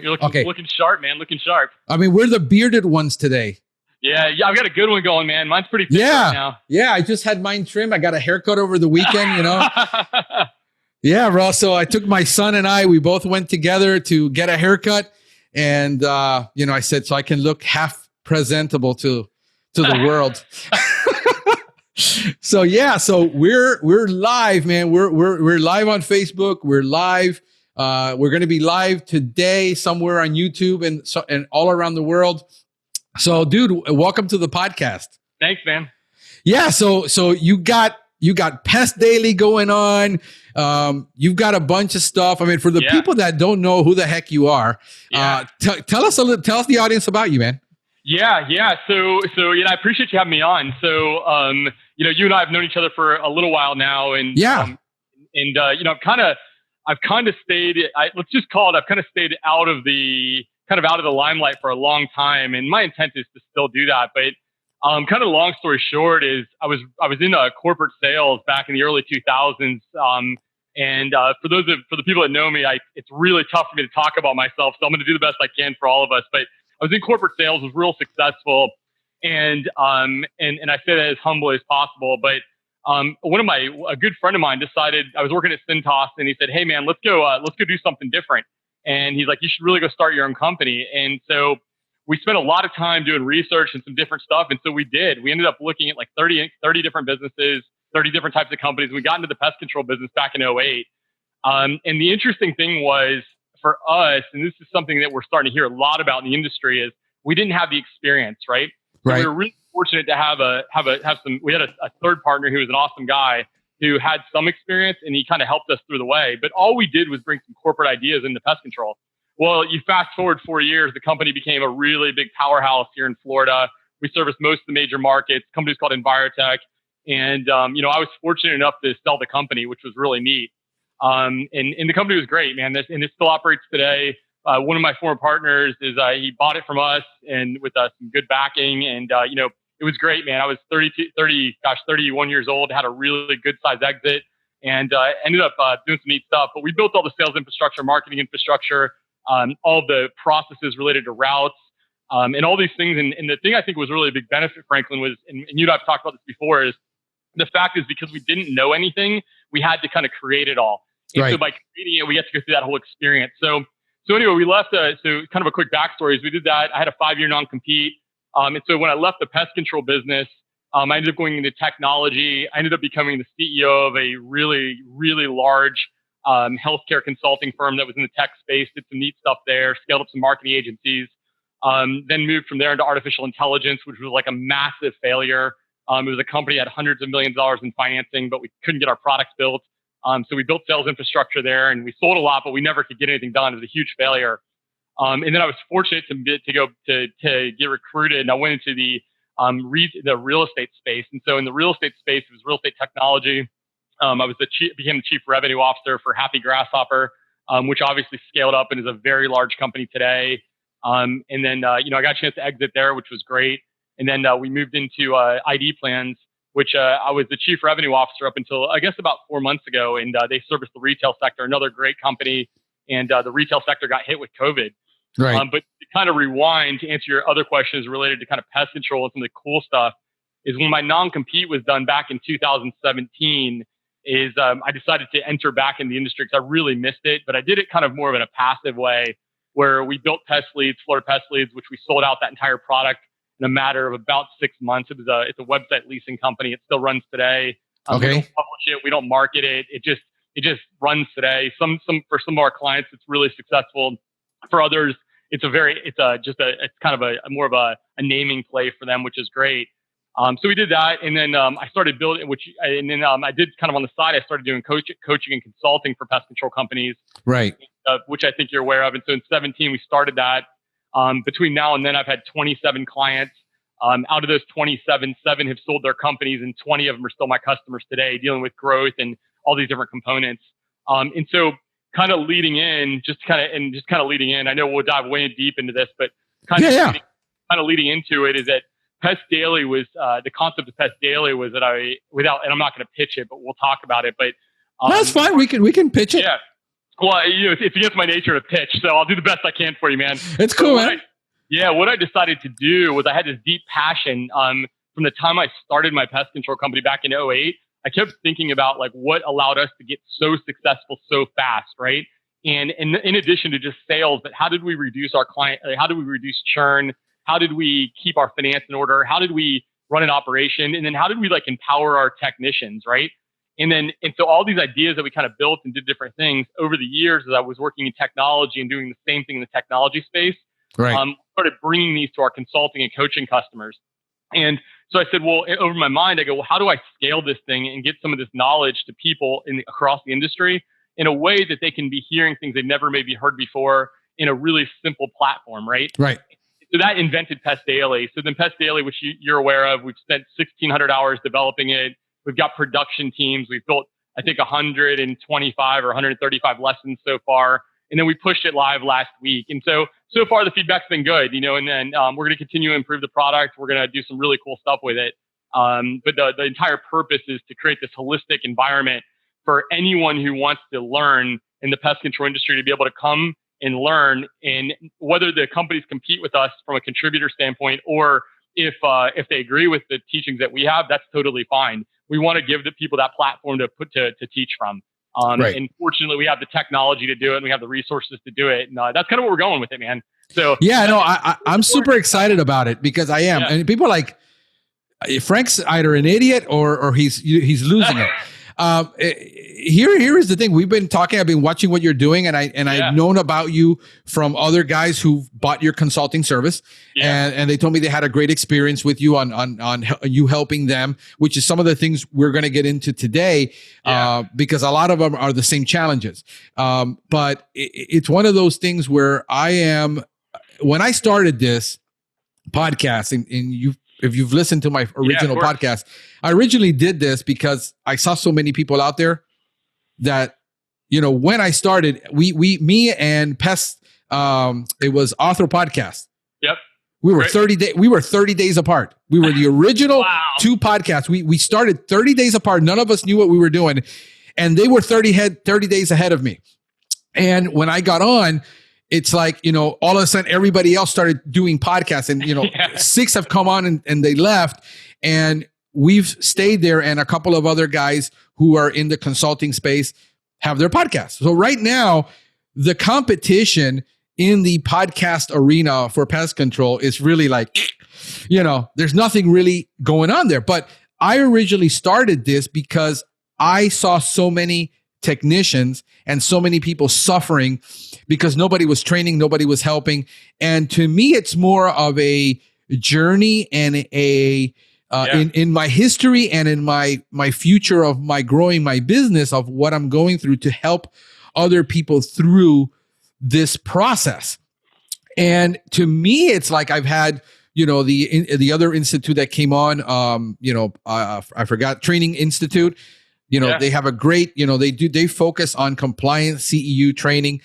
You're looking sharp, man. Looking sharp. I mean, we're the bearded ones today. Yeah, I've got a good one going, man. Mine's pretty thick right now. Yeah, I just had mine trimmed. I got a haircut over the weekend, Yeah, bro. So I took my son and we both went together to get a haircut. And, I said, so I can look half presentable to the world. So we're live, man. We're live on Facebook. We're live. We're going to be live today somewhere on YouTube and all around the world. So, dude, welcome to the podcast. Thanks, man. Yeah. So you got Pest Daily going on. You've got a bunch of stuff. I mean, for the people that don't know who the heck you are, tell us the audience about you, man. Yeah. So I appreciate you having me on. So, you and I have known each other for a little while now, and I've kind of stayed. I've kind of stayed out of the limelight for a long time, and my intent is to still do that. But kind of long story short is I was in corporate sales back in the early 2000s. For the people that know me, it's really tough for me to talk about myself. So I'm going to do the best I can for all of us. But I was in corporate sales, was real successful, and I say that as humbly as possible. But a good friend of mine decided, I was working at Cintas, and he said, "Hey man, let's go do something different." And he's like, "You should really go start your own company." And so we spent a lot of time doing research and some different stuff. And so we did. We ended up looking at like 30 different businesses, 30 different types of companies. We got into the pest control business back in 2008. And the interesting thing was for us, and this is something that we're starting to hear a lot about in the industry, is we didn't have the experience, right? So we were really fortunate to we had a third partner who was an awesome guy who had some experience, and he kind of helped us through the way. But all we did was bring some corporate ideas into pest control. Well, you fast forward 4 years, the company became a really big powerhouse here in Florida. We service most of the major markets. The company's called Envirotech. And, I was fortunate enough to sell the company, which was really neat. And the company was great, man. And it still operates today. One of my former partners he bought it from us and with some good backing. And, it was great, man. I was 31 years old, had a really good size exit, and ended up doing some neat stuff. But we built all the sales infrastructure, marketing infrastructure, all the processes related to routes, and all these things. And the thing I think was really a big benefit, Franklin, was, and you and I have talked about this before, is the fact is because we didn't know anything, we had to kind of create it all. And so by creating it, we get to go through that whole experience. So anyway, we left. So kind of a quick backstory is we did that. I had a 5-year non-compete. And so when I left the pest control business, I ended up going into technology. I ended up becoming the CEO of a really, really large healthcare consulting firm that was in the tech space, did some neat stuff there, scaled up some marketing agencies, then moved from there into artificial intelligence, which was like a massive failure. It was a company that had hundreds of millions of dollars in financing, but we couldn't get our products built. So we built sales infrastructure there, and we sold a lot, but we never could get anything done. It was a huge failure. And then I was fortunate to get recruited, and I went into the real estate space. And so in the real estate space, it was real estate technology. I became the chief revenue officer for Happy Grasshopper, which obviously scaled up and is a very large company today. And then I got a chance to exit there, which was great. And then we moved into ID Plans, which I was the chief revenue officer up until I guess about 4 months ago. And they service the retail sector, another great company. And the retail sector got hit with COVID. Right. But to kind of rewind to answer your other questions related to kind of pest control and some of the cool stuff is when my non-compete was done back in 2017 I decided to enter back in the industry because I really missed it, but I did it kind of more of in a passive way where we built Pest Leads, Florida Pest Leads, which we sold out that entire product in a matter of about 6 months. It's a website leasing company. It still runs today. We don't publish it. We don't market it. It just runs today. For some of our clients, it's really successful. For others, it's kind of a more of a naming play for them, which is great. So we did that, and then I started building, I did kind of on the side. I started doing coaching and consulting for pest control companies, right? Which I think you're aware of. And so in 2017, we started that. Between now and then, I've had 27 clients. Out of those 27, 7 have sold their companies, and 20 of them are still my customers today, dealing with growth and all these different components. And so, kind of leading in. I know we'll dive way deep into this, but kind of leading into it is that Pest Daily was the concept of Pest Daily was that and I'm not going to pitch it, but we'll talk about it. But that's fine. We can pitch it. Yeah, Well, it's against my nature to pitch, so I'll do the best I can for you, man. It's cool, man. What I decided to do was I had this deep passion from the time I started my pest control company back in '08. I kept thinking about like what allowed us to get so successful so fast, right? And in addition to just sales, but how did we reduce our client? How did we reduce churn? How did we keep our finance in order? How did we run an operation? And then how did we like empower our technicians, right? And so all these ideas that we kind of built and did different things over the years as I was working in technology and doing the same thing in the technology space, right. Started bringing these to our consulting and coaching customers. And so I said, well, over my mind, I go, well, how do I scale this thing and get some of this knowledge to people across the industry in a way that they can be hearing things they've never maybe heard before in a really simple platform, right? Right. So that invented Pest Daily. So then Pest Daily, which you're aware of, we've spent 1,600 hours developing it. We've got production teams. We've built, I think, 125 or 135 lessons so far. And then we pushed it live last week. And so far the feedback's been good, and then we're going to continue to improve the product. We're going to do some really cool stuff with it. But the entire purpose is to create this holistic environment for anyone who wants to learn in the pest control industry to be able to come and learn, and whether the companies compete with us from a contributor standpoint or if they agree with the teachings that we have, that's totally fine. We want to give the people that platform to teach from. Right. And fortunately, we have the technology to do it, and we have the resources to do it. And that's kind of what we're going with it, man. So yeah, no, I'm super excited about it because I am. Yeah. And people are like, Frank's either an idiot or he's losing it. Here is the thing. We've been talking. I've been watching what you're doing, and I've known about you from other guys who've bought your consulting service, and they told me they had a great experience with you on you helping them, which is some of the things we're going to get into today, because a lot of them are the same challenges. But it's one of those things where when I started this podcast, and if you've listened to my original podcast, I originally did this because I saw so many people out there that, when I started, me and Pest, it was Author Podcast. Yep. We were 30 days apart. We were the original two podcasts. We started 30 days apart. None of us knew what we were doing. And they were 30 days ahead of me. And when I got on, it's like, all of a sudden everybody else started doing podcasts, and, 6 have come on and they left, and we've stayed there. And a couple of other guys who are in the consulting space have their podcasts. So right now, the competition in the podcast arena for pest control is really like, there's nothing really going on there. But I originally started this because I saw so many technicians and so many people suffering because nobody was training, nobody was helping. And to me, it's more of a journey and in my history and in my future of my growing my business, of what I'm going through to help other people through this process. And to me, it's like I've had, the other institute that came on, I forgot, Training Institute. They have a great, they focus on compliance, CEU training.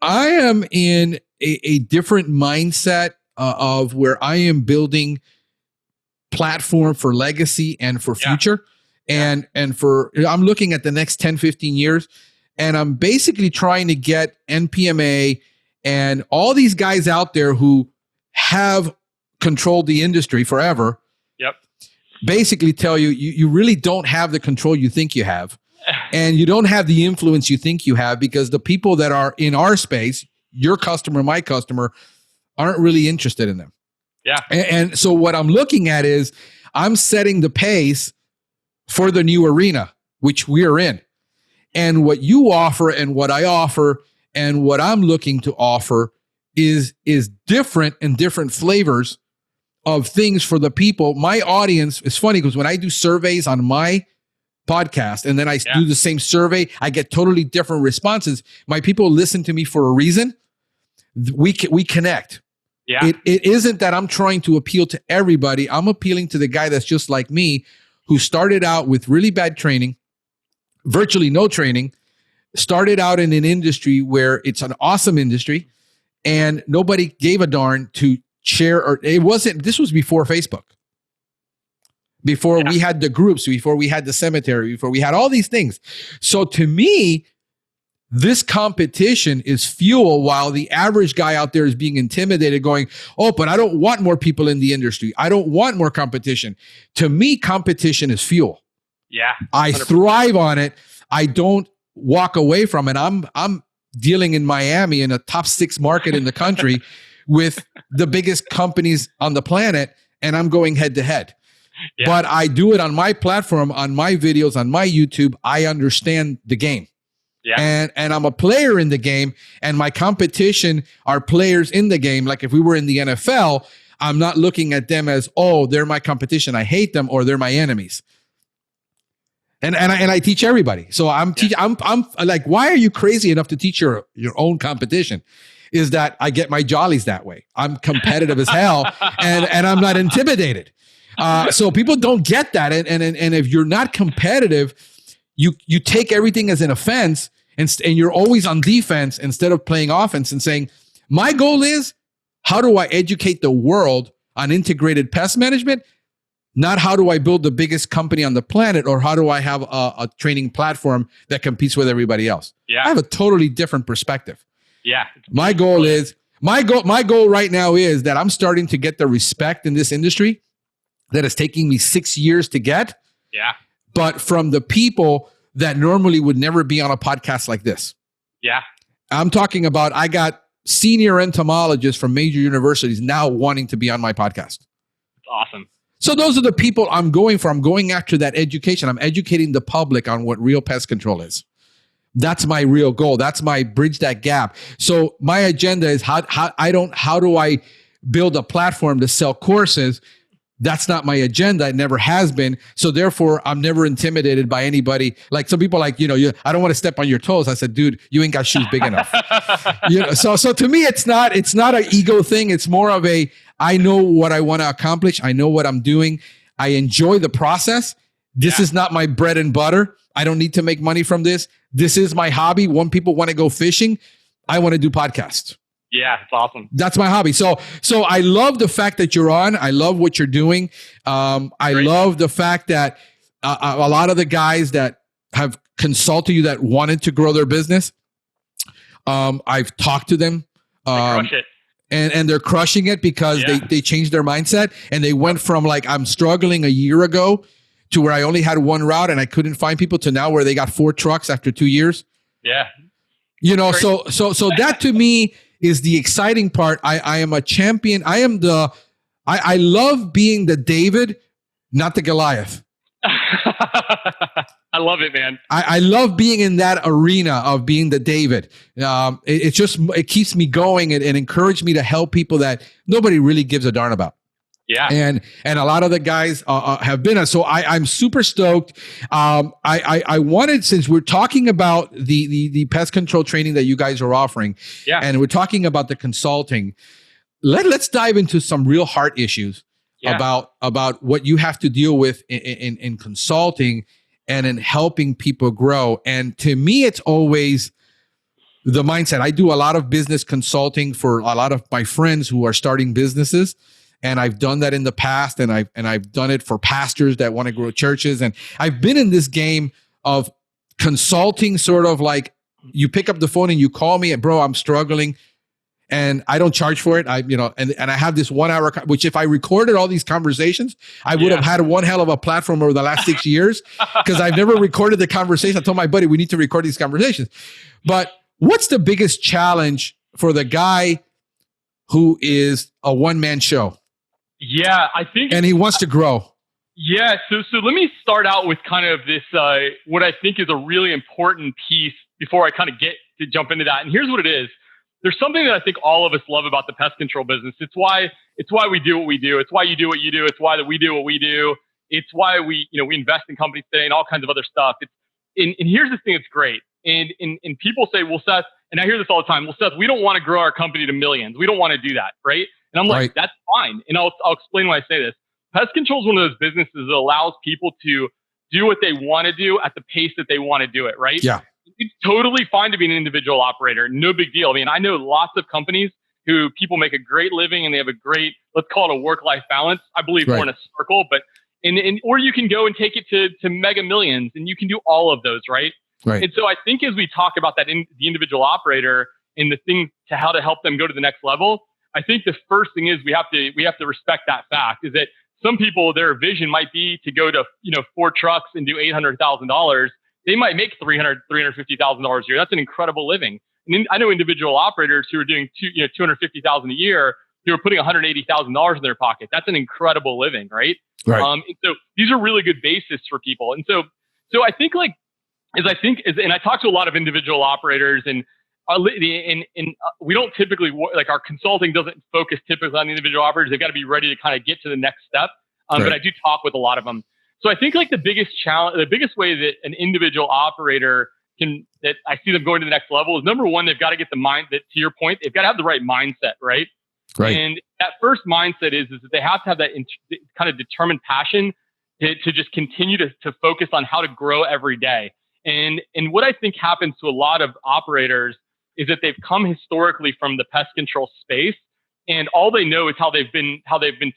I am in a different mindset of where I am building platform for legacy and for future. And I'm looking at the next 10, 15 years, and I'm basically trying to get NPMA and all these guys out there who have controlled the industry forever. Yep. Basically tell you really don't have the control you think you have, and you don't have the influence you think you have, because the people that are in our space, your customer, my customer, aren't really interested in them. Yeah. And so what I'm looking at is I'm setting the pace for the new arena, which we're in. And what you offer and what I offer and what I'm looking to offer is different and different flavors of things for the people. My audience is funny because when I do surveys on my podcast and then I do the same survey, I get totally different responses. My people listen to me for a reason. We connect. Yeah. It isn't that I'm trying to appeal to everybody. I'm appealing to the guy that's just like me, who started out with really bad training, virtually no training, started out in an industry where it's an awesome industry and nobody gave a darn to share, or this was before Facebook, before we had the groups, before we had the cemetery, before we had all these things. So to me, This competition is fuel while the average guy out there is being intimidated going, oh, but I don't want more people in the industry. I don't want more competition. To me, competition is fuel. Yeah. 100%. I thrive on it. I don't walk away from it. I'm dealing in Miami in a top 6 market in the country with the biggest companies on the planet, and I'm going head to head. Yeah. But I do it on my platform, on my videos, on my YouTube. I understand the game. Yeah. And I'm a player in the game, and my competition are players in the game. Like if we were in the NFL, I'm not looking at them as, oh, they're my competition, I hate them, or they're my enemies. And I teach everybody. So I'm like, why are you crazy enough to teach your own competition? Is that I get my jollies that way. I'm competitive as hell, and I'm not intimidated. So people don't get that. And if you're not competitive, you take everything as an offense, and you're always on defense instead of playing offense and saying, my goal is, how do I educate the world on integrated pest management? Not how do I build the biggest company on the planet, or how do I have a training platform that competes with everybody else? Yeah. I have a totally different perspective. Yeah. My goal right now is that I'm starting to get the respect in this industry that is taking me 6 years to get. Yeah. But from the people that normally would never be on a podcast like this. Yeah. I'm talking about, I got senior entomologists from major universities now wanting to be on my podcast. That's awesome. So those are the people I'm going for. I'm going after that education. I'm educating the public on what real pest control is. That's my real goal. That's my bridge that gap. So my agenda is how do I build a platform to sell courses? That's not my agenda. It never has been. So therefore, I'm never intimidated by anybody. Like some people, like, I don't want to step on your toes. I said, dude, you ain't got shoes big enough. So to me, it's not an ego thing. It's more of I know what I want to accomplish. I know what I'm doing. I enjoy the process. This is not my bread and butter. I don't need to make money from this. This is my hobby. When people want to go fishing, I want to do podcasts. Yeah, it's awesome. That's my hobby. So I love the fact that you're on. I love what you're doing. I love the fact that a lot of the guys that have consulted you that wanted to grow their business, I've talked to them. They crush it. And they're crushing it because they changed their mindset, and they went from like, I'm struggling a year ago to where I only had one route and I couldn't find people, to now where they got 4 trucks after 2 years. Yeah. So that to me is the exciting part. I am a champion. I love being the David, not the Goliath. I love it, man. I love being in that arena of being the David. It keeps me going and encourage me to help people that nobody really gives a darn about. Yeah. And a lot of the guys have been. So I'm super stoked. I wanted, since we're talking about the pest control training that you guys are offering, and we're talking about the consulting, let's dive into some real heart issues about what you have to deal with in consulting and in helping people grow. And to me, it's always the mindset. I do a lot of business consulting for a lot of my friends who are starting businesses. And I've done that in the past, and I've done it for pastors that want to grow churches. And I've been in this game of consulting, sort of like you pick up the phone and you call me and, bro, I'm struggling, and I don't charge for it. And I have this 1 hour, which if I recorded all these conversations, I would have had one hell of a platform over the last 6 years, because I've never recorded the conversation. I told my buddy, we need to record these conversations. But what's the biggest challenge for the guy who is a one-man show? Yeah, I think, and he wants to grow. Yeah, so let me start out with kind of this, what I think is a really important piece before I kind of get to jump into that. And here's what it is. There's something that I think all of us love about the pest control business. It's why we do what we do. It's why you do what you do. It's why that we do what we do. It's why we invest in companies today and all kinds of other stuff. And here's the thing that's great. And people say, well, Seth, and I hear this all the time, well, Seth, we don't want to grow our company to millions. We don't want to do that, right? And I'm like, that's fine. And I'll explain why I say this. Pest control is one of those businesses that allows people to do what they want to do at the pace that they want to do it, right? Yeah. It's totally fine to be an individual operator. No big deal. I mean, I know lots of companies who people make a great living and they have a great, let's call it a work-life balance. I believe more in a circle, but or you can go and take it to mega millions, and you can do all of those, right? Right. And so I think as we talk about that in the individual operator and the thing to how to help them go to the next level, I think the first thing is we have to respect that fact is that some people, their vision might be to go to, 4 trucks and do $800,000. They might make $350,000 a year. That's an incredible living. And I know individual operators who are doing $250,000 a year, who are putting $180,000 in their pocket. That's an incredible living, right? Right. And so these are really good basis for people. And so I think and I talk to a lot of individual operators, and we don't typically our consulting doesn't focus typically on the individual operators. They've got to be ready to kind of get to the next step. But I do talk with a lot of them. So I think the biggest challenge, the biggest way that an individual operator that I see them going to the next level is, number one, they've got to get to your point, they've got to have the right mindset, right? Right. And that first mindset is that they have to have that kind of determined passion to just continue to focus on how to grow every day. And what I think happens to a lot of operators is that they've come historically from the pest control space, and all they know is how they've been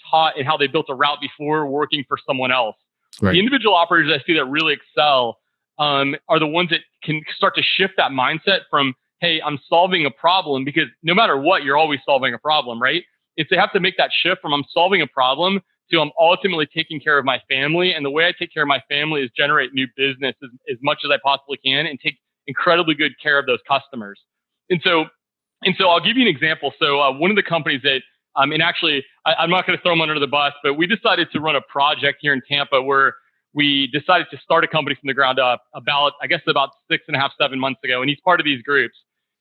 taught and how they built a route before working for someone else. Right. The individual operators I see that really excel are the ones that can start to shift that mindset from, hey, I'm solving a problem, because no matter what, you're always solving a problem, right? If they have to make that shift from I'm solving a problem to I'm ultimately taking care of my family. And the way I take care of my family is generate new business as much as I possibly can and take incredibly good care of those customers. And so I'll give you an example. So one of the companies that, and actually, I'm not going to throw them under the bus, but we decided to run a project here in Tampa where we decided to start a company from the ground up about 6.5, 7 months ago. And he's part of these groups.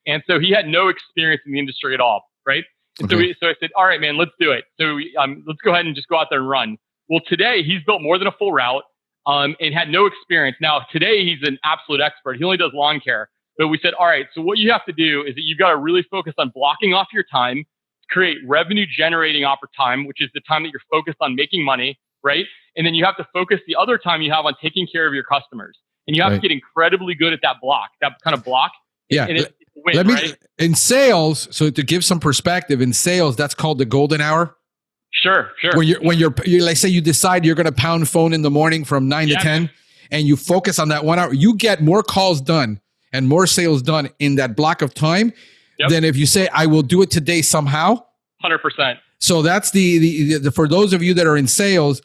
And so he had no experience in the industry at all, right? And so I said, all right, man, let's do it. So let's go ahead and just go out there and run. Well, today he's built more than a full route and had no experience. Now, today he's an absolute expert. He only does lawn care. But we said, all right, so what you have to do is that you've got to really focus on blocking off your time, create revenue generating time, which is the time that you're focused on making money, right? And then you have to focus the other time you have on taking care of your customers. And you have to get incredibly good at that kind of block. Yeah. And it's a win, right? In sales, so to give some perspective, in sales, that's called the golden hour. Sure. When you're like, say you decide you're going to pound phone in the morning from 9 to 10, and you focus on that 1 hour, you get more calls done and more sales done in that block of time than if you say, I will do it today somehow. 100%. So that's the for those of you that are in sales,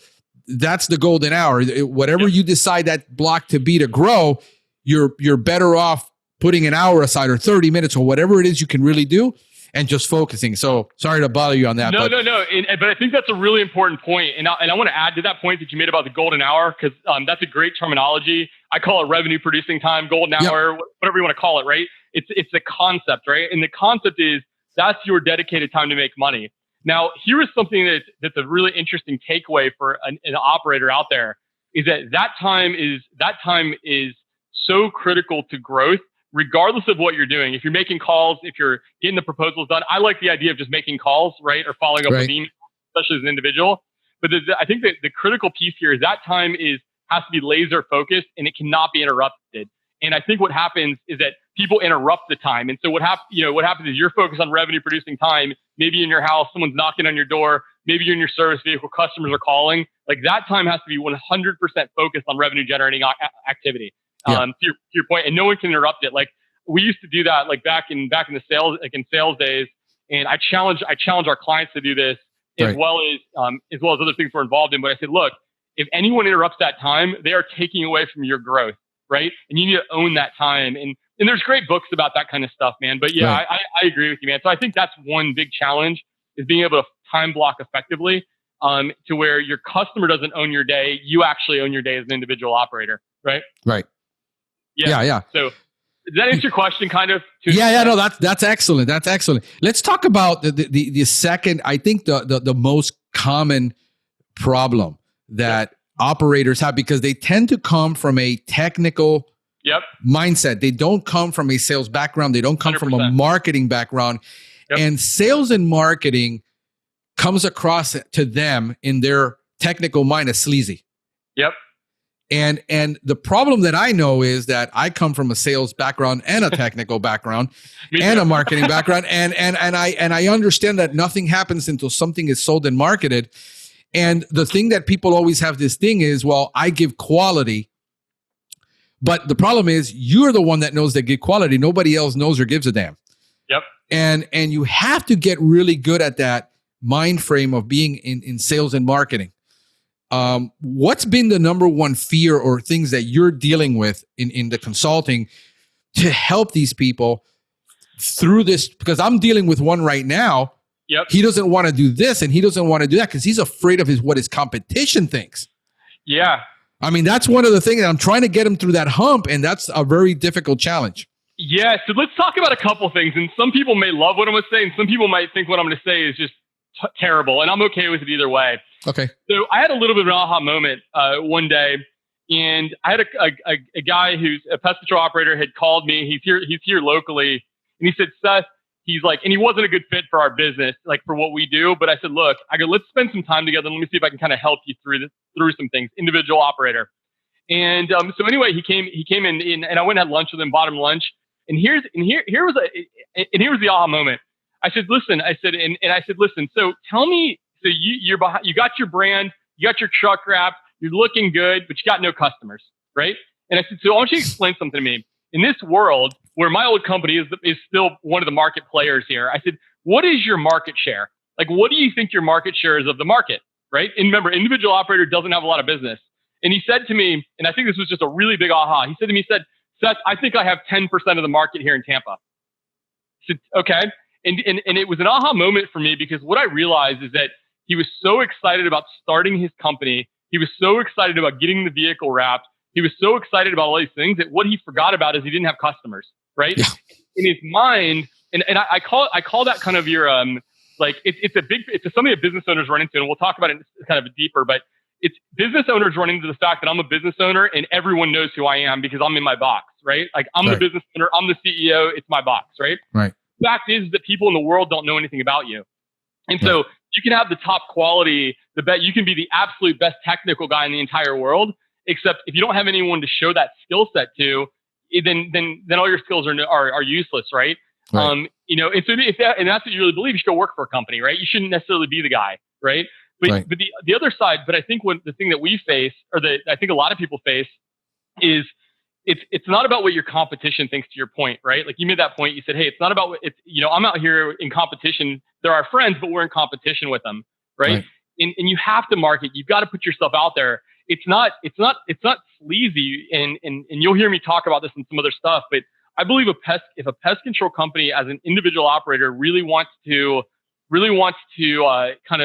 that's the golden hour. Whatever you decide that block to be to grow, you're better off putting an hour aside or 30 minutes or whatever it is you can really do and just focusing. So sorry to bother you on that. No. But I think that's a really important point. And I want to add to that point that you made about the golden hour, because that's a great terminology. I call it revenue producing time, golden hour, whatever you want to call it, right? It's a concept, right? And the concept is that's your dedicated time to make money. Now, here is something that's a really interesting takeaway for an operator out there, is that time is so critical to growth, regardless of what you're doing. If you're making calls, if you're getting the proposals done, I like the idea of just making calls, right? Or following up with emails, especially as an individual. But I think that the critical piece here is that time has to be laser focused and it cannot be interrupted. And I think what happens is that people interrupt the time. And so what happens is you're focused on revenue producing time. Maybe in your house, someone's knocking on your door. Maybe you're in your service vehicle, customers are calling. Like that time has to be 100% focused on revenue generating activity. To your point, and no one can interrupt it. Like we used to do that, like back in the sales, like in sales days. And I challenge our clients to do this as well as other things we're involved in. But I said, look, if anyone interrupts that time, they are taking away from your growth, right? And you need to own that time. And there's great books about that kind of stuff, man. But I agree with you, man. So I think that's one big challenge, is being able to time block effectively to where your customer doesn't own your day. You actually own your day as an individual operator, right? Right. Yeah. So does that answer your question kind of? No, that's excellent. That's excellent. Let's talk about the second, I think the most common problem that operators have, because they tend to come from a technical mindset. They don't come from a sales background. They don't come 100%. From a marketing background. And sales and marketing comes across to them in their technical mind as sleazy. And the problem that I know is that I come from a sales background and a technical background and a marketing background. And I understand that nothing happens until something is sold and marketed. And the thing that people always have this thing is, well, I give quality, But the problem is you're the one that knows that good quality. Nobody else knows or gives a damn. Yep. And you have to get really good at that mind frame of being in sales and marketing. What's been the number one fear or things that you're dealing with in the consulting to help these people through this? Because I'm dealing with one right now. Yep. He doesn't want to do this and he doesn't want to do that because he's afraid of what his competition thinks. Yeah. I mean, that's one of the things that I'm trying to get him through that hump, and that's a very difficult challenge. Yeah. So let's talk about a couple things. And some people may love what I'm going to say, and some people might think what I'm going to say is just terrible. And I'm okay with it either way. Okay. So I had a little bit of an aha moment one day, and I had a guy who's a pest control operator had called me. He's here locally, and he said, Seth, he's like, and he wasn't a good fit for our business, like for what we do. But I said, look, let's spend some time together. And let me see if I can kind of help you through some things. Individual operator. And so anyway, he came in, and I went and had lunch with him, bought him lunch. And here was the aha moment. I said, listen, so tell me, so you got your brand, you got your truck wrapped, you're looking good, but you got no customers, right? And I said, so I want you to explain something to me. In this world where my old company is still one of the market players here, I said, what is your market share? Like, what do you think your market share is of the market, right? And remember, individual operator doesn't have a lot of business. And he said to me, and I think this was just a really big aha. He said to me, Seth, I think I have 10% of the market here in Tampa. I said, okay. And it was an aha moment for me because what I realized is that he was so excited about starting his company. He was so excited about getting the vehicle wrapped. He was so excited about all these things that what he forgot about is he didn't have customers, right? Yeah. In his mind, and I call that kind of your like it's something that business owners run into, and we'll talk about it kind of deeper, but it's business owners run into the fact that I'm a business owner and everyone knows who I am because I'm in my box, right? Like I'm the business owner, I'm the CEO, it's my box, right? Right. The fact is that people in the world don't know anything about you. And so you can have the top quality, you can be the absolute best technical guy in the entire world, except if you don't have anyone to show that skill set to, then all your skills are useless, right? Right. And so and that's what you really believe, you should go work for a company, right? You shouldn't necessarily be the guy, right? But the other side, but I think the thing that we face, or that I think a lot of people face, is it's not about what your competition thinks. To your point, right? Like you made that point. You said, hey, it's not about what I'm out here in competition. They're our friends, but we're in competition with them, right? And you have to market. You've got to put yourself out there. It's not sleazy, and you'll hear me talk about this and some other stuff. But I believe if a pest control company as an individual operator really wants to kind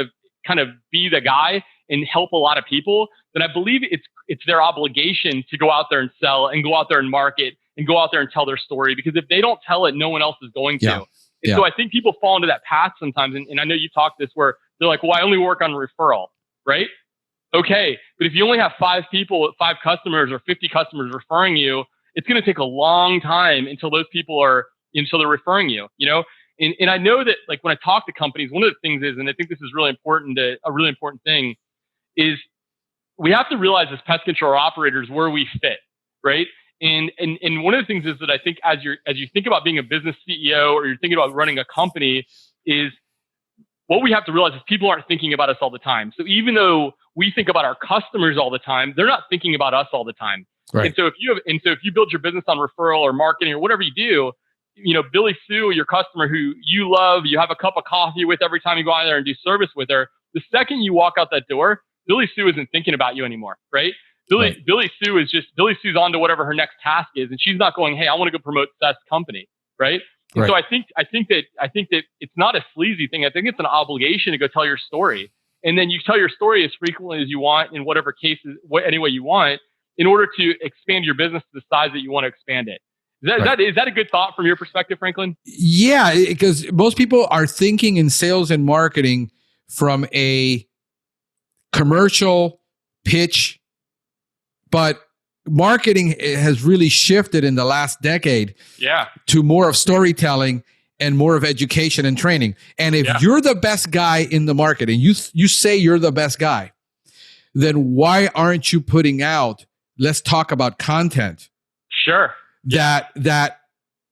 of be the guy and help a lot of people, then I believe it's their obligation to go out there and sell and go out there and market and go out there and tell their story, because if they don't tell it, no one else is going to. And so I think people fall into that path sometimes. And I know you talked this where they're like, well, I only work on referral, right? Okay. But if you only have 5 customers or 50 customers referring you, it's going to take a long time until those people until they're referring you, And I know that, like, when I talk to companies, one of the things is, and I think this is really important, a really important thing, is we have to realize as pest control operators where we fit, right? And one of the things is that I think as you think about being a business CEO or you're thinking about running a company, is what we have to realize is people aren't thinking about us all the time. So even though we think about our customers all the time, they're not thinking about us all the time. Right. And so if you build your business on referral or marketing or whatever you do, Billy Sue, your customer who you love, you have a cup of coffee with every time you go out there and do service with her, the second you walk out that door, Billy Sue isn't thinking about you anymore, right? Billy Sue's on to whatever her next task is, and she's not going, hey, I want to go promote Seth's company, right? And so I think that it's not a sleazy thing. I think it's an obligation to go tell your story, and then you tell your story as frequently as you want in whatever cases, any way you want, in order to expand your business to the size that you want to expand it. Is that a good thought from your perspective, Franklin? Yeah, because most people are thinking in sales and marketing from a commercial pitch, but marketing has really shifted in the last decade to more of storytelling and more of education and training. And if you're the best guy in the market and you say you're the best guy, then why aren't you putting out, let's talk about content? Sure. That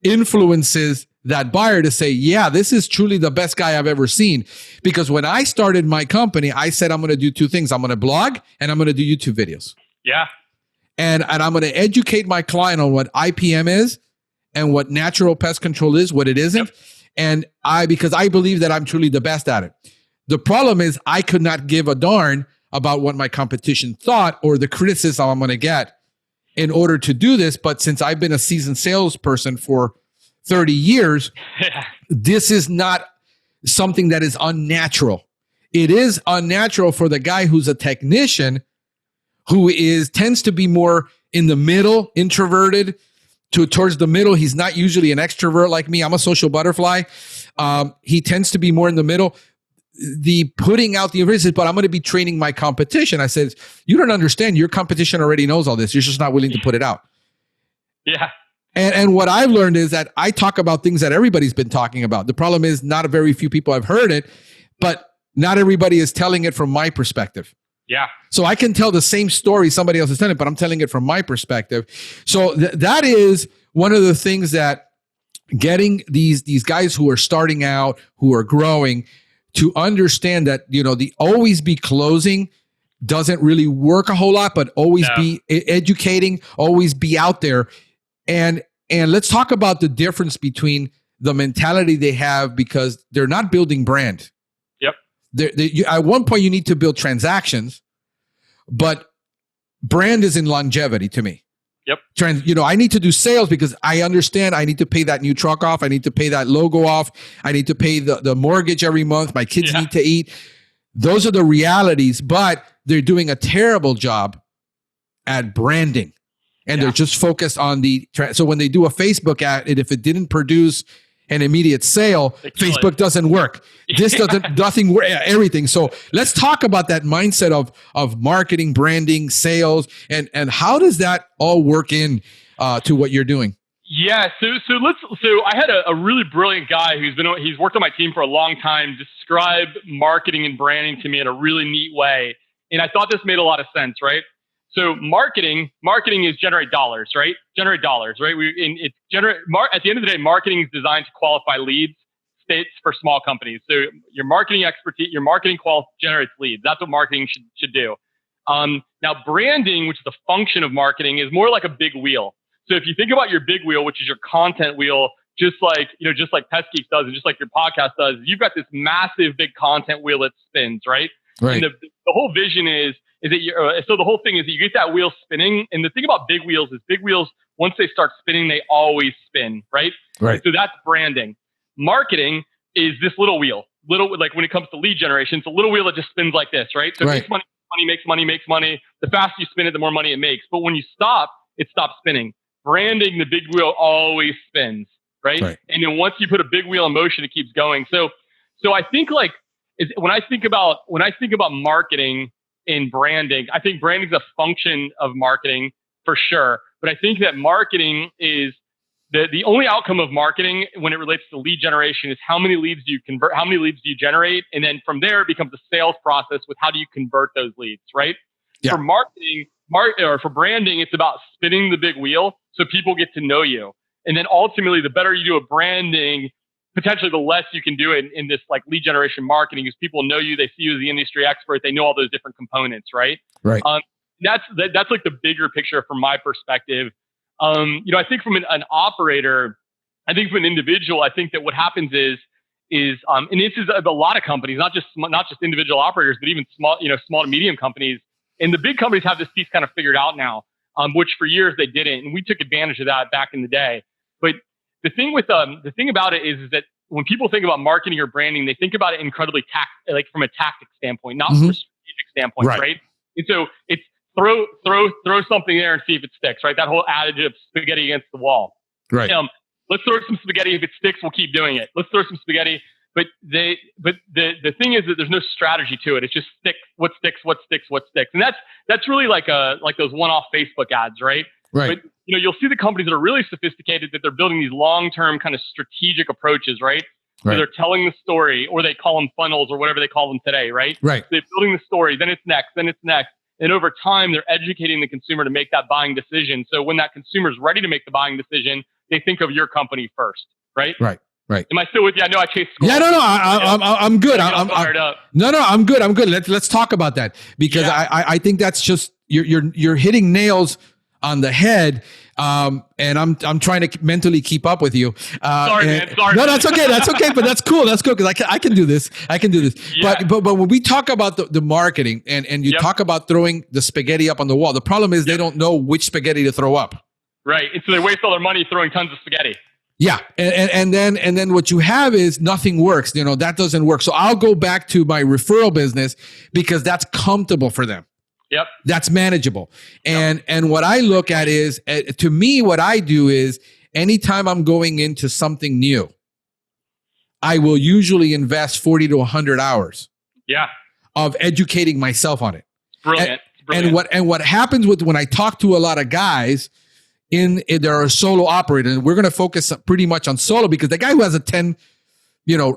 influences that buyer to say, yeah, this is truly the best guy I've ever seen. Because when I started my company, I said, I'm going to do 2 things. I'm going to blog and I'm going to do YouTube videos. Yeah. and I'm going to educate my client on what IPM is and what natural pest control is, what it isn't. Yep. And because I believe that I'm truly the best at it. The problem is I could not give a darn about what my competition thought or the criticism I'm going to get in order to do this. But since I've been a seasoned salesperson for 30 years, this is not something that is unnatural. It is unnatural for the guy who's a technician who tends to be more in the middle, introverted towards the middle. He's not usually an extrovert like me. I'm a social butterfly. He tends to be more in the middle. The putting out the information, but I'm going to be training my competition. I said, you don't understand. Your competition already knows all this. You're just not willing to put it out. Yeah. And what I've learned is that I talk about things that everybody's been talking about. The problem is not a very few people have heard it, but not everybody is telling it from my perspective. Yeah. So I can tell the same story somebody else is telling it, but I'm telling it from my perspective. So that is one of the things that getting these guys who are starting out, who are growing, to understand that, the always be closing doesn't really work a whole lot, but always be educating, always be out there. And let's talk about the difference between the mentality they have, because they're not building brand. Yep. At one point you need to build transactions, but brand is in longevity to me. Yep. I need to do sales because I understand I need to pay that new truck off. I need to pay that logo off. I need to pay the mortgage every month. My kids need to eat. Those are the realities, but they're doing a terrible job at branding. And they're just focused on so when they do a Facebook ad, if it didn't produce an immediate sale, Facebook doesn't work. This nothing work, everything. So let's talk about that mindset of marketing, branding, sales, and how does that all work in to what you're doing? Yeah. So I had a really brilliant guy he's worked on my team for a long time, describe marketing and branding to me in a really neat way. And I thought this made a lot of sense, right? So marketing is generate dollars, right? Generate dollars, right? At the end of the day, marketing is designed to qualify leads, states for small companies. So your marketing expertise, your marketing generates leads. That's what marketing should do. Now branding, which is the function of marketing, is more like a big wheel. So if you think about your big wheel, which is your content wheel, just like Pest does, and just like your podcast does, you've got this massive big content wheel that spins, right? Right. And the whole vision is that so the whole thing is that you get that wheel spinning. And the thing about big wheels is big wheels, once they start spinning, they always spin, right? Right. So that's branding. Marketing is this little wheel, like when it comes to lead generation, it's a little wheel that just spins like this, right? So it makes makes money. The faster you spin it, the more money it makes. But when you stop, it stops spinning. Branding, the big wheel always spins, right? And then once you put a big wheel in motion, it keeps going. So I think when I think about marketing in branding, I think branding is a function of marketing for sure. But I think that marketing is the only outcome of marketing when it relates to lead generation is how many leads do you convert, how many leads do you generate? And then from there it becomes a sales process with how do you convert those leads, right? Yeah. For marketing, or for branding, it's about spinning the big wheel so people get to know you. And then ultimately, the better you do at branding, potentially the less you can do it in this like lead generation marketing, is people know you, they see you as the industry expert, they know all those different components, right? Right. That's like the bigger picture from my perspective. I think from an operator, I think from an individual, I think that what happens is and this is a lot of companies, not just individual operators, but even small to medium companies. And the big companies have this piece kind of figured out now, which for years they didn't, and we took advantage of that back in the day. But the thing about it is that when people think about marketing or branding, they think about it incredibly from a tactic standpoint, not from a strategic standpoint, right? And so it's throw something there and see if it sticks, right? That whole adage of spaghetti against the wall. Right. Let's throw some spaghetti. If it sticks, we'll keep doing it. Let's throw some spaghetti. But the thing is that there's no strategy to it. It's just what sticks. And that's really like those one-off Facebook ads, right? Right. But you'll see the companies that are really sophisticated, that they're building these long-term kind of strategic approaches, right? So they're telling the story, or they call them funnels or whatever they call them today, right? Right. So they're building the story, then it's next. And over time, they're educating the consumer to make that buying decision. So when that consumer is ready to make the buying decision, they think of your company first, right? Right. Right. Am I still with you? I know I chased squirrels. Yeah, no. I'm good. I'm good. Let's talk about that, because I think that's just you're hitting nails on the head. And I'm trying to mentally keep up with you. Sorry, man. Sorry. No, that's okay. That's okay. But that's cool. That's cool. Cause I can do this. Yeah. But when we talk about the marketing and you talk about throwing the spaghetti up on the wall, the problem is they don't know which spaghetti to throw up. Right. And so they waste all their money throwing tons of spaghetti. Yeah. And then what you have is nothing works. That doesn't work. So I'll go back to my referral business because that's comfortable for them. Yep. That's manageable. And what I look at is, to me, what I do is anytime I'm going into something new, I will usually invest 40 to 100 hours of educating myself on it. Brilliant. And what happens when I talk to a lot of guys there are solo operators, and we're going to focus pretty much on solo because the guy who has a 10,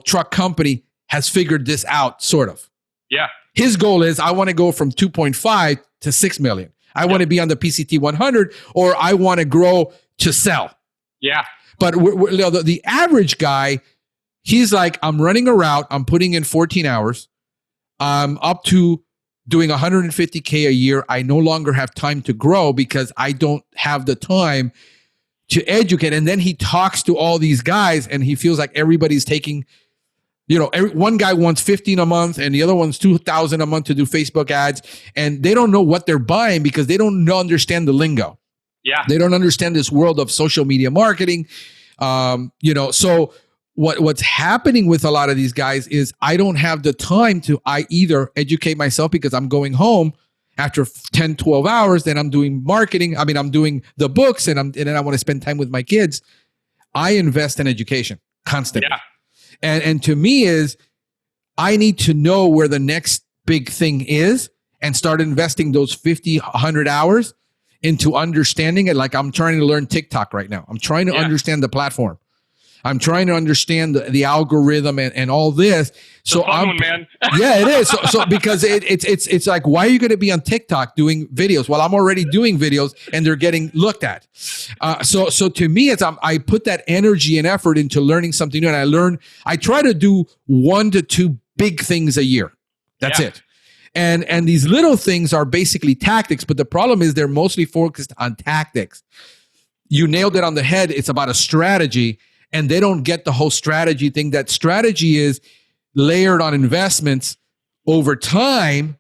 truck company has figured this out sort of. Yeah. His goal is I want to go from 2.5 to 6 million. I want to be on the PCT 100, or I want to grow to sell. Yeah. But the average guy, he's like, I'm running a route. I'm putting in 14 hours. I'm up to doing 150K a year. I no longer have time to grow because I don't have the time to educate. And then he talks to all these guys and he feels like everybody's taking, one guy wants 15 a month and the other one's 2,000 a month to do Facebook ads. And they don't know what they're buying because they don't understand the lingo. Yeah. They don't understand this world of social media marketing. So what's happening with a lot of these guys is I don't have the time to either educate myself because I'm going home after 10, 12 hours, then I'm doing marketing. I mean, I'm doing the books and then I want to spend time with my kids. I invest in education constantly. Yeah. And to me is I need to know where the next big thing is and start investing those 50, 100 hours into understanding it. Like I'm trying to learn TikTok right now. I'm trying to understand the platform. I'm trying to understand the algorithm and all this. So man. Yeah, it is. So because it's like, why are you going to be on TikTok doing videos? Well, I'm already doing videos and they're getting looked at. So to me, I put that energy and effort into learning something new, and I try to do 1 to 2 big things a year. That's it. And these little things are basically tactics, but the problem is they're mostly focused on tactics. You nailed it on the head. It's about a strategy. And they don't get the whole strategy thing. That strategy is layered on investments over time,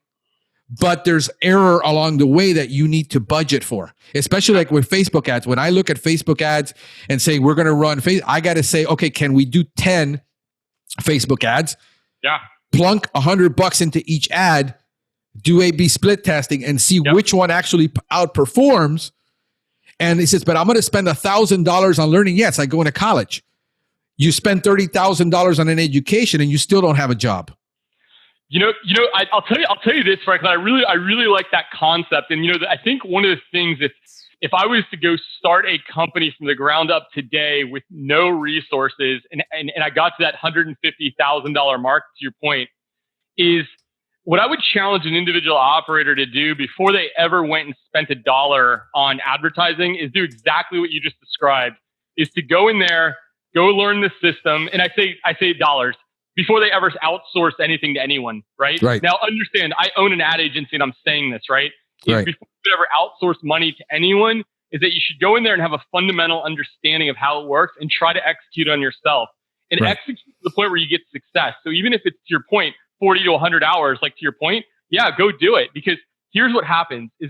but there's error along the way that you need to budget for, especially like with Facebook ads. When I look at Facebook ads and say, we're going to run I got to say, okay, can we do 10 Facebook ads? Yeah. Plunk $100 into each ad, do A/B split testing and see which one actually outperforms. And he says, but I'm going to spend $1,000 on learning. Yes, I go into college. You spend $30,000 on an education and you still don't have a job. I'll tell you this, Franklin. I really like that concept. And I think one of the things, if I was to go start a company from the ground up today with no resources, and I got to that $150,000 mark, to your point, is what I would challenge an individual operator to do before they ever went and spent $1 on advertising is do exactly what you just described, is to go in there, go learn the system. And I say dollars before they ever outsource anything to anyone, right? Right. Now understand, I own an ad agency and I'm saying this, right? Right. Before you ever outsource money to anyone is that you should go in there and have a fundamental understanding of how it works and try to execute on yourself and execute to the point where you get success. So even if it's, to your point, 40 to 100 hours, like to your point, go do it. Because here's what happens is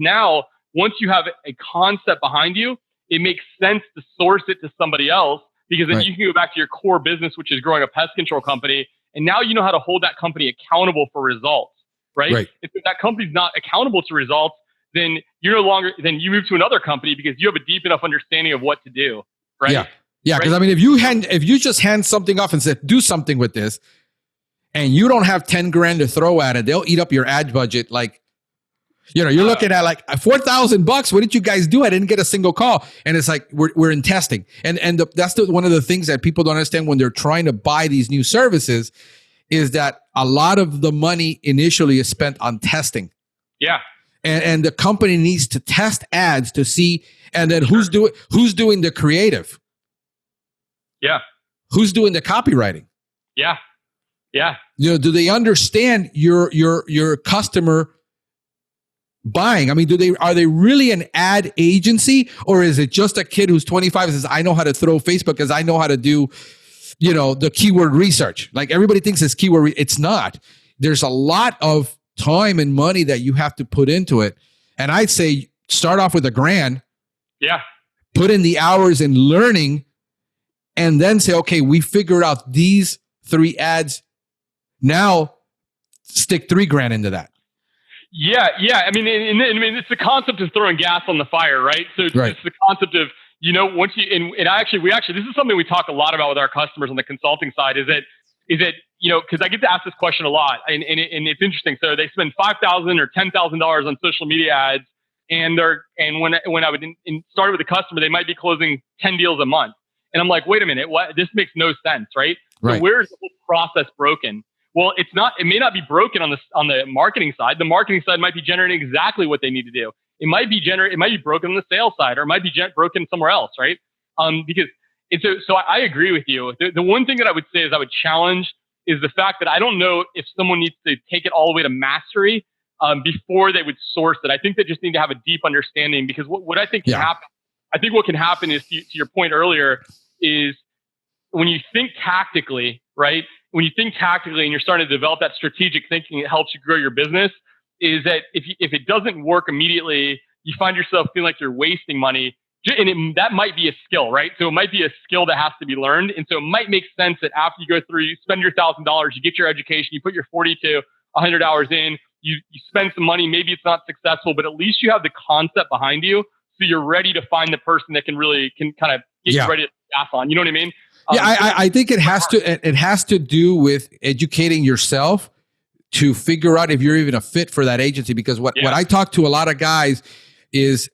now, once you have a concept behind you, it makes sense to source it to somebody else, because then you can go back to your core business, which is growing a pest control company. And now you know how to hold that company accountable for results, right? If that company's not accountable to results, then you're no longer, then you move to another company because you have a deep enough understanding of what to do, right? Yeah. Yeah. Because I mean, if you just hand something off and say, do something with this, and you don't have 10 grand to throw at it, they'll eat up your ad budget. Like, you're looking at like $4,000. What did you guys do? I didn't get a single call. And it's like, we're in testing. And that's one of the things that people don't understand when they're trying to buy these new services is that a lot of the money initially is spent on testing. Yeah. And the company needs to test ads to see, and then who's doing the creative? Yeah. Who's doing the copywriting? Yeah. Yeah. Do they understand your customer buying? I mean, are they really an ad agency, or is it just a kid who's 25 and says, I know how to throw Facebook because I know how to do, the keyword research? Like everybody thinks it's keyword. It's not. There's a lot of time and money that you have to put into it. And I'd say start off with $1,000. Yeah. Put in the hours in learning, and then say, okay, we figured out these 3 ads. Now stick $3,000 into that. Yeah. I mean, it's the concept of throwing gas on the fire, right? So it's the concept of, once you, and this is something we talk a lot about with our customers on the consulting side, is that, because I get to ask this question a lot, and it's interesting. So they spend $5,000 or $10,000 on social media ads, and when I would start with a customer, they might be closing 10 deals a month, and I'm like, wait a minute, what? This makes no sense, right? So where's the whole process broken? Well, it's not. It may not be broken on the marketing side. The marketing side might be generating exactly what they need to do. It might be broken on the sales side, or it might be broken somewhere else, right? Because so I agree with you. The one thing that I would say is I would challenge is the fact that I don't know if someone needs to take it all the way to mastery before they would source it. I think they just need to have a deep understanding, because what I think can happen, I think what can happen is, to your point earlier, is when you think tactically, right? When you think tactically and you're starting to develop that strategic thinking, it helps you grow your business. Is that if it doesn't work immediately, you find yourself feeling like you're wasting money. And that might be a skill, right? So it might be a skill that has to be learned. And so it might make sense that after you go through, you spend your $1,000, you get your education, you put your 40 to 100 hours in, you spend some money, maybe it's not successful, but at least you have the concept behind you. So you're ready to find the person that can kind of get you ready to pass on. You know what I mean? I think it has to do with educating yourself to figure out if you're even a fit for that agency. Because what I talk to a lot of guys is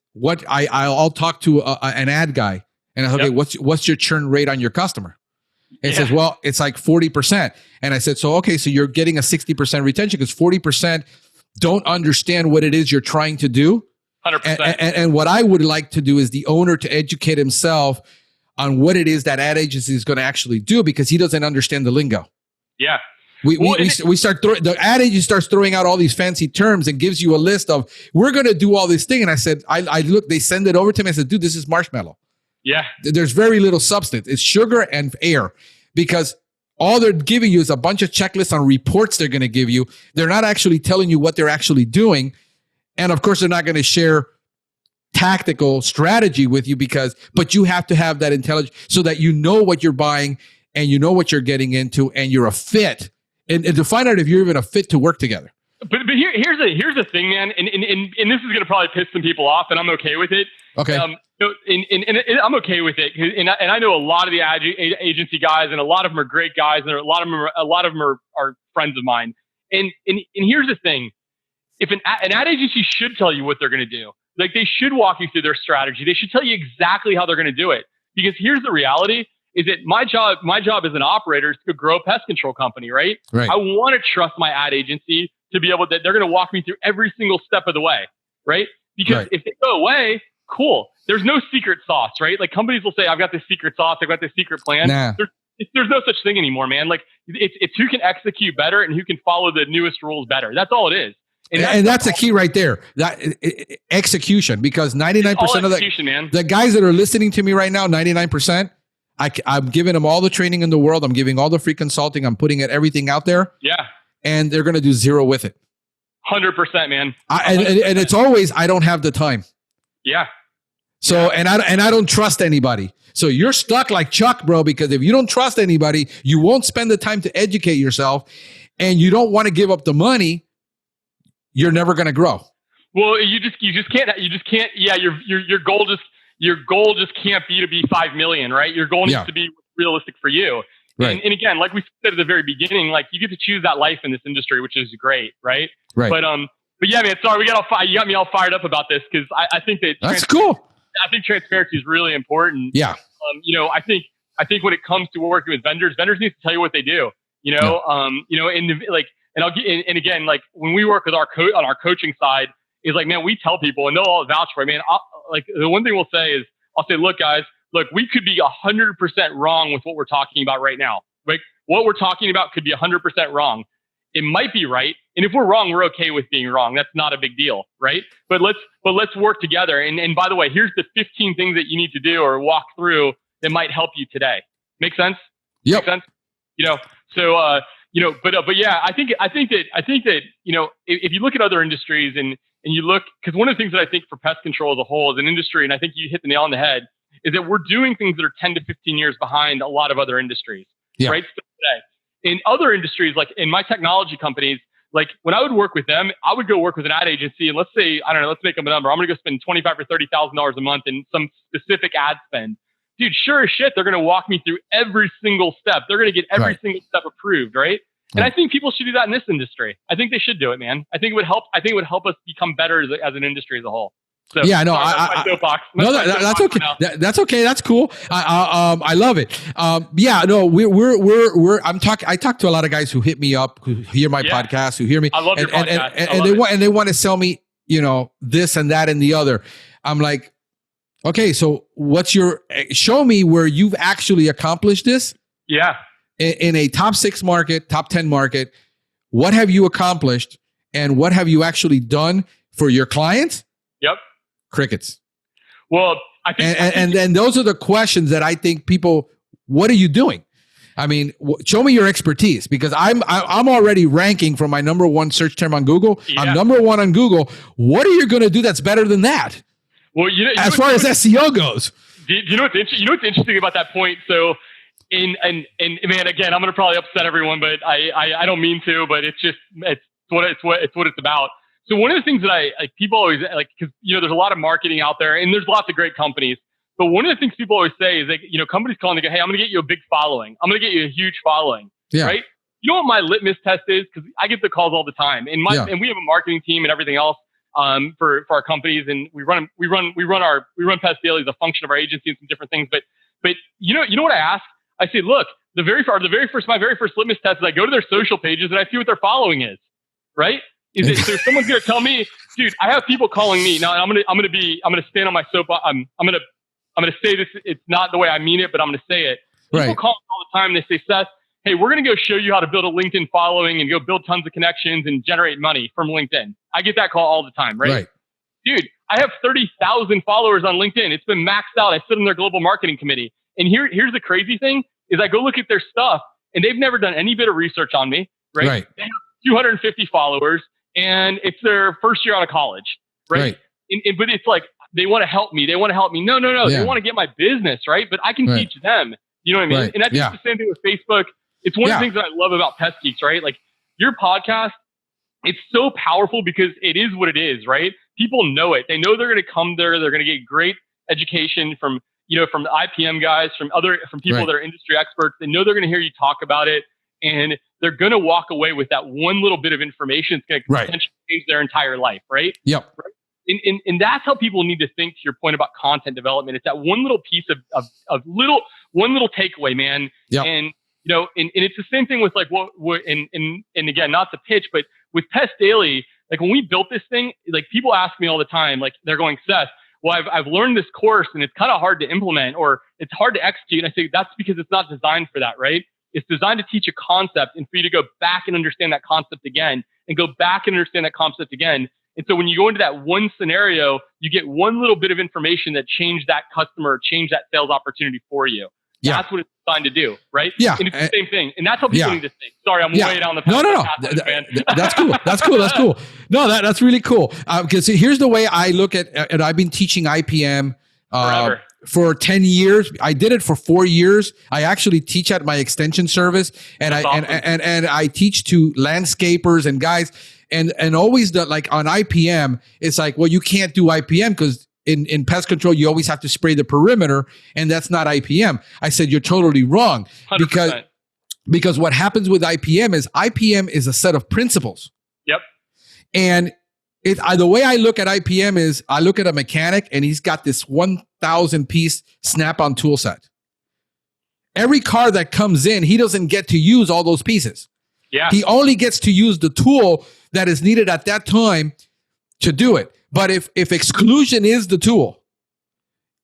I'll talk to an ad guy, and I say, okay, what's your churn rate on your customer? And he says, well, it's like 40%. And I said, so you're getting a 60% retention because 40% don't understand what it is you're trying to do. 100%. And what I would like to do is the owner to educate himself on what it is that ad agency is going to actually do, because he doesn't understand the lingo. Yeah. The ad agency starts throwing out all these fancy terms and gives you a list of, we're going to do all this thing. And I said, I look, they send it over to me. I said, dude, this is marshmallow. Yeah. There's very little substance. It's sugar and air, because all they're giving you is a bunch of checklists on reports they're going to give you. They're not actually telling you what they're actually doing. And of course, they're not going to share tactical strategy with you, but you have to have that intelligence so that you know what you're buying and you know what you're getting into and you're a fit, and to find out if you're even a fit to work together. But here's the thing, man, and this is going to probably piss some people off, and I'm okay with it. Okay. And I'm okay with it, and I know a lot of the agency guys, and a lot of them are great guys, and a lot of them are friends of mine. And here's the thing: if an ad agency should tell you what they're going to do. Like, they should walk you through their strategy. They should tell you exactly how they're going to do it. Because here's the reality: is that my job as an operator is to grow a pest control company, right? I want to trust my ad agency to be able to, they're going to walk me through every single step of the way, right? Because if they go away, cool. There's no secret sauce, right? Like, companies will say, I've got this secret sauce, I've got this secret plan. Nah. There's no such thing anymore, man. Like, it's who can execute better and who can follow the newest rules better. That's all it is. And that's the key right there. That execution, because 99% of the guys that are listening to me right now, 99%, I'm giving them all the training in the world. I'm giving all the free consulting. I'm putting everything out there. Yeah. And they're going to do zero with it. 100%, man. And it's always, I don't have the time. Yeah. So, and I don't trust anybody. So you're stuck like Chuck, bro, because if you don't trust anybody, you won't spend the time to educate yourself, and you don't want to give up the money. You're never going to grow. Well, you just can't. Yeah, your goal just can't be to be 5 million, right? Your goal needs to be realistic for you. Right. And again, like we said at the very beginning, like, you get to choose that life in this industry, which is great, right? Right. But yeah, man. Sorry, you got me all fired up about this, because I think that's cool. I think transparency is really important. Yeah. I think when it comes to working with vendors need to tell you what they do. And again, like, when we work with on our coaching side, is like, man, we tell people, and they'll all vouch for it, man. Like, the one thing we'll say is, I'll say, look, guys, we could be 100% wrong with what we're talking about right now. Like, what we're talking about could be 100% wrong. it might be right. And if we're wrong, we're okay with being wrong. That's not a big deal, right? But let's work together. And by the way, here's the 15 things that you need to do or walk through that might help you today. Make sense? Yep. Make sense? But yeah, I think that, if you look at other industries and you look, because one of the things that I think for pest control as a whole as an industry, and I think you hit the nail on the head, is that we're doing things that are 10 to 15 years behind a lot of other industries, right? So today, in other industries, like in my technology companies, like when I would work with them, I would go work with an ad agency, and let's say, I don't know, let's make up a number. I'm going to go spend $25,000 or $30,000 a month in some specific ad spend. Dude, sure as shit, they're going to walk me through every single step. They're going to get every single step approved, right? And I think people should do that in this industry. I think they should do it, man. I think it would help. I think it would help us become better as an industry as a whole. So, yeah, no, that's okay. That's okay. That's cool. I love it. Yeah, no, I talk to a lot of guys who hit me up, who hear my podcast, who hear me. I love your podcast. And they want to sell me, this and that and the other. I'm like, okay, so show me where you've actually accomplished this. Yeah. In a top 6 market, top 10 market, what have you accomplished and what have you actually done for your clients? Yep. Crickets. Well, I think, and those are the questions that I think people, what are you doing? I mean, show me your expertise, because I'm already ranking for my number 1 search term on Google. Yeah. I'm number 1 on Google. What are you going to do that's better than that? Well, as far as SEO goes. Do you know what's interesting about that point? So, and man, again, I'm going to probably upset everyone, but I don't mean to, but it's what it's about. So one of the things that people always like, because there's a lot of marketing out there, and there's lots of great companies. But one of the things people always say is, companies call and they go, "Hey, I'm going to get you a big following. I'm going to get you a huge following." Yeah. Right? You know what my litmus test is? Because I get the calls all the time, and and we have a marketing team and everything else for our companies, and we run Pest Daily as a function of our agency and some different things. But you know what I ask? I say, look, my very first litmus test is I go to their social pages and I see what their following is, right? So if someone's going to tell me, dude, I have people calling me now, and I'm going to stand on my soapbox. I'm going to say this. It's not the way I mean it, but I'm going to say it. People call me all the time. They say, Seth, hey, we're going to go show you how to build a LinkedIn following and go build tons of connections and generate money from LinkedIn. I get that call all the time, right? Dude, I have 30,000 followers on LinkedIn. It's been maxed out. I sit on their global marketing committee. And here's the crazy thing is I go look at their stuff, and they've never done any bit of research on me, right? They have 250 followers, and it's their first year out of college, right? But it's like, they want to help me. No. Yeah. They want to get my business, right? But I can teach them. You know what I mean? And that's the same thing with Facebook. It's one of the things that I love about Pest Geeks, right? Like your podcast, it's so powerful because it is what it is, right? People know it. They know they're going to come there. They're going to get great education from from the IPM guys, from people that are industry experts. They know they're going to hear you talk about it, and they're going to walk away with that one little bit of information. It's going to potentially change their entire life, right? Yep. Right? And that's how people need to think, to your point about content development. It's that one little piece of one little takeaway, man. Yep. And and it's the same thing with like and again, not to pitch, but with Pest Daily, like when we built this thing, like people ask me all the time, like they're going, Seth, well, I've learned this course and it's kind of hard to implement or it's hard to execute. And I say that's because it's not designed for that, right? It's designed to teach a concept and for you to go back and understand that concept again and go back and understand that concept again. And so when you go into that one scenario, you get one little bit of information that changed that customer, changed that sales opportunity for you. Yeah. That's what it's designed to do, right? Yeah. And it's the same thing. And that's how people need to think. Sorry, I'm way down the path. No. That's cool. That's cool. No, that's really cool. Because here's the way I look at it. I've been teaching IPM for 10 years. I did it for 4 years. I actually teach at my extension service. And and I teach to landscapers and guys. And always like on IPM, it's like, well, you can't do IPM because in pest control, you always have to spray the perimeter, and that's not IPM. I said, you're totally wrong. 100%. Because what happens with IPM is a set of principles. Yep. And the way I look at IPM is I look at a mechanic and he's got this 1,000 piece snap-on tool set. Every car that comes in, he doesn't get to use all those pieces. Yeah. He only gets to use the tool that is needed at that time to do it. But if exclusion is the tool,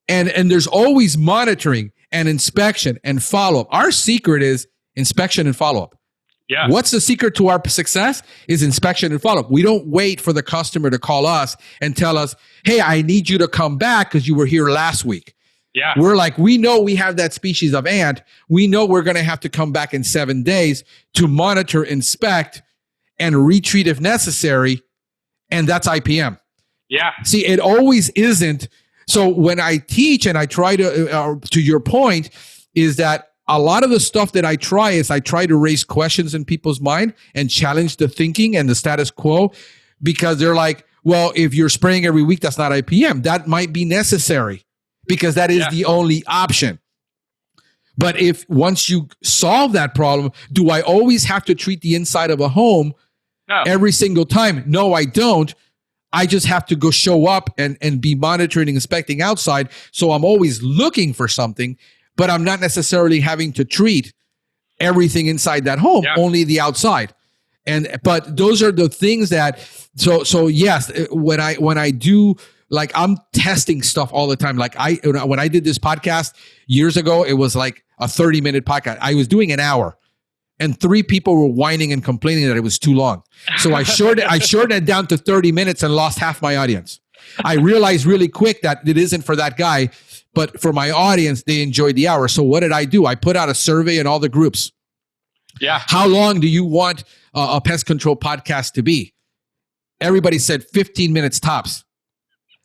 and there's always monitoring and inspection and follow-up, our secret is inspection and follow-up. Yeah. What's the secret to our success is inspection and follow-up. We don't wait for the customer to call us and tell us, hey, I need you to come back because you were here last week. Yeah. We're like, we know we have that species of ant. We know we're going to have to come back in 7 days to monitor, inspect, and retreat if necessary. And that's IPM. Yeah. See, it always isn't. So when I teach and I try to your point, is that a lot of the stuff that I try to raise questions in people's mind and challenge the thinking and the status quo, because they're like, well, if you're spraying every week, that's not IPM. That might be necessary because that is the only option. But if once you solve that problem, do I always have to treat the inside of a home every single time? No, I don't. I just have to go show up and be monitoring and inspecting outside. So I'm always looking for something, but I'm not necessarily having to treat everything inside that home, only the outside. But those are the things that, so yes, when I do, like I'm testing stuff all the time. Like when I did this podcast years ago, it was like a 30-minute podcast. I was doing an hour and 3 people were whining and complaining that it was too long. So I shortened it down to 30 minutes and lost half my audience. I realized really quick that it isn't for that guy, but for my audience, they enjoyed the hour. So what did I do? I put out a survey in all the groups. Yeah. How long do you want a pest control podcast to be? Everybody said 15 minutes tops.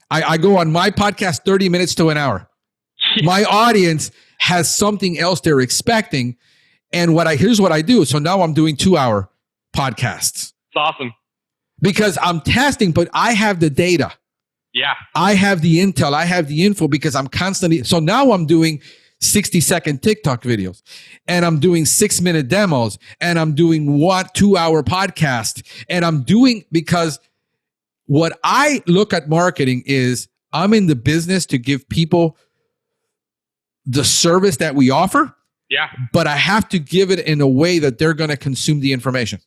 I go on my podcast 30 minutes to an hour. My audience has something else they're expecting. And here's what I do. So now I'm doing 2-hour podcasts. It's awesome. Because I'm testing, but I have the data. Yeah. I have the intel. I have the info because I'm constantly. So now I'm doing 60-second TikTok videos and I'm doing 6-minute demos and I'm doing 2-hour podcast. And I'm doing, because what I look at marketing is I'm in the business to give people the service that we offer. Yeah. But I have to give it in a way that they're going to consume the information.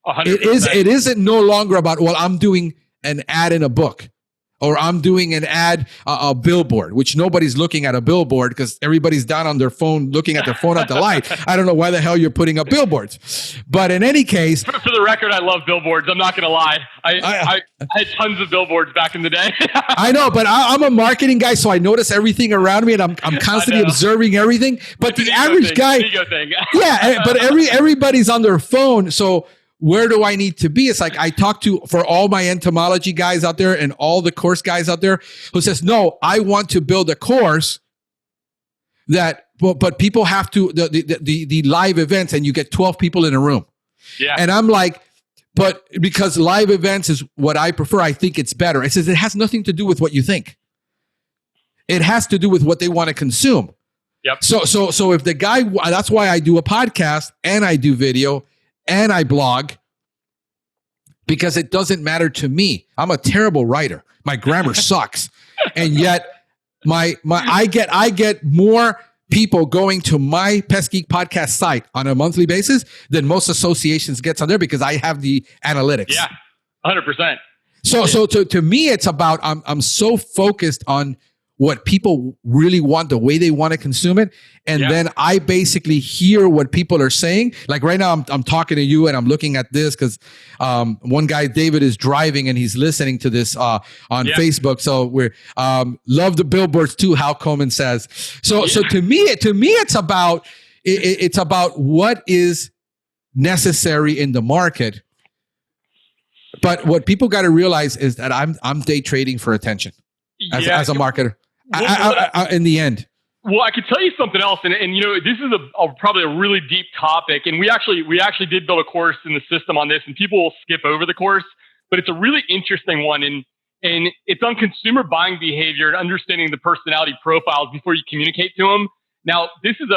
100%. It isn't no longer about, well, I'm doing an ad in a book or I'm doing an ad, a billboard, which nobody's looking at a billboard because everybody's down on their phone, looking at their phone at the light. I don't know why the hell you're putting up billboards. But in any case. For the record, I love billboards. I'm not going to lie. I had tons of billboards back in the day. I know, but I'm a marketing guy, so I notice everything around me and I'm constantly observing everything. But the average guy. Ego thing. Yeah, but everybody's on their phone. So where do I need to be? It's like I talk to, for all my entomology guys out there and all the course guys out there who says, no, I want to build a course that, but people have to, the live events and you get 12 people in a room. Yeah. And I'm like, but because live events is what I prefer, I think it's better. I says, it has nothing to do with what you think. It has to do with what they want to consume. Yep. So if the guy, that's why I do a podcast and I do video and I blog, because it doesn't matter to me. I'm a terrible writer. My grammar sucks. And yet I get more people going to my Pest Geek podcast site on a monthly basis than most associations gets on there because I have the analytics. Yeah. 100%. So to me, it's about, I'm so focused on what people really want, the way they want to consume it. And then I basically hear what people are saying. Like right now, I'm talking to you and I'm looking at this because one guy, David, is driving and he's listening to this on Facebook. So we're love the billboards too, Hal Coleman says. So to me, it's about what is necessary in the market. But what people got to realize is that I'm day trading for attention as a marketer. In the end. Well, I could tell you something else, and you know, this is probably a really deep topic, and we actually did build a course in the system on this, and people will skip over the course, but it's a really interesting one, and it's on consumer buying behavior and understanding the personality profiles before you communicate to them. Now, this is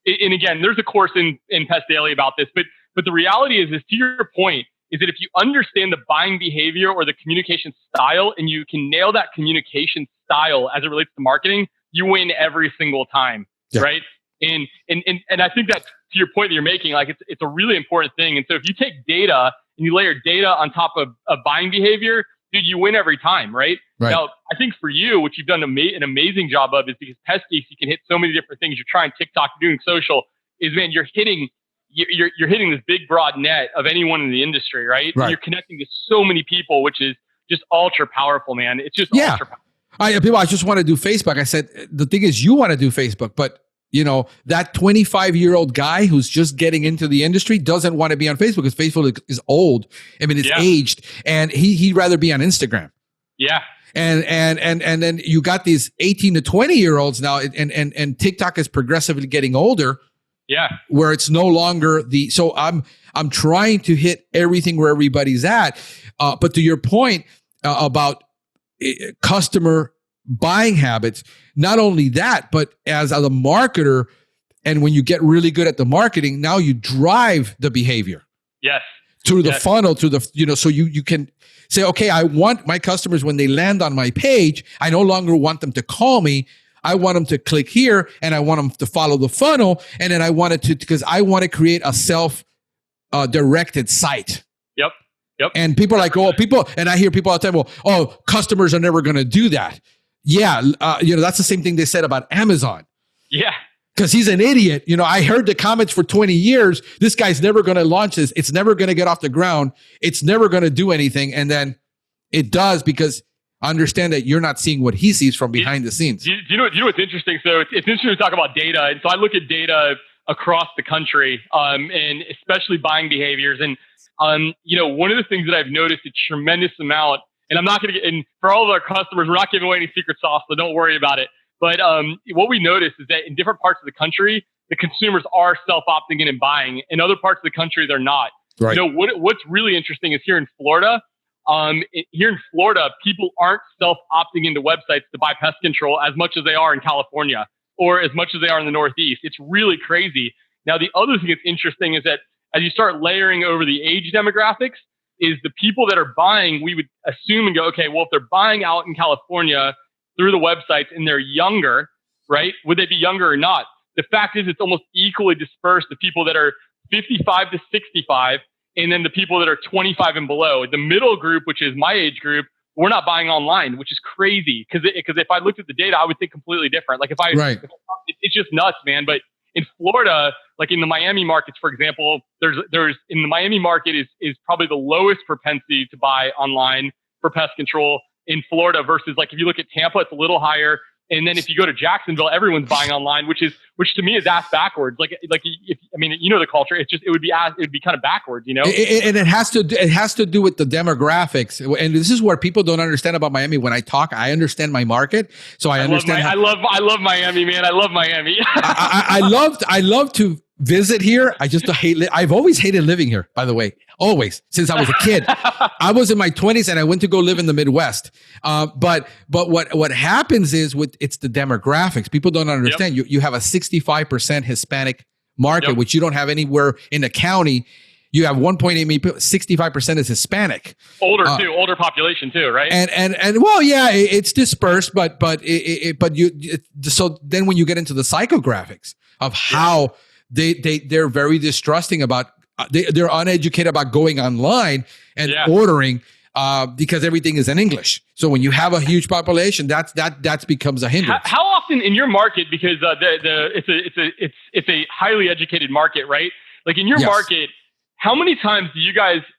and again, there's a course in Pest Daily about this, but the reality is to your point, is that if you understand the buying behavior or the communication style and you can nail that communication style as it relates to marketing, you win every single time, right? And I think that to your point that you're making, like it's a really important thing. And so if you take data and you layer data on top of buying behavior, dude, you win every time, right? Now, I think for you, what you've done an amazing job of is because Pest Geeks, you can hit so many different things. You're trying TikTok, you're doing social, is man, you're hitting you're hitting this big broad net of anyone in the industry, right? Right. You're connecting to so many people, which is just ultra powerful, man. It's just ultra powerful. I just want to do Facebook. I said, the thing is, you want to do Facebook, but that 25-year-old guy who's just getting into the industry doesn't want to be on Facebook because Facebook is old. I mean, it's aged, and he'd rather be on Instagram. Yeah. And then you got these 18 to 20-year-olds now, and TikTok is progressively getting older. Yeah. Where it's no longer so I'm trying to hit everything where everybody's at. But to your point about customer buying habits, not only that, but as a marketer, and when you get really good at the marketing, now you drive the behavior. Yes. Through the funnel, so you can say, okay, I want my customers, when they land on my page, I no longer want them to call me. I want them to click here, and I want them to follow the funnel. And then I want because I want to create a self-directed site. Yep. And people are like, and I hear people all the time, customers are never going to do that. Yeah. That's the same thing they said about Amazon. Yeah. Because he's an idiot. I heard the comments for 20 years. This guy's never going to launch this. It's never going to get off the ground. It's never going to do anything. And then it does, because I understand that you're not seeing what he sees from behind the scenes. Do you know what's interesting? So it's interesting to talk about data. And so I look at data across the country, and especially buying behaviors. And, one of the things that I've noticed a tremendous amount, and I'm not going to get, and for all of our customers, we're not giving away any secret sauce, so don't worry about it. But what we notice is that in different parts of the country, the consumers are self-opting in and buying. In other parts of the country, they're not. Right. What's really interesting is here in Florida, people aren't self-opting into websites to buy pest control as much as they are in California or as much as they are in the Northeast. It's really crazy. Now, the other thing that's interesting is that as you start layering over the age demographics, is the people that are buying, we would assume and go, okay, well, if they're buying out in California through the websites and they're younger, right? Would they be younger or not? The fact is, it's almost equally dispersed to people that are 55 to 65, and then the people that are 25 and below. The middle group, which is my age group, we're not buying online, which is crazy. Because if I looked at the data, I would think completely different. Like it's just nuts, man. But in Florida, like in the Miami markets, for example, there's in the Miami market is probably the lowest propensity to buy online for pest control in Florida versus, like, if you look at Tampa, it's a little higher. And then if you go to Jacksonville, everyone's buying online, which to me is ass backwards. Like the culture. It would be kind of backwards, And it has to do with the demographics. And this is where people don't understand about Miami. When I talk, I understand my market, so I understand. I love Miami, man. I love Miami. I love to visit here. I've always hated living here, by the way. Always, since I was a kid. I was in my 20s and I went to go live in the Midwest. But what happens is it's the demographics. People don't understand. Yep. You have a 65% Hispanic market, which you don't have anywhere in the county. You have 1.8 million people. 65% is Hispanic. Older population too, right? And well, yeah, it's dispersed, so then when you get into the psychographics of how they're very distrusting about. They're uneducated about going online and ordering because everything is in English. So when you have a huge population, that becomes a hindrance. How often in your market, because it's a highly educated market, right? Like in your market, how many times do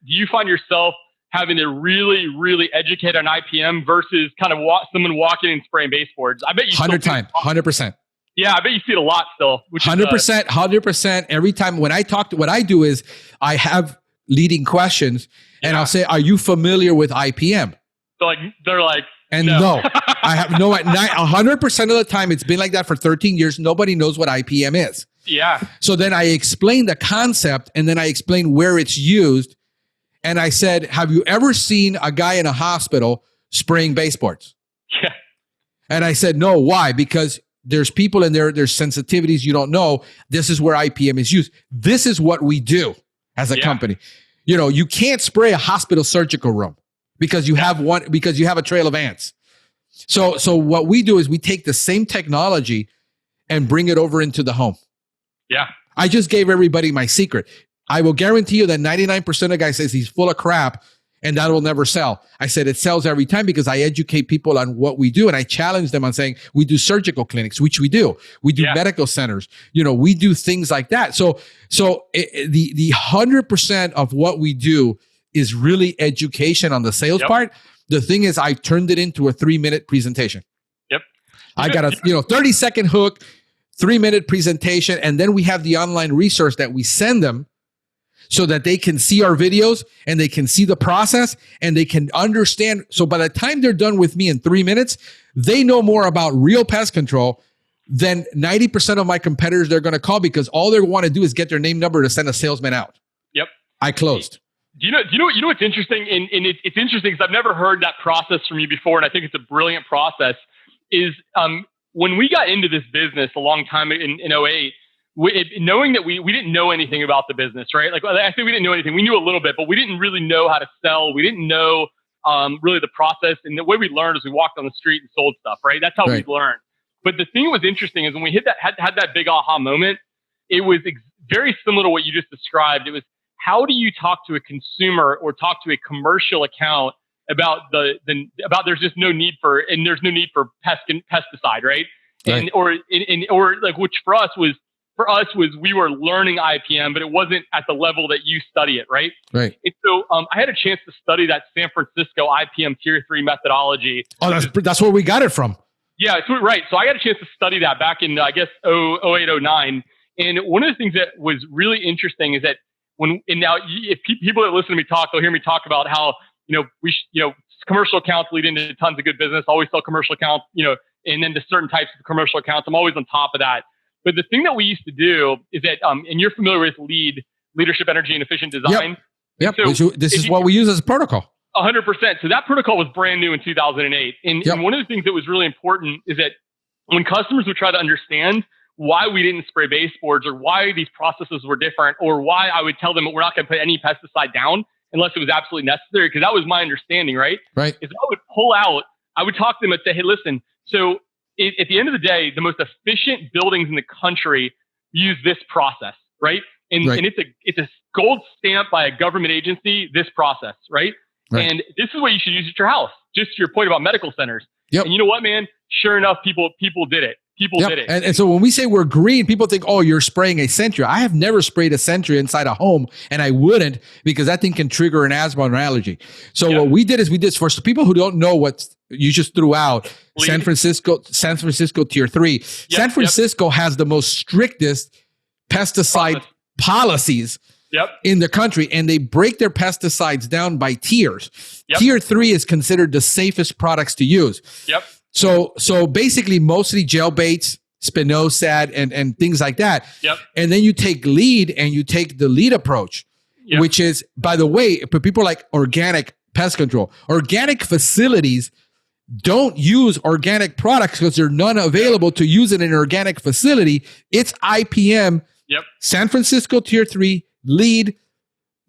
you find yourself having to really, really educate on IPM versus kind of someone walking and spraying baseboards? I bet you 100%. Yeah, I bet you see it a lot still. 100%. Every time when I talk, what I do is I have leading questions, and I'll say, "Are you familiar with IPM?" They're like, no, I have no. 100% of the time, it's been like that for 13 years. Nobody knows what IPM is. Yeah. So then I explain the concept, and then I explain where it's used, and I said, "Have you ever seen a guy in a hospital spraying baseboards?" Yeah. And I said, "No. Why? Because there's people in there, there's sensitivities you don't know. This is where IPM is used. This is what we do as a company. You can't spray a hospital surgical room because you have a trail of ants. So what we do is we take the same technology and bring it over into the home. Yeah. I just gave everybody my secret. I will guarantee you that 99% of guys says he's full of crap and that will never sell. I said, it sells every time because I educate people on what we do. And I challenge them on saying, we do surgical clinics, which we do. We do medical centers. We do things like that. So the 100% of what we do is really education on the sales part. The thing is, I turned it into a 3-minute presentation. I got a 30-second hook, 3-minute presentation, and then we have the online resource that we send them so that they can see our videos and they can see the process and they can understand. So by the time they're done with me in 3 minutes, they know more about real pest control than 90% of my competitors they're going to call, because all they want to do is get their name number to send a salesman out. I closed. Do you know what's interesting? And it's interesting because I've never heard that process from you before, and I think it's a brilliant process. Is when we got into this business a long time in 08, knowing that we didn't know anything about the business, right? Like, I think we didn't know anything. We knew a little bit, but we didn't really know how to sell. We didn't know really the process. And the way we learned is we walked on the street and sold stuff, right? That's how we learned. But the thing that was interesting is when we had that big aha moment, it was very similar to what you just described. It was, how do you talk to a consumer or talk to a commercial account about about there's just no need for pesticide, right? Or which for us was we were learning IPM, but it wasn't at the level that you study it, right? Right. And so I had a chance to study that San Francisco IPM Tier 3 methodology. Oh, that's where we got it from. Yeah, right. So I got a chance to study that back in, I guess, 08, 09. And one of the things that was really interesting is that if people that listen to me talk, they'll hear me talk about how, commercial accounts lead into tons of good business. I always sell commercial accounts, and then to certain types of commercial accounts. I'm always on top of that. But the thing that we used to do is that, and you're familiar with leadership, energy, and efficient design. Yep. So this is what we use as a protocol. 100%. So that protocol was brand new in 2008. And one of the things that was really important is that when customers would try to understand why we didn't spray baseboards or why these processes were different, or why I would tell them we're not going to put any pesticide down unless it was absolutely necessary, because that was my understanding, right? Right. Is I would talk to them and say, hey, listen, so at the end of the day, the most efficient buildings in the country use this process, right? And it's a gold stamp by a government agency, this process, right? And this is what you should use at your house. Just to your point about medical centers. And you know what, man? Sure enough, people did it. People did it. And so when we say we're green, people think, oh, you're spraying a Sentry. I have never sprayed a Sentry inside a home, and I wouldn't, because that thing can trigger an asthma or an allergy. So what we did is for people who don't know what you just threw out, San Francisco Tier 3. San Francisco has the most strictest pesticide policies in the country, and they break their pesticides down by tiers. Tier 3 is considered the safest products to use. So basically, mostly gel baits, spinosad, and things like that. And then you take lead, and you take the lead approach, which is, by the way, for people like organic pest control, organic facilities don't use organic products because there are none available to use in an organic facility. It's IPM, San Francisco Tier 3, lead.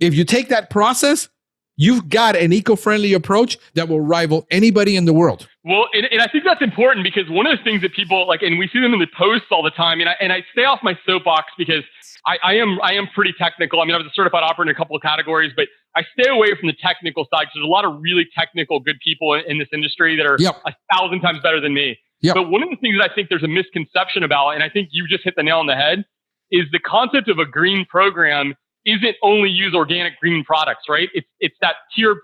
If you take that process, you've got an eco-friendly approach that will rival anybody in the world. Well, and I think that's important, because one of the things that people like, and we see them in the posts all the time, and I stay off my soapbox because I am pretty technical. I mean, I was a certified operator in a couple of categories, but I stay away from the technical side because there's a lot of really technical, good people in this industry that are 1,000 times better than me. But one of the things that I think there's a misconception about, and I think you just hit the nail on the head, is the concept of a green program isn't only use organic green products, right? It's that tiered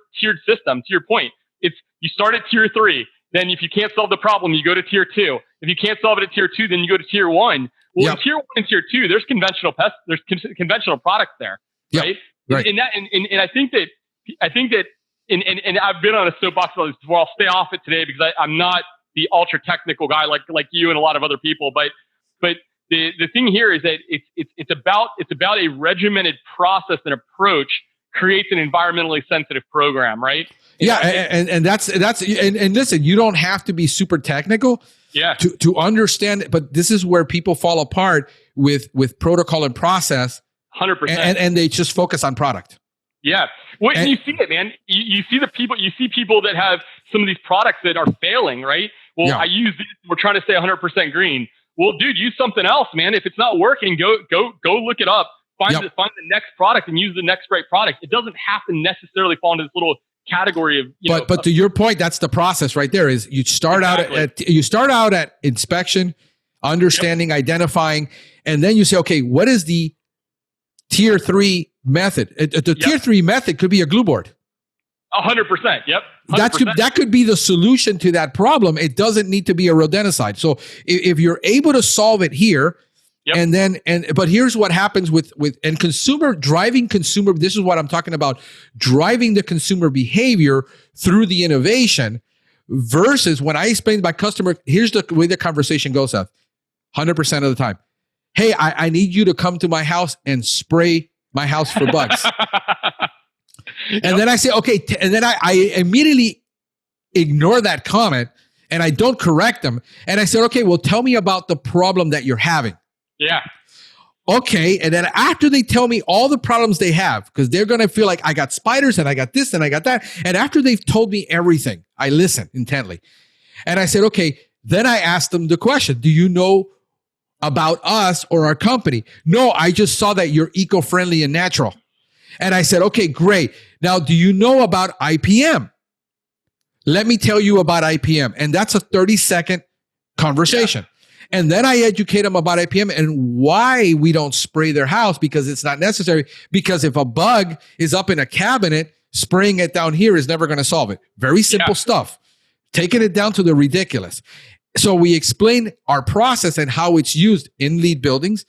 system. To your point, it's you start at Tier 3. Then if you can't solve the problem, you go to Tier 2. If you can't solve it at Tier 2, then you go to Tier 1. Well, in Tier 1 and Tier 2, there's conventional conventional products there, right? And I think that and I've been on a soapbox about this before. I'll stay off it today because I'm not the ultra technical guy like you and a lot of other people. But the thing here is that it's about a regimented process and approach creates an environmentally sensitive program, right? And that's listen, you don't have to be super technical to understand it, but this is where people fall apart with protocol and process. 100%. And they just focus on product. Well, and you see it, man. You see people that have some of these products that are failing, right? Well, I use this, we're trying to stay 100% green. Well, dude, use something else, man. If it's not working, go look it up. Find the next product and use the next right product. It doesn't have to necessarily fall into this little category of, but to your point, that's the process right there. Is you start out at inspection, understanding, identifying, and then you say, okay, what is the tier 3 method? The tier 3 method could be a glue board. 100%. Yep. 100%. That could be the solution to that problem. It doesn't need to be a rodenticide. So if you're able to solve it here, but here's what happens with driving consumer. This is what I'm talking about: driving the consumer behavior through the innovation. Versus when I explain to my customer, here's the way the conversation goes, Seth. 100% of the time, hey, I need you to come to my house and spray my house for bugs. And then I say, okay, and then I immediately ignore that comment and I don't correct them. And I said, okay, well, tell me about the problem that you're having. Yeah. Okay. And then after they tell me all the problems they have, because they're going to feel like I got spiders and I got this and I got that. And after they've told me everything, I listen intently. And I said, okay, then I asked them the question, do you know about us or our company? No, I just saw that you're eco-friendly and natural. And I said, okay, great. Now, do you know about IPM? Let me tell you about IPM. And that's a 30-second conversation. Yeah. And then I educate them about IPM and why we don't spray their house, because it's not necessary. Because if a bug is up in a cabinet, spraying it down here is never going to solve it. Very simple stuff. Taking it down to the ridiculous. So we explain our process and how it's used in LEED buildings,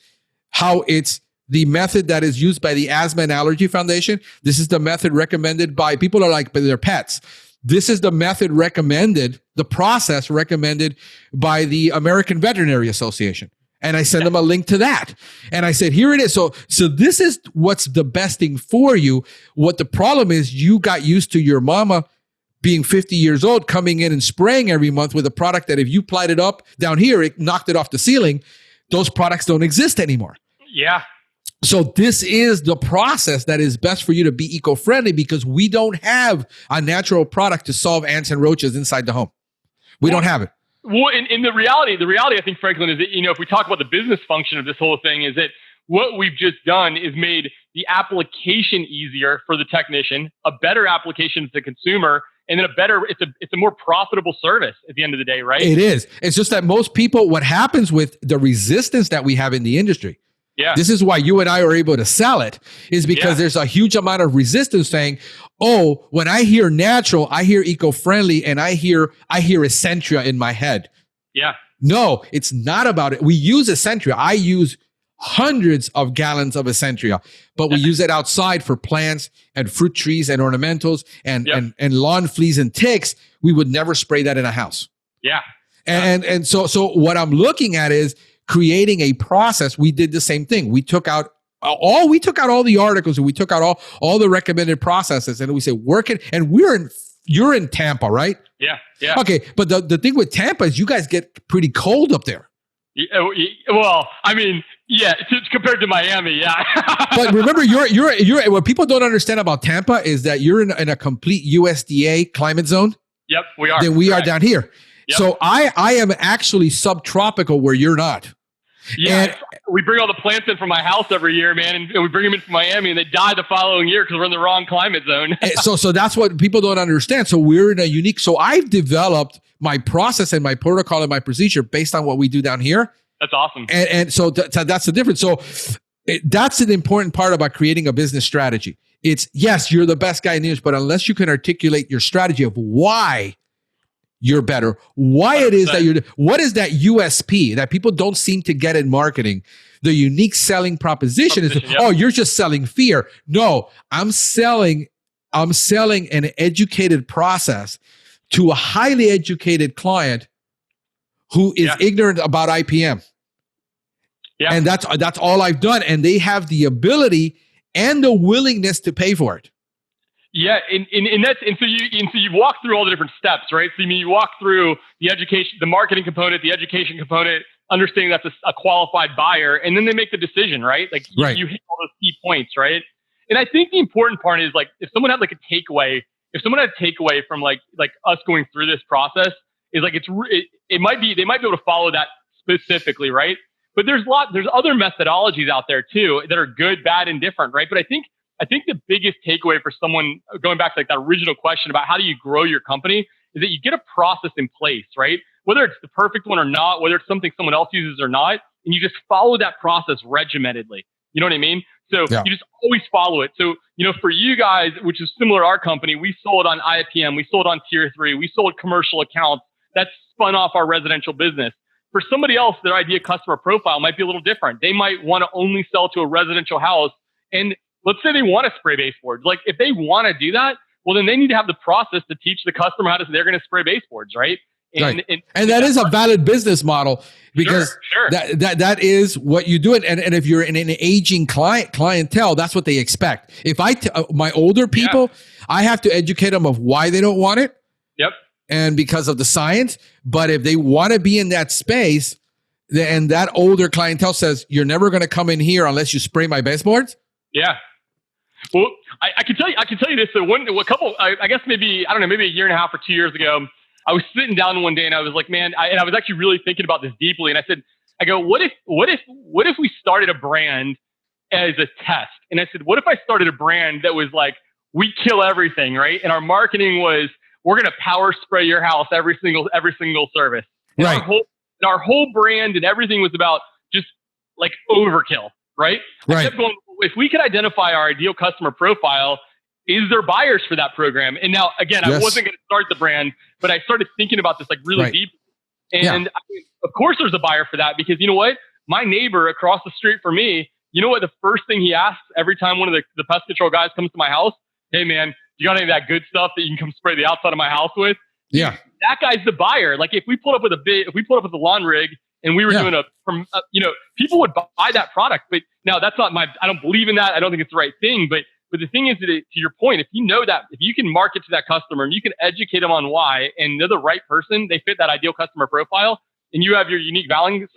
how it's the method that is used by the Asthma and Allergy Foundation. This is the method recommended by people are like, but their pets. This is the method recommended, the process recommended by the American Veterinary Association. And I send them a link to that. And I said, here it is. So this is what's the best thing for you. What the problem is, you got used to your mama being 50 years old, coming in and spraying every month with a product that if you plied it up down here, it knocked it off the ceiling. Those products don't exist anymore. Yeah. So this is the process that is best for you to be eco-friendly, because we don't have a natural product to solve ants and roaches inside the home. We don't have it. Well, in the reality, I think, Franklin, is that, if we talk about the business function of this whole thing, is that what we've just done is made the application easier for the technician, a better application to the consumer, and then it's a more profitable service at the end of the day, right? It is. It's just that most people, what happens with the resistance that we have in the industry, this is why you and I are able to sell it, is because there's a huge amount of resistance saying, oh, when I hear natural, I hear eco-friendly, and I hear Essentia in my head. Yeah. No, it's not about it. We use Essentia. I use hundreds of gallons of Essentia, but we use it outside for plants and fruit trees and ornamentals and lawn fleas and ticks. We would never spray that in a house. Yeah. And so what I'm looking at is creating a process. We did the same thing. We took out all the articles, and we took out all the recommended processes, and we say, work it. And you're in Tampa, right? Yeah. Yeah. Okay. But the thing with Tampa is you guys get pretty cold up there. Well, I mean, compared to Miami, yeah. But remember, you're what people don't understand about Tampa is that you're in a complete USDA climate zone. Yep, we are. Then we are down here. Yep. So I am actually subtropical where you're not. Yeah, and we bring all the plants in from my house every year, man, and we bring them in from Miami, and they die the following year because we're in the wrong climate zone. so that's what people don't understand. So we're in a unique. So I've developed my process and my protocol and my procedure based on what we do down here. That's awesome. And so that's the difference. So that's an important part about creating a business strategy. It's, yes, you're the best guy in the industry, but unless you can articulate your strategy of why you're better, why 100%. It is that what is that USP that people don't seem to get in marketing? The unique selling proposition is, oh, you're just selling fear. No, I'm selling an educated process to a highly educated client who is ignorant about IPM. Yeah. And that's all I've done. And they have the ability and the willingness to pay for it. Yeah, and so you walk through all the different steps, right? So you walk through the education, the marketing component, the education component, understanding that's a qualified buyer, and then they make the decision, right? Like you hit all those key points, right? And I think the important part is, like, if someone had like a takeaway, from like us going through this process, is like they might be able to follow that specifically, right? But there's other methodologies out there too that are good, bad, and different, right? But I think the biggest takeaway for someone going back to like that original question about how do you grow your company is that you get a process in place, right? Whether it's the perfect one or not, whether it's something someone else uses or not, and you just follow that process regimentedly. You know what I mean? So you just always follow it. So, for you guys, which is similar to our company, we sold on IPM, we sold on tier 3, we sold commercial accounts. That's spun off our residential business. For somebody else, their ideal customer profile might be a little different. They might want to only sell to a residential house. And let's say they want to spray baseboards. Like if they want to do that, well, then they need to have the process to teach the customer they're going to spray baseboards, right? And that is a valid business model because sure. that is what you do it. And if you're in an aging clientele, that's what they expect. If my older people, I have to educate them of why they don't want it. Yep. And because of the science. But if they want to be in that space, and that older clientele says, you're never going to come in here unless you spray my baseboards. Yeah. Well, I can tell you this. So I guess maybe a year and a half or 2 years ago, I was sitting down one day and I was like, man, I was actually really thinking about this deeply. And I said, what if we started a brand as a test? And I said, what if I started a brand that was like, we kill everything, right? And our marketing was, we're going to power spray your house every single service. And right. Our whole brand and everything was about just like overkill, right? Right. I kept going, if we could identify our ideal customer profile, is there buyers for that program? And now, again, I wasn't going to start the brand, but I started thinking about this like really deep. And of course there's a buyer for that because you know what? My neighbor across the street from me, you know what the first thing he asks every time one of the pest control guys comes to my house? Hey man, you got any of that good stuff that you can come spray the outside of my house with? Yeah. That guy's the buyer. Like if we pulled up with a lawn rig and we were doing people would buy that product. But now that's not I don't believe in that. I don't think it's the right thing. But the thing is that to your point, if you know that, if you can market to that customer and you can educate them on why, and they're the right person, they fit that ideal customer profile, and you have your unique selling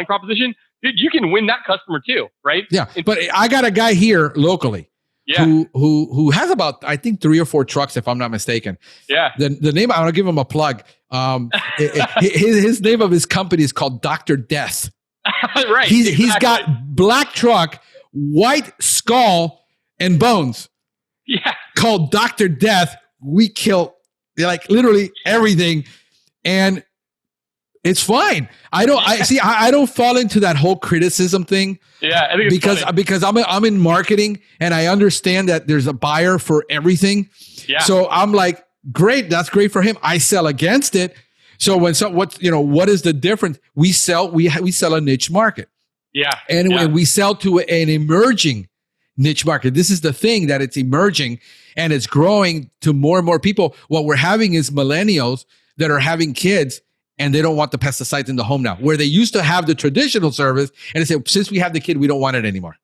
proposition, dude, you can win that customer too, right? Yeah. But I got a guy here locally. Yeah. Who has about, I think 3 or 4 trucks, if I'm not mistaken. Yeah. The name, I want to give him a plug. His name of his company is called Dr. Death. Right. He's got black truck, white skull, and bones. Yeah. Called Dr. Death. We kill like literally everything. And it's fine. I don't fall into that whole criticism thing. Yeah, I think it's because I'm in marketing and I understand that there's a buyer for everything. Yeah. So I'm like, great, that's great for him. I sell against it. So what is the difference? We sell a niche market. Yeah. And we sell to an emerging niche market. This is the thing, that it's emerging and it's growing to more and more people. What we're having is millennials that are having kids and they don't want the pesticides in the home now, where they used to have the traditional service. And they say, since we have the kid, we don't want it anymore.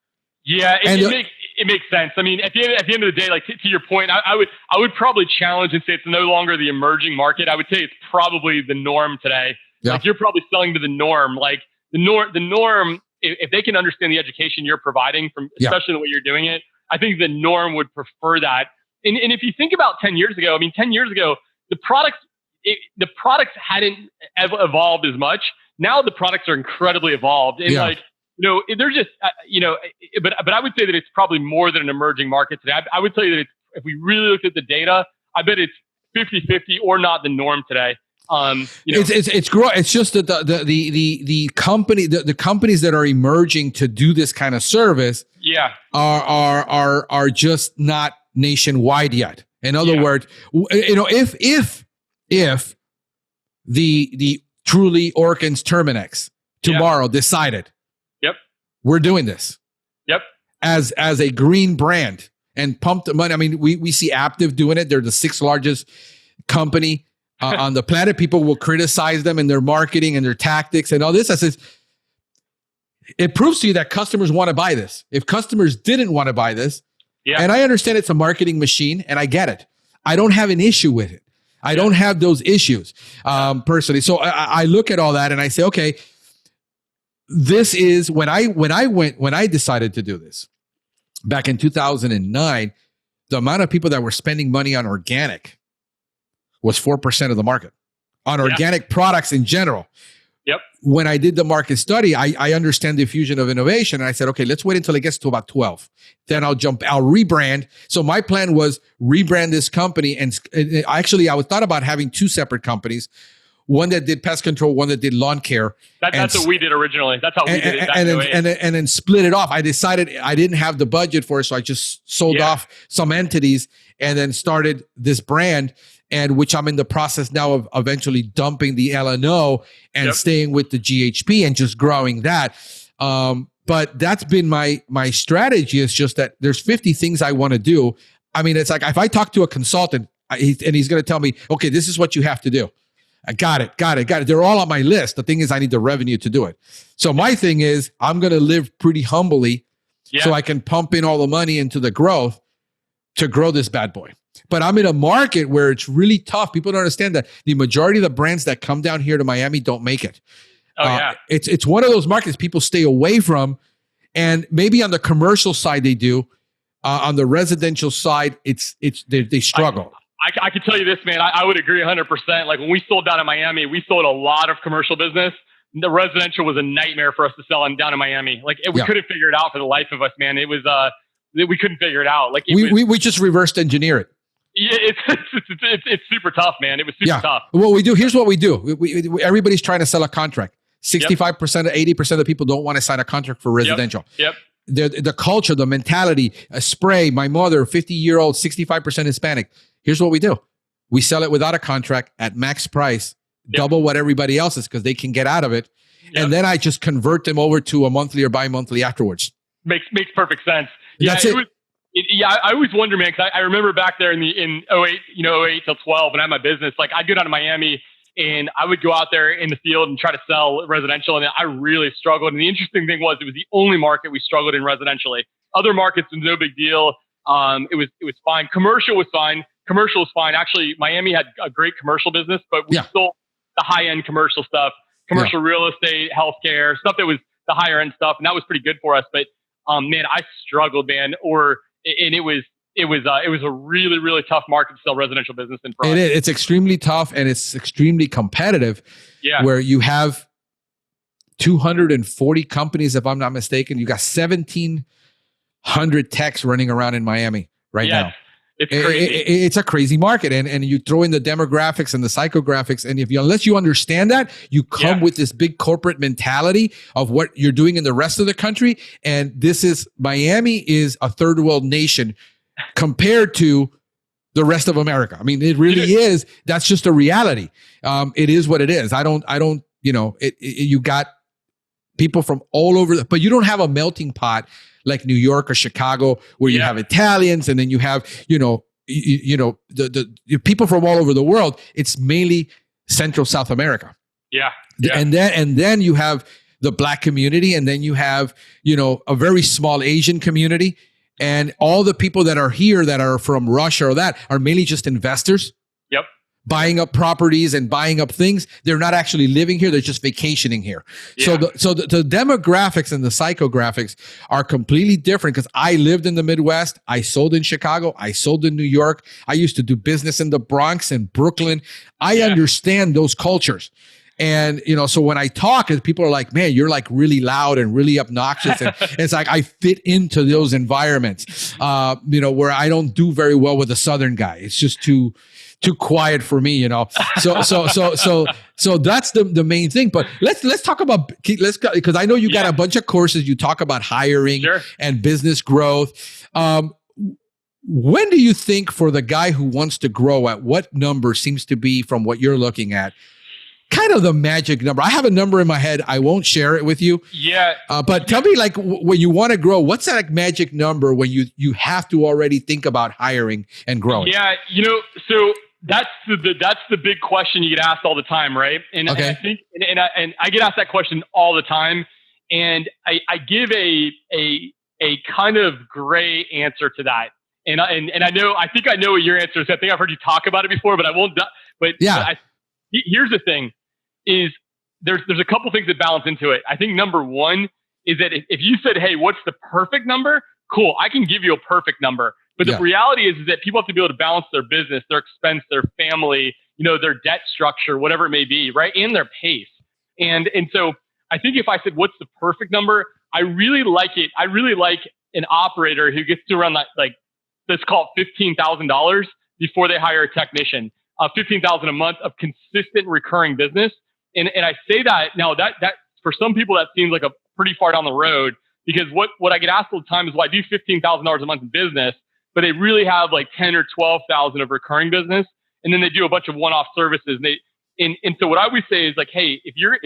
Yeah, it makes sense. I mean, at the end of the day, like to your point, I would probably challenge and say it's no longer the emerging market. I would say it's probably the norm today. Yeah. Like you're probably selling to the norm. Like the norm, if they can understand the education you're providing from, especially the way you're doing it, I think the norm would prefer that. And if you think about 10 years ago, I mean, 10 years ago, the products hadn't evolved as much. Now the products are incredibly evolved. And they're just, but I would say that it's probably more than an emerging market today. I would tell you that if we really looked at the data, I bet it's 50-50 or not the norm today. It's growing. It's just that the companies that are emerging to do this kind of service, are just not nationwide yet. In other words, if the Truly Orkins Terminex tomorrow decided, we're doing this, as a green brand and pumped the money. I mean, we see Aptiv doing it. They're the 6th largest company on the planet. People will criticize them and their marketing and their tactics and all this. I says, it proves to you that customers want to buy this. If customers didn't want to buy this, and I understand it's a marketing machine and I get it. I don't have an issue with it. I don't have those issues personally. So I look at all that and I say, okay, this is when I decided to do this back in 2009, the amount of people that were spending money on organic was 4% of the market on organic products in general. Yep. When I did the market study, I understand the fusion of innovation. And I said, okay, let's wait until it gets to about 12. Then I'll rebrand. So my plan was rebrand this company. And actually, I thought about having two separate companies, one that did pest control, one that did lawn care. That's what we did originally. That's how we did it. And then split it off. I decided I didn't have the budget for it. So I just sold off some entities and then started this brand, and which I'm in the process now of eventually dumping the L&O and staying with the GHP and just growing that. But that's been my strategy, is just that there's 50 things I want to do. I mean, it's like if I talk to a consultant and he's going to tell me, okay, this is what you have to do. I got it. They're all on my list. The thing is, I need the revenue to do it. So my thing is, I'm going to live pretty humbly so I can pump in all the money into the growth to grow this bad boy. But I'm in a market where it's really tough. People don't understand that the majority of the brands that come down here to Miami don't make it. It's one of those markets people stay away from. And maybe on the commercial side, they do. On the residential side, they struggle. I can tell you this, man. I would agree 100%. Like when we sold down in Miami, we sold a lot of commercial business. The residential was a nightmare for us to sell down in Miami. Like we couldn't figure it out for the life of us, man. It was we couldn't figure it out. Like we just reversed engineer it. Yeah, it's super tough, man. It was super tough. What we do, here's what we do. Everybody's trying to sell a contract. 65% to 80% of the people don't want to sign a contract for residential. Yep. The culture, the mentality, a spray. My mother, 50-year-old, 65% Hispanic. Here's what we do. We sell it without a contract at max price, double what everybody else is, because they can get out of it. And then I just convert them over to a monthly or bi-monthly afterwards. Makes perfect sense. That's it. I always wonder, man, because I remember back there in 08, 08 till 12, when I had my business, like I'd go down to Miami and I would go out there in the field and try to sell residential. And I really struggled. And the interesting thing was, it was the only market we struggled in residentially. Other markets was no big deal. It was fine. Commercial was fine. Commercial was fine. Actually, Miami had a great commercial business, but we sold the high-end commercial stuff, commercial real estate, healthcare, stuff that was the higher-end stuff. And that was pretty good for us. But man, I struggled, man. And it was a really, really tough market to sell residential business in. It is. It's extremely tough and it's extremely competitive. Yeah. Where you have 240 companies, if I'm not mistaken. You got 1,700 techs running around in Miami right now. It's crazy. It's a crazy market, and you throw in the demographics and the psychographics, and unless you understand that, you come with this big corporate mentality of what you're doing in the rest of the country. And Miami is a third world nation compared to the rest of America. I mean, it really is. That's just a reality. It is what it is. You got people from all over, but you don't have a melting pot like New York or Chicago, where you have Italians, and then you have, the people from all over the world. It's mainly Central South America. Yeah. And then you have the Black community, and then you have, a very small Asian community, and all the people that are here that are from Russia or that are mainly just investors. Yep. Buying up properties and buying up things. They're not actually living here. They're just vacationing here. Yeah. So the demographics and the psychographics are completely different, because I lived in the Midwest. I sold in Chicago. I sold in New York. I used to do business in the Bronx and Brooklyn. I understand those cultures. And, so when I talk, people are like, man, you're like really loud and really obnoxious. And it's like, I fit into those environments, where I don't do very well with the Southern guy. It's just too quiet for me, So that's the main thing. But let's talk about, because I know you got a bunch of courses. You talk about hiring and business growth. When do you think, for the guy who wants to grow, at what number seems to be, from what you're looking at, kind of the magic number? I have a number in my head. I won't share it with you. Yeah. But tell me, like, when you want to grow, what's that magic number when you have to already think about hiring and growing? Yeah. So that's the big question you get asked all the time, right? And I think, and I get asked that question all the time, and I give a kind of gray answer to that. And I think I know what your answer is. I think I've heard you talk about it before, but I won't. But here's the thing: is there's a couple things that balance into it. I think number one is that if you said, "Hey, what's the perfect number?" Cool, I can give you a perfect number. But the reality is that people have to be able to balance their business, their expense, their family, their debt structure, whatever it may be, right? And their pace. And so I think if I said, what's the perfect number? I really like it. I really like an operator who gets to around that, like, let's call it $15,000 before they hire a technician, $15,000 a month of consistent recurring business. And I say that now that for some people, that seems like a pretty far down the road, because what I get asked all the time is, well, I do $15,000 a month in business, but they really have like 10 or 12,000 of recurring business. And then they do a bunch of one-off services. And so what I always say is like, hey, if you're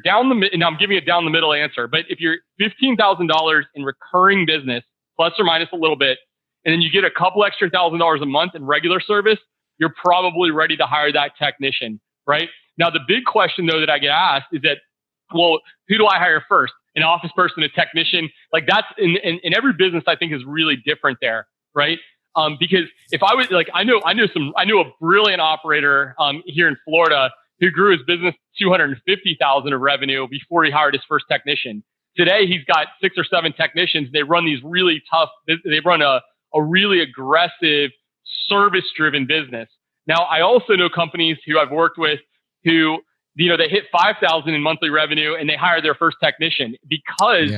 down the, and I'm giving a down the middle answer, but if you're $15,000 in recurring business, plus or minus a little bit, and then you get a couple extra $1,000 a month in regular service, you're probably ready to hire that technician, right? Now, the big question though that I get asked is that, well, who do I hire first? An office person, a technician? Like, that's in every business, I think, is really different there, right? Because if I was like, I know a brilliant operator here in Florida who grew his business $250,000 of revenue before he hired his first technician. Today, he's got 6 or 7 technicians. They run these really tough. They run a really aggressive service-driven business. Now, I also know companies who I've worked with who, they hit 5,000 in monthly revenue and they hire their first technician because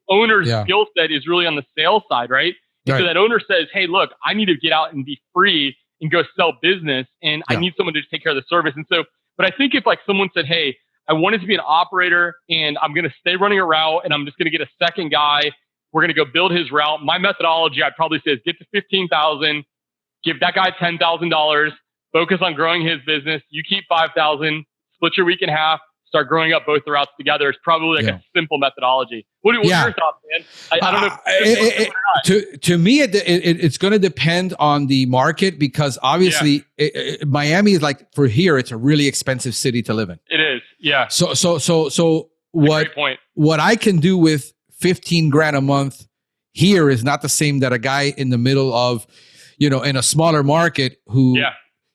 owner's skill set is really on the sales side, right? Right. So that owner says, hey, look, I need to get out and be free and go sell business, and I need someone to take care of the service. And so, but I think if like someone said, hey, I wanted to be an operator and I'm going to stay running a route and I'm just going to get a second guy, we're going to go build his route. My methodology, I'd probably say, is get to 15,000, give that guy $10,000, focus on growing his business. You keep 5,000, split your week in half, start growing up both the routes together. It's probably like a simple methodology. What are your thoughts, man? I don't know. To me, it's going to depend on the market, because obviously Miami is like, for here, it's a really expensive city to live in. It is. Yeah. So what I can do with 15 grand a month here is not the same that a guy in the middle of, in a smaller market who,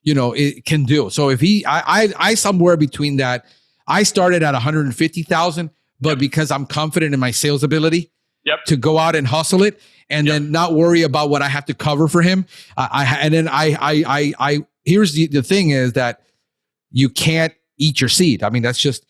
it can do. So if I somewhere between that, I started at 150,000, but because I'm confident in my sales ability to go out and hustle it and then not worry about what I have to cover for him. Here's the thing is that you can't eat your seed. I mean, that's just,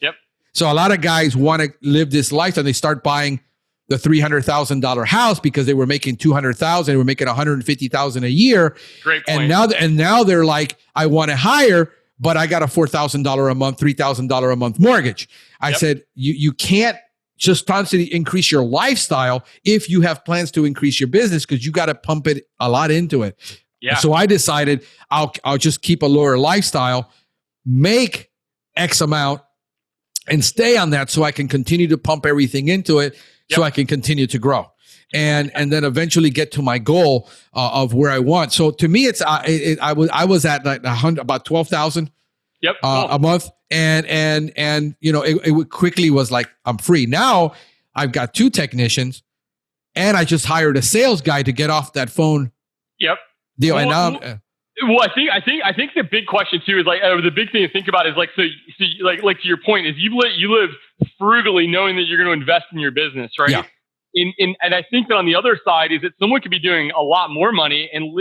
so a lot of guys want to live this life and they start buying the $300,000 house because they were making 200,000, they were making 150,000 a year. Great point. And now they're like, I want to hire, but I got a $4,000 a month, $3,000 a month mortgage. I said, you can't just constantly increase your lifestyle if you have plans to increase your business, because you got to pump it a lot into it. Yeah. So I decided I'll just keep a lower lifestyle, make X amount, and stay on that so I can continue to pump everything into it so I can continue to grow. And then eventually get to my goal of where I want. So to me, it's I was at like about 12,000 a month, and it quickly was like, I'm free now. I've got 2 technicians, and I just hired a sales guy to get off that phone deal. And now, I think the big question too is like, the big thing to think about is like, so like to your point is you live frugally, knowing that you're going to invest in your business, right? Yeah. And I think that on the other side is that someone could be doing a lot more money and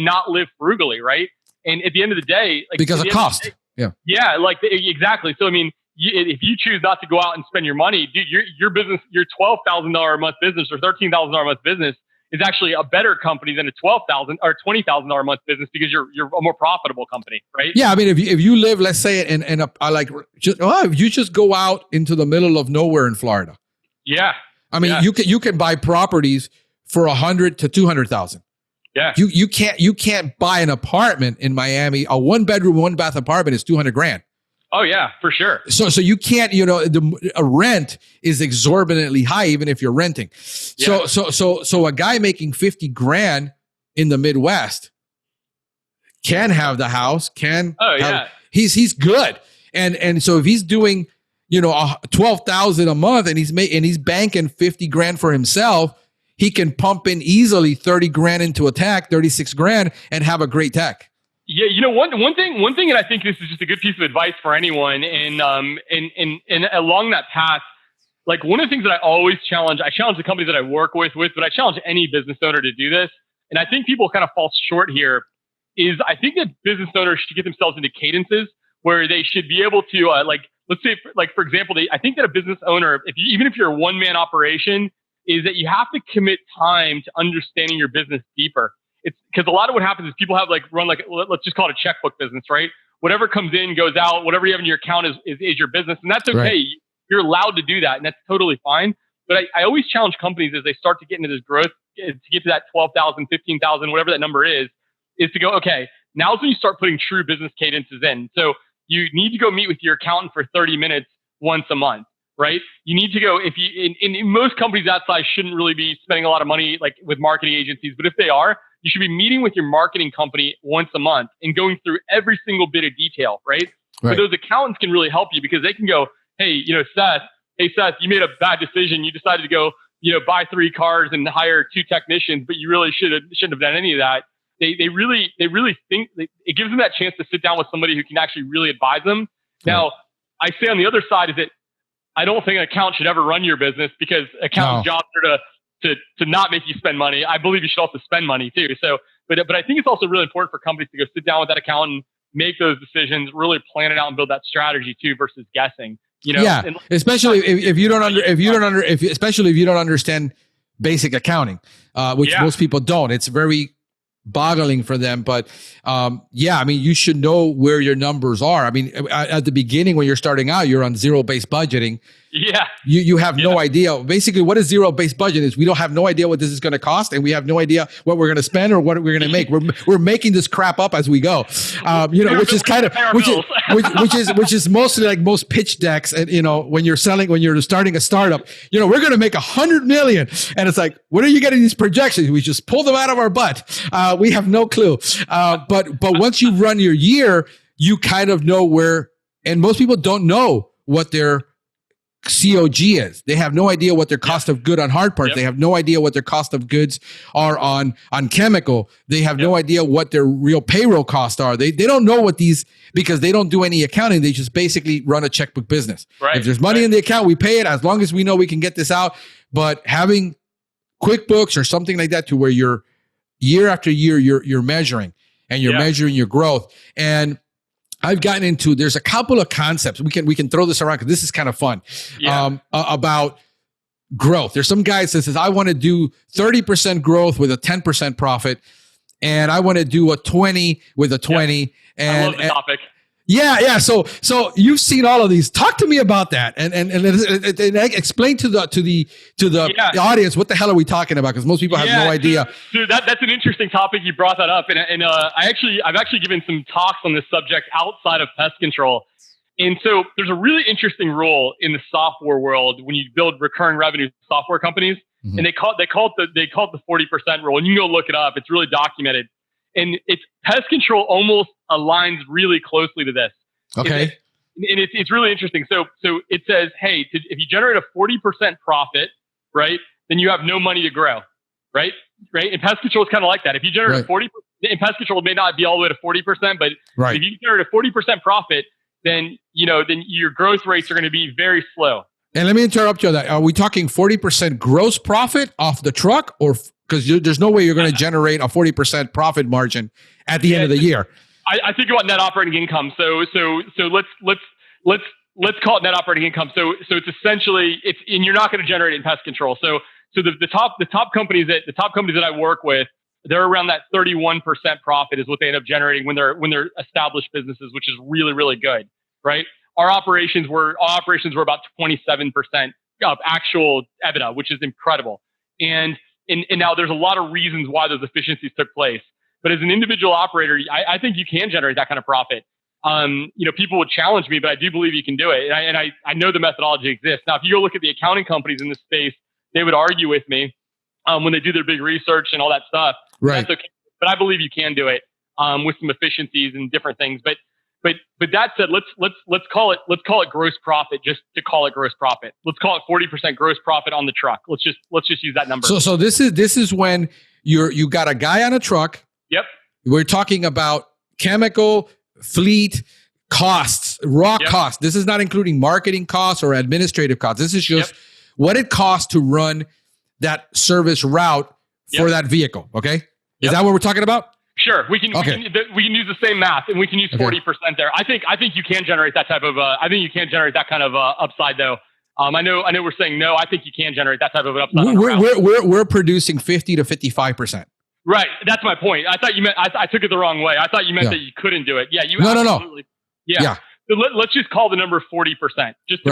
not live frugally, right? And at the end of the day, like, because of cost, exactly. So I mean, if you choose not to go out and spend your money, dude, your business, your $12,000 a month business or $13,000 a month business is actually a better company than a $12,000 or $20,000 a month business, because you're a more profitable company, right? Yeah, I mean, if you live, let's say, if you just go out into the middle of nowhere in Florida, I mean, you can buy properties for 100 to 200,000. Yeah, you can't buy an apartment in Miami. A 1-bedroom, 1-bath apartment is 200 grand. Oh yeah, for sure. So you can't, a rent is exorbitantly high even if you're renting. Yeah. So a guy making 50 grand in the Midwest can have the house, he's good. And so if he's doing, 12,000 a month and he's banking 50 grand for himself, he can pump in easily 30 grand into a tech, 36 grand, and have a great tech. Yeah, one thing, and I think this is just a good piece of advice for anyone, and along that path, like one of the things that I challenge the companies that I work with, but I challenge any business owner to do this, and I think people kind of fall short here, is I think that business owners should get themselves into cadences where they should be able to let's say, for example, I think that a business owner, even if you're a one-man operation, is that you have to commit time to understanding your business deeper. It's because a lot of what happens is people have let's just call it a checkbook business, right? Whatever comes in goes out. Whatever you have in your account is your business, and that's okay. Right. You're allowed to do that, and that's totally fine. But I always challenge companies as they start to get into this growth, to get to that 12,000, 15,000, whatever that number is to go, okay, now's when you start putting true business cadences in. So you need to go meet with your accountant for 30 minutes once a month, right? You need to go, in most companies that size shouldn't really be spending a lot of money like with marketing agencies, but if they are, you should be meeting with your marketing company once a month and going through every single bit of detail, right? But those accountants can really help you because they can go, hey, Seth, you made a bad decision. You decided to go, buy 3 cars and hire 2 technicians, but you really shouldn't have done any of that. They really think it gives them that chance to sit down with somebody who can actually really advise them. Now, I say on the other side is that I don't think an accountant should ever run your business because accountants' jobs are to not make you spend money. I believe you should also spend money too. So, but I think it's also really important for companies to go sit down with that accountant, make those decisions, really plan it out and build that strategy too versus guessing. Especially if you don't understand basic accounting, which most people don't. It's very boggling for them. But you should know where your numbers are. I mean, at the beginning when you're starting out, you're on zero-based budgeting. Yeah. You have no idea. Basically, what is zero-based budget is we don't have no idea what this is going to cost, and we have no idea what we're going to spend or what we're going to make. We're making this crap up as we go. Which is kind of which is mostly like most pitch decks. And when you're starting a startup, we're going to make 100 million, and it's like, where are you getting these projections? We just pull them out of our butt. We have no clue. But once you run your year, you kind of know where. And most people don't know what their COG is. They have no idea what their cost of good on hard parts. They have no idea what their cost of goods are on chemical. They have no idea what their real payroll costs are. They don't know what these, because they don't do any accounting. They just basically run a checkbook business. Right. If there's money in the account, we pay it as long as we know we can get this out. But having QuickBooks or something like that to where you're year after year, you're measuring and you're measuring your growth. And I've gotten into, there's a couple of concepts. We can throw this around because this is kind of fun about growth. There's some guy that says, I want to do 30% growth with a 10% profit. And I want to do a 20 with a 20. And I love the topic. Yeah. So you've seen all of these. Talk to me about that, and explain to the audience what the hell are we talking about? Because most people have no idea. Dude, that's an interesting topic. You brought that up, and I've actually given some talks on this subject outside of pest control. And so there's a really interesting rule in the software world when you build recurring revenue software companies, and they call it the 40% rule. And you can go look it up. It's really documented. And it's pest control almost aligns really closely to this. Okay. And it's really interesting. So it says, hey, if you generate a 40% profit, right, then you have no money to grow, right? And pest control is kind of like that. If you generate a 40%, in pest control, it may not be all the way to 40%, but if you generate a 40% profit, then your growth rates are going to be very slow. And let me interrupt you on that. Are we talking 40% gross profit off the truck, or because there's no way you're going to generate a 40% profit margin at the end of the year? I think about net operating income. So let's call it net operating income. So it's essentially and you're not going to generate it in pest control. So the top companies that I work with, they're around that 31% profit is what they end up generating when they're established businesses, which is really, really good, right? Our operations were about 27% of actual EBITDA, which is incredible. And now there's a lot of reasons why those efficiencies took place. But as an individual operator, I think you can generate that kind of profit. People would challenge me, but I do believe you can do it. And I know the methodology exists. Now, if you go look at the accounting companies in this space, they would argue with me when they do their big research and all that stuff. Right. That's okay. But I believe you can do it with some efficiencies and different things. But that said, let's call it gross profit, just to call it gross profit. Let's call it 40% gross profit on the truck. Let's just use that number. So this is when you got a guy on a truck. Yep. We're talking about chemical, fleet, costs, raw costs. This is not including marketing costs or administrative costs. This is just what it costs to run that service route for that vehicle. Okay. Is that what we're talking about? Sure, we can use the same math, and we can use 40% there. I think you can generate that type of I think you can generate that kind of upside though. I know we're saying no. I think you can generate that type of an upside. We're producing 50 to 55%. Right, that's my point. I thought you meant I took it the wrong way. I thought you meant that you couldn't do it. Yeah, you absolutely. No. Yeah. So let's just call the number 40%, just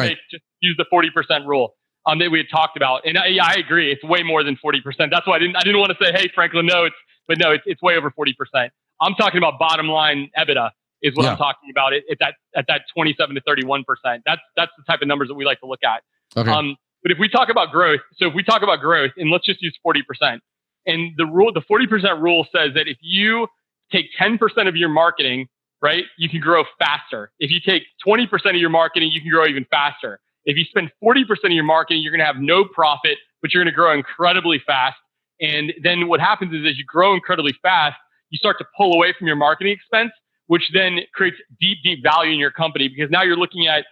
use the 40% rule that we had talked about. And I agree, it's way more than 40%. That's why I didn't want to say, hey Franklin, no, it's way over 40%. I'm talking about bottom line EBITDA is what I'm talking about. It's at that 27 to 31%. That's the type of numbers that we like to look at. Okay. But if we talk about growth, and let's just use 40%. And the 40% rule says that if you take 10% of your marketing, right, you can grow faster. If you take 20% of your marketing, you can grow even faster. If you spend 40% of your marketing, you're going to have no profit, but you're going to grow incredibly fast. And then what happens is as you grow incredibly fast, you start to pull away from your marketing expense, which then creates deep, deep value in your company, because now you're looking at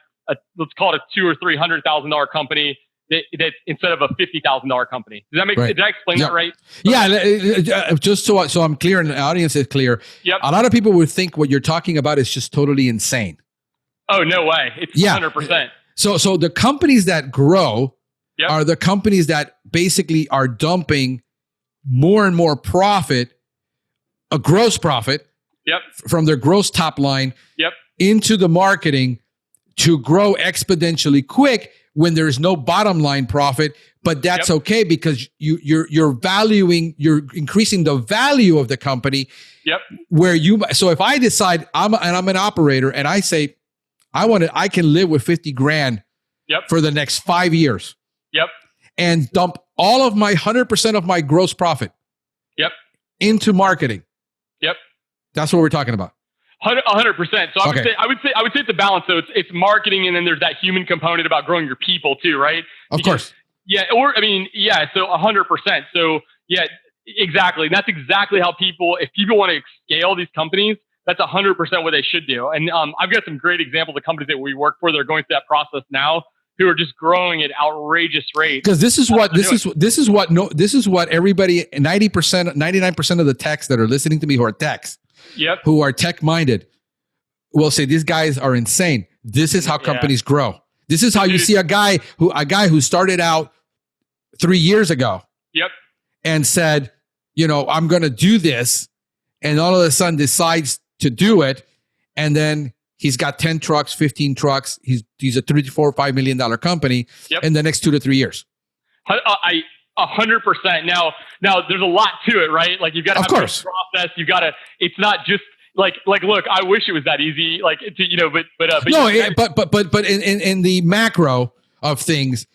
let's call it a $200,000 or $300,000 company that instead of a $50,000 company. Does that make sense? Did I explain that right? Yeah. Just so I'm clear and the audience is clear. Yep. A lot of people would think what you're talking about is just totally insane. Oh, no way. It's 100%. So the companies that grow are the companies that basically are dumping more and more profit, a gross profit from their gross top line into the marketing to grow exponentially quick when there is no bottom line profit. But that's okay because you're increasing the value of the company. So if I decide I'm an operator and I say I can live with 50 grand for the next 5 years and dump all of my 100% of my gross profit into marketing. That's what we're talking about. 100%. So I would say it's a balance. So it's marketing, and then there's that human component about growing your people too, right? Of course. Yeah. So 100%. So yeah, exactly. And that's exactly how if people want to scale these companies, that's 100% what they should do. And I've got some great examples of companies that we work for that are going through that process now, who are just growing at outrageous rates. Because this is what everybody 99% of the techs that are listening to me who are techs, who are tech minded, will say these guys are insane. This is how companies grow. This is how you see a guy who started out 3 years ago and said, I'm going to do this, and all of a sudden decides to do it, and then he's got 10 trucks, 15 trucks. He's a $3, $4, $5 million company in the next 2 to 3 years. 100%. Now there's a lot to it, right? Like you've got to have a process. You've got to. It's not just like. Look, I wish it was that easy. Like but in the macro of things,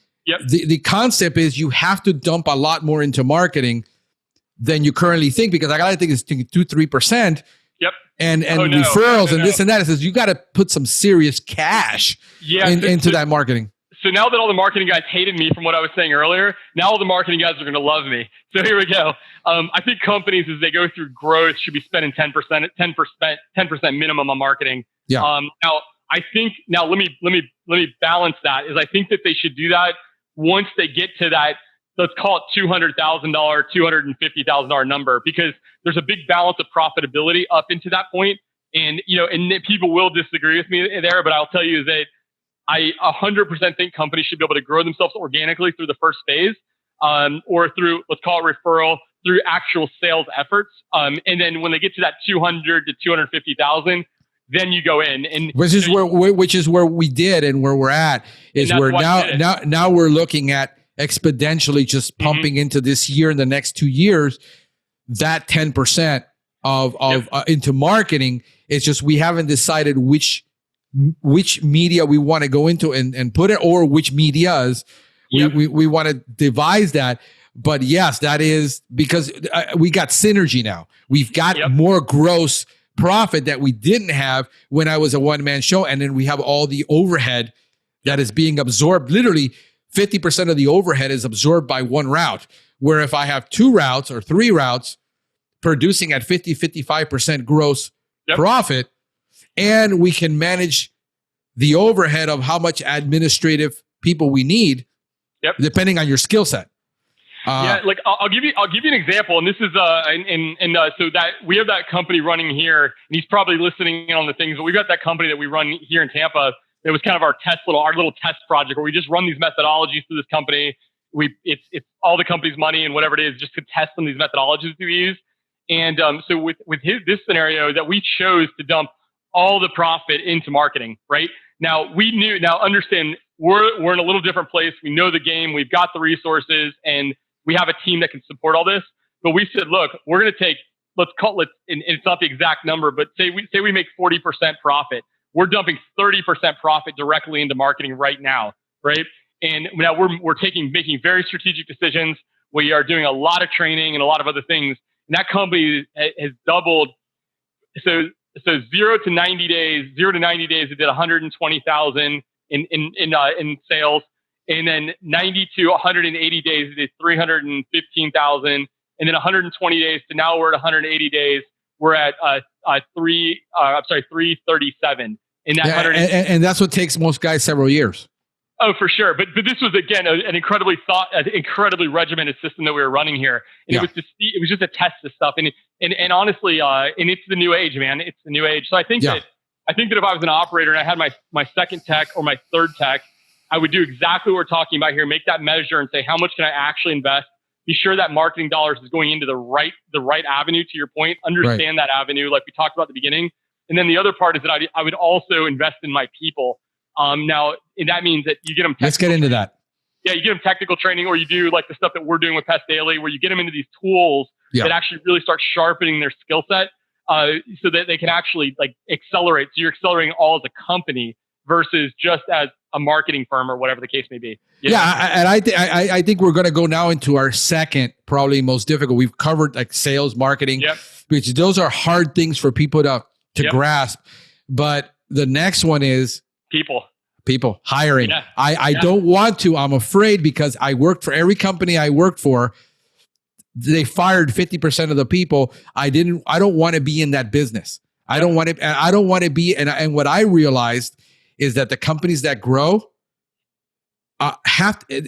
the concept is you have to dump a lot more into marketing than you currently think, because I think it's 2-3%. And referrals and this and that. It says you got to put some serious cash into that marketing. So now that all the marketing guys hated me from what I was saying earlier, now all the marketing guys are going to love me. So here we go. I think companies, as they go through growth, should be spending 10% minimum on marketing. Now I think let me balance that. Is I think that they should do that once they get to that. Let's call it $200,000, $250,000 number, because there's a big balance of profitability up into that point. And, and people will disagree with me there, but I'll tell you is that I 100% think companies should be able to grow themselves organically through the first phase, or through, let's call it referral, through actual sales efforts. And then when they get to that 200 to 250,000, then you go in, and which is where we did, and where we're at is where now we're looking at exponentially just pumping into this year and the next 2 years, that 10% of into marketing. It's just we haven't decided which media we want to go into and put it, or which medias we want to devise that. But yes, that is because we got synergy now. We've got more gross profit that we didn't have when I was a one-man show, and then we have all the overhead that is being absorbed. Literally 50% of the overhead is absorbed by one route, where if I have 2 routes or 3 routes producing at 50-55% gross profit, and we can manage the overhead of how much administrative people we need, depending on your skill set. Like I'll give you an example, and this is so that we have that company running here, and he's probably listening in on the things. But we've got that company that we run here in Tampa. It was kind of our little test project where we just run these methodologies through this company. It's all the company's money and whatever it is, just to test them these methodologies we use. And so with this scenario, that we chose to dump all the profit into marketing. Right now, understand we're in a little different place. We know the game. We've got the resources, and we have a team that can support all this. But we said, look, we're going to take, and it's not the exact number, but say we make 40% profit. We're dumping 30% profit directly into marketing right now, right? And now we're making very strategic decisions. We are doing a lot of training and a lot of other things. And that company has doubled. So 0 to 90 days, it did 120,000 in sales. And then 90 to 180 days, it did 315,000. And then 120 days to now we're at 180 days. We're at 337. In that and that's what takes most guys several years. Oh, for sure. But this was again an incredibly regimented system that we were running here. And it was just to test this stuff. And honestly, and it's the new age, man. It's the new age. So I think that if I was an operator and I had my second tech or my third tech, I would do exactly what we're talking about here. Make that measure and say, how much can I actually invest? Be sure that marketing dollars is going into the right avenue. To your point, understand that avenue, like we talked about at the beginning. And then the other part is that I would also invest in my people. Now, and that means that you get them. Let's get into that. Yeah, you get them technical training, or you do like the stuff that we're doing with Pest Daily, where you get them into these tools that actually really start sharpening their skill set, so that they can actually like accelerate. So you're accelerating all as a company versus just as a marketing firm or whatever the case may be. And I think we're going to go now into our second, probably most difficult. We've covered like sales, marketing, which those are hard things for people to grasp. But the next one is people hiring. I don't want to. I'm afraid because I worked for every company I worked for. They fired 50% of the people. I don't want to be in that business. I don't want to be. And what I realized is that the companies that grow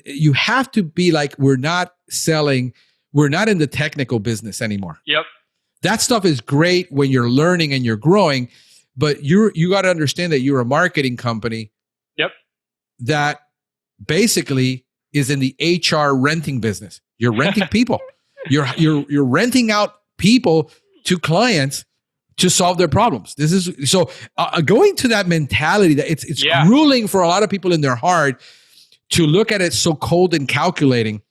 you have to be like, we're not in the technical business anymore. That stuff is great when you're learning and you're growing, but you got to understand that you're a marketing company that basically is in the HR renting business. You're renting people. You're renting out people to clients to solve their problems. This is so going to that mentality that it's grueling for a lot of people in their heart to look at it so cold and calculating.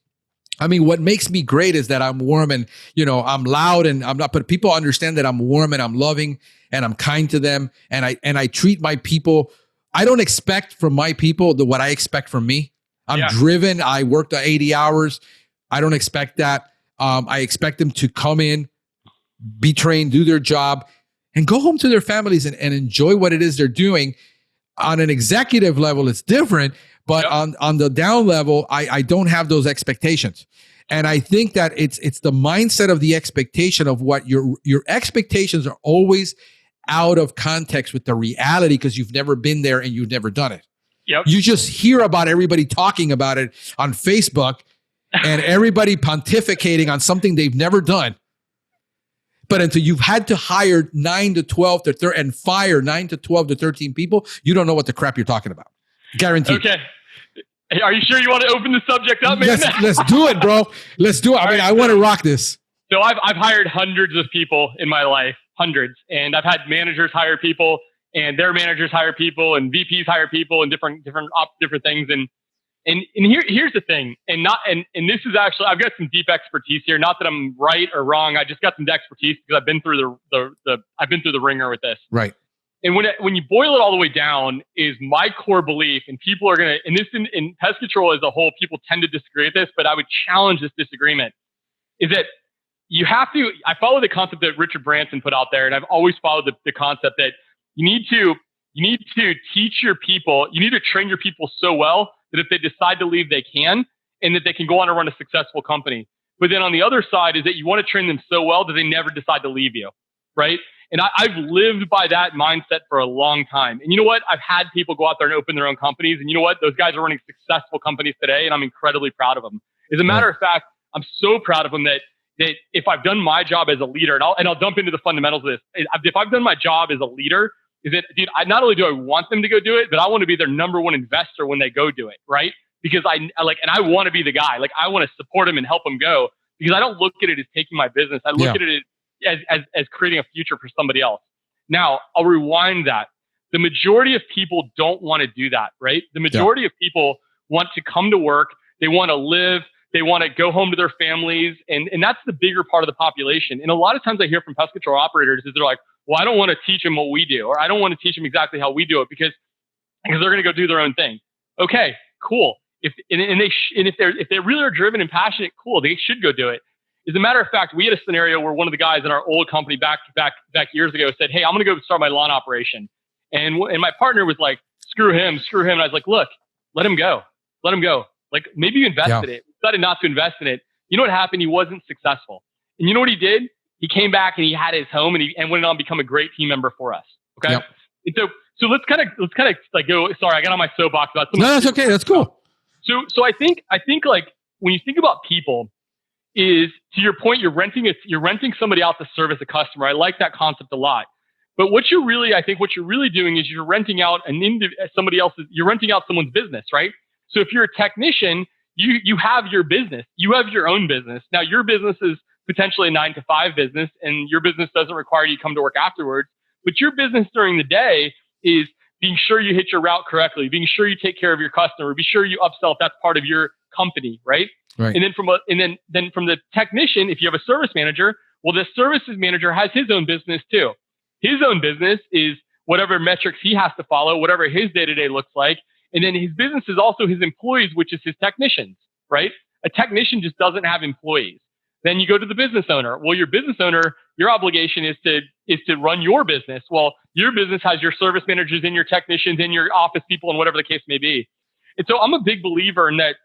I mean, what makes me great is that I'm warm and, I'm loud and I'm not, but people understand that I'm warm and I'm loving and I'm kind to them. And I treat my people. I don't expect from my people what I expect from me. I'm driven. I worked 80 hours. I don't expect that. I expect them to come in, be trained, do their job, and go home to their families and enjoy what it is they're doing. On an executive level, it's different, but on the down level, I don't have those expectations. And I think that it's the mindset of the expectation of what your expectations are always out of context with the reality because you've never been there and you've never done it. You just hear about everybody talking about it on Facebook and everybody pontificating on something they've never done. But until you've had to hire 9 to 12 and fire 9 to 12 to 13 people, you don't know what the crap you're talking about. Guaranteed. Okay. Hey, are you sure you want to open the subject up, man? Let's do it, bro. Let's do it. I want to rock this. So I've hired hundreds of people in my life, hundreds. And I've had managers hire people and their managers hire people and VPs hire people and different things. And here's the thing. And this is actually, I've got some deep expertise here. Not that I'm right or wrong. I just got some expertise because I've been through the ringer with this. Right. And when you boil it all the way down, is my core belief, and people are going to, and this in pest control as a whole, people tend to disagree with this, but I would challenge this disagreement, is that you have to, I follow the concept that Richard Branson put out there, and I've always followed the concept that you need to teach your people, you need to train your people so well that if they decide to leave, they can, and that they can go on and run a successful company. But then on the other side is that you want to train them so well that they never decide to leave you, right? And I've lived by that mindset for a long time. And you know what? I've had people go out there and open their own companies. And you know what? Those guys are running successful companies today, and I'm incredibly proud of them. As a matter of fact, I'm so proud of them that if I've done my job as a leader, and I'll dump into the fundamentals of this. If I've done my job as a leader, is that, dude, not only do I want them to go do it, but I want to be their number one investor when they go do it, right? Because I want to be the guy. Like, I want to support them and help them go, because I don't look at it as taking my business. I look at it as creating a future for somebody else. Now, I'll rewind that. The majority of people don't want to do that, right? The majority of people want to come to work. They want to live. They want to go home to their families. And that's the bigger part of the population. And a lot of times I hear from pest control operators is they're like, well, I don't want to teach them what we do, or I don't want to teach them exactly how we do it because they're going to go do their own thing. Okay, cool. If they really are driven and passionate, cool, they should go do it. As a matter of fact, we had a scenario where one of the guys in our old company back years ago said, hey, I'm going to go start my lawn operation. And my partner was like, screw him. And I was like, look, let him go. Like, maybe you invested it. Decided not to invest in it. You know what happened? He wasn't successful. And you know what he did? He came back and he had his home and went on to become a great team member for us. Okay. Yep. And so let's kind of like go. Sorry, I got on my soapbox about something. No, that's okay. That's cool. So I think like when you think about people, is to your point, you're renting somebody out to service a customer. I like that concept a lot. But what you're really doing is you're renting out you're renting out someone's business, right? So if you're a technician, you have your business, you have your own business. Now your business is potentially a 9-to-5 business, and your business doesn't require you to come to work afterwards. But your business during the day is being sure you hit your route correctly, being sure you take care of your customer, be sure you upsell if that's part of your company, right? Right. And then from the technician, if you have a service manager, well, the services manager has his own business too. His own business is whatever metrics he has to follow, whatever his day-to-day looks like. And then his business is also his employees, which is his technicians, right? A technician just doesn't have employees. Then you go to the business owner. Well, your business owner, your obligation is to run your business. Well, your business has your service managers and your technicians and your office people and whatever the case may be. And so I'm a big believer in that.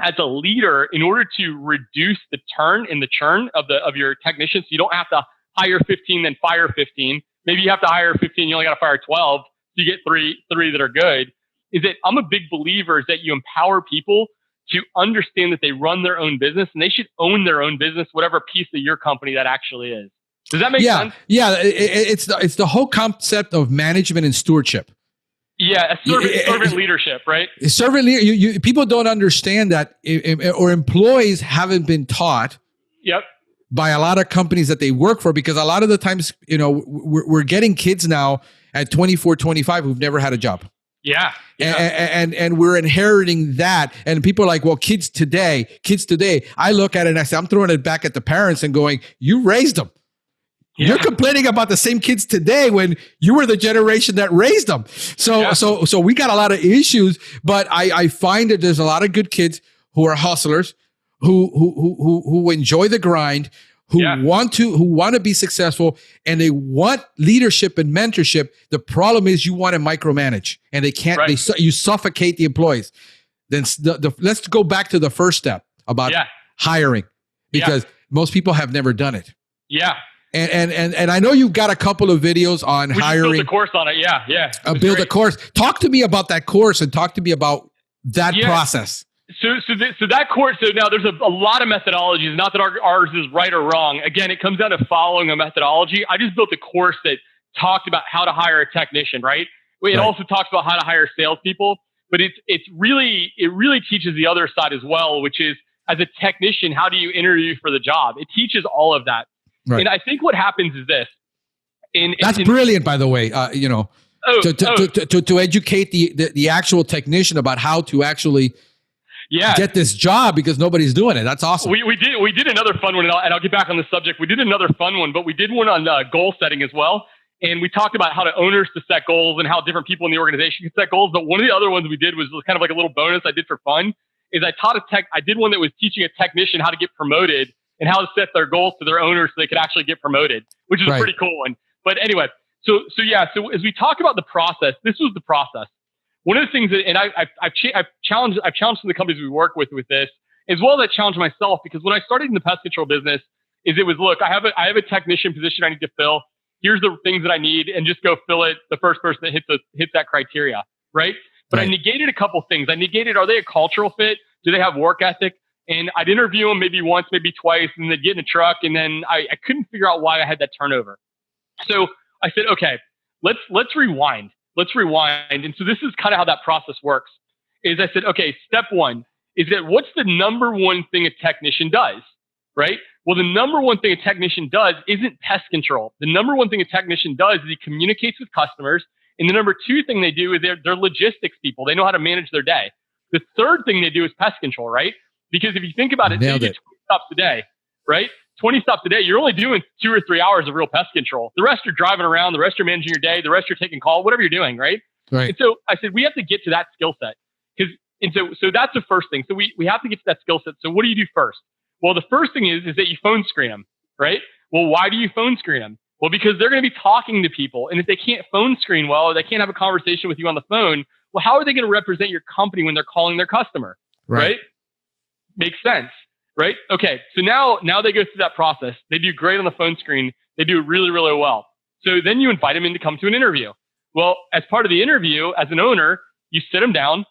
As a leader, in order to reduce the churn of your technicians, so you don't have to hire 15 then fire 15. Maybe you have to hire 15, you only got to fire 12, so you get three that are good. Is that I'm a big believer is that you empower people to understand that they run their own business and they should own their own business, whatever piece of your company that actually is. Does that make sense? Yeah, it's the whole concept of management and stewardship. Yeah, servant leadership, right? Servant leader. People don't understand that, or employees haven't been taught. Yep. By a lot of companies that they work for, because a lot of the times, we're getting kids now at 24, 25 who've never had a job. Yeah. And we're inheriting that. And people are like, well, kids today. I look at it and I say, I'm throwing it back at the parents and going, you raised them. Yeah. You're complaining about the same kids today when you were the generation that raised them. So we got a lot of issues, but I find that there's a lot of good kids who are hustlers, who enjoy the grind, who want to be successful, and they want leadership and mentorship. The problem is you want to micromanage, and they can't. Right. You suffocate the employees. Then let's go back to the first step about hiring, because most people have never done it. Yeah. And I know you've got a couple of videos on hiring. We built a course on it. Yeah. Build a course. Talk to me about that course and talk to me about that process. So that course. So now there's a lot of methodologies. Not that ours is right or wrong. Again, it comes down to following a methodology. I just built a course that talked about how to hire a technician. Right. It also talks about how to hire salespeople. But it really teaches the other side as well, which is as a technician, how do you interview for the job? It teaches all of that. Right. And I think what happens is this. That's brilliant, by the way. To educate the actual technician about how to actually get this job, because nobody's doing it. That's awesome. We did another fun one, and I'll get back on the subject. We did another fun one, but we did one on goal setting as well. And we talked about how to owners to set goals and how different people in the organization can set goals. But one of the other ones we did was kind of like a little bonus I did for fun. Is I did one that was teaching a technician how to get promoted and how to set their goals to their owners so they could actually get promoted, which is a pretty cool one. But anyway, so as we talk about the process, this was the process. One of the things that, and I've challenged some of the companies we work with this, as well as I challenged myself, because when I started in the pest control business, it was, look, I have a technician position I need to fill. Here's the things that I need, and just go fill it. The first person that hits that criteria, right? But I negated a couple things. I negated, are they a cultural fit? Do they have work ethic? And I'd interview them maybe once, maybe twice, and they'd get in the truck, and then I couldn't figure out why I had that turnover. So I said, okay, let's rewind. Let's rewind. And so this is kind of how that process works. Is I said, okay, step one is that what's the number one thing a technician does, right? Well, the number one thing a technician does isn't pest control. The number one thing a technician does is he communicates with customers. And the number two thing they do is they're logistics people. They know how to manage their day. The third thing they do is pest control, right? Because if you think about it, you do 20 stops a day, right? 20 stops a day, you're only doing 2 or 3 hours of real pest control. The rest you're driving around, the rest you're managing your day, the rest you're taking call, whatever you're doing, right? Right. And so I said, we have to get to that skill set. So that's the first thing. So we have to get to that skill set. So what do you do first? Well, the first thing is that you phone screen them, right? Well, why do you phone screen them? Well, because they're going to be talking to people. And if they can't phone screen well, or they can't have a conversation with you on the phone, well, how are they going to represent your company when they're calling their customer, right? Makes sense, right? Okay, so now they go through that process. They do great on the phone screen. They do really, really well. So then you invite them in to come to an interview. Well, as part of the interview, as an owner, you sit them down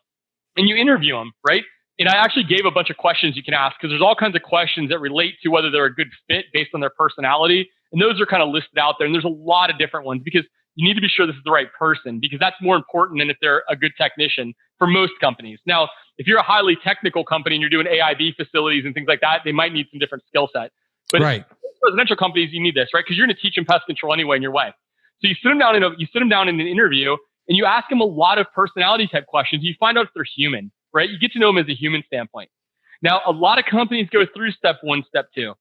and you interview them, right? And I actually gave a bunch of questions you can ask because there's all kinds of questions that relate to whether they're a good fit based on their personality. And those are kind of listed out there. And there's a lot of different ones because you need to be sure this is the right person because that's more important than if they're a good technician for most companies. Now, if you're a highly technical company and you're doing AIB facilities and things like that, they might need some different skill set. But residential companies, you need this, right? Because you're going to teach them pest control anyway in your way. So you sit them down in an interview and you ask them a lot of personality type questions. You find out if they're human, right? You get to know them as a human standpoint. Now, a lot of companies go through step 1, step 2.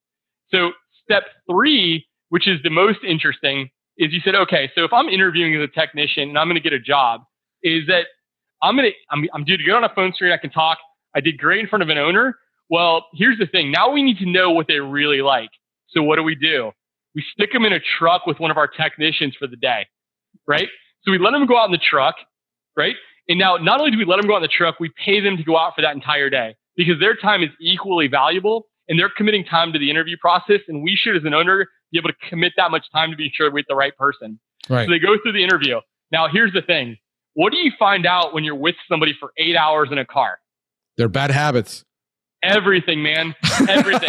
So step 3, which is the most interesting, is you said, okay, so if I'm interviewing as a technician and I'm going to get a job, is that I'm due to get on a phone screen. I can talk. I did great in front of an owner. Well, here's the thing. Now we need to know what they really like. So what do? We stick them in a truck with one of our technicians for the day, right? So we let them go out in the truck, right? And now not only do we let them go out in the truck, we pay them to go out for that entire day because their time is equally valuable and they're committing time to the interview process. And we should, as an owner, be able to commit that much time to be sure we're with the right person. Right. So they go through the interview. Now, here's the thing. What do you find out when you're with somebody for 8 hours in a car? Their bad habits. Everything, man. Everything.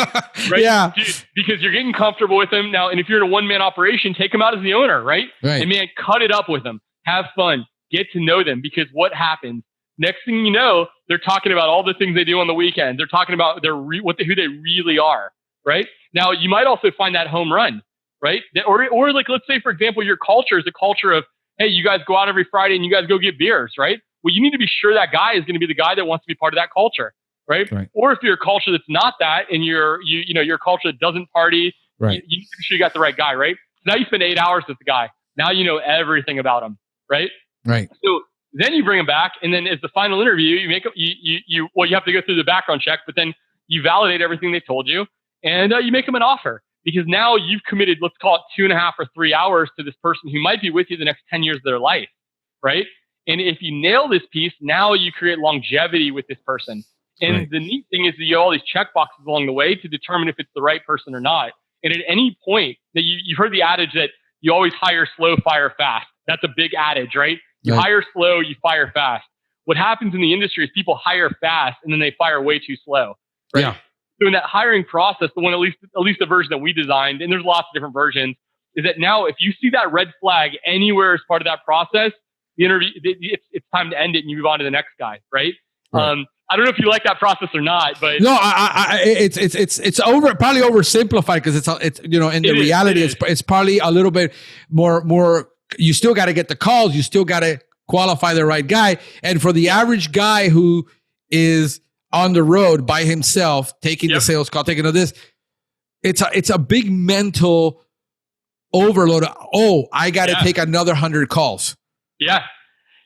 Right? Yeah. Dude, because you're getting comfortable with them. Now, and if you're in a one-man operation, take them out as the owner, right? Right. And man, cut it up with them. Have fun. Get to know them because what happens? Next thing you know, they're talking about all the things they do on the weekend. They're talking about who they really are, right? Now, you might also find that home run, right? Or like, let's say, for example, your culture is a culture of, hey, you guys go out every Friday and you guys go get beers, right? Well, you need to be sure that guy is going to be the guy that wants to be part of that culture, right? Or if you're a culture that's not that and you're a culture that doesn't party, right? You need to be sure you got the right guy, right? So now you spend 8 hours with the guy. Now you know everything about him, right? Right. So then you bring him back, and then as the final interview, you have to go through the background check, but then you validate everything they told you, and you make them an offer because now you've committed, let's call it 2.5 or 3 hours to this person who might be with you the next 10 years of their life, right? And if you nail this piece, now you create longevity with this person. And the neat thing is that you have all these check boxes along the way to determine if it's the right person or not. And at any point, that you've heard the adage that you always hire slow, fire fast. That's a big adage, right? You hire slow, you fire fast. What happens in the industry is people hire fast and then they fire way too slow, right? Yeah. So in that hiring process, the one at least the version that we designed, and there's lots of different versions, is that now if you see that red flag anywhere as part of that process, the interview it's time to end it and you move on to the next guy, right? I don't know if you like that process or not, but no, it's probably oversimplified because it's in the reality it's probably a little bit more. You still got to get the calls. You still got to qualify the right guy. And for the average guy who is on the road by himself, taking the sales call, taking this, it's a big mental overload. Oh, I got to take another 100 calls. Yeah.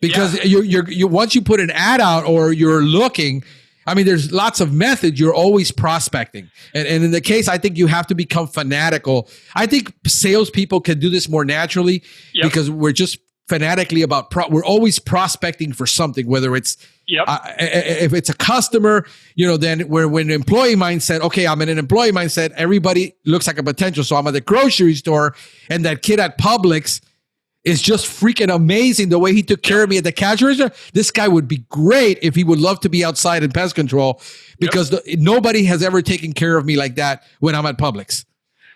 Because you once you put an ad out or you're looking, I mean, there's lots of methods. You're always prospecting. And in the case, I think you have to become fanatical. I think salespeople can do this more naturally because we're just fanatically about, we're always prospecting for something, whether it's, if it's a customer, then when employee mindset, okay, I'm in an employee mindset, everybody looks like a potential. So I'm at the grocery store and that kid at Publix is just freaking amazing. The way he took care of me at the cash register. This guy would be great if he would love to be outside in pest control, because nobody has ever taken care of me like that when I'm at Publix.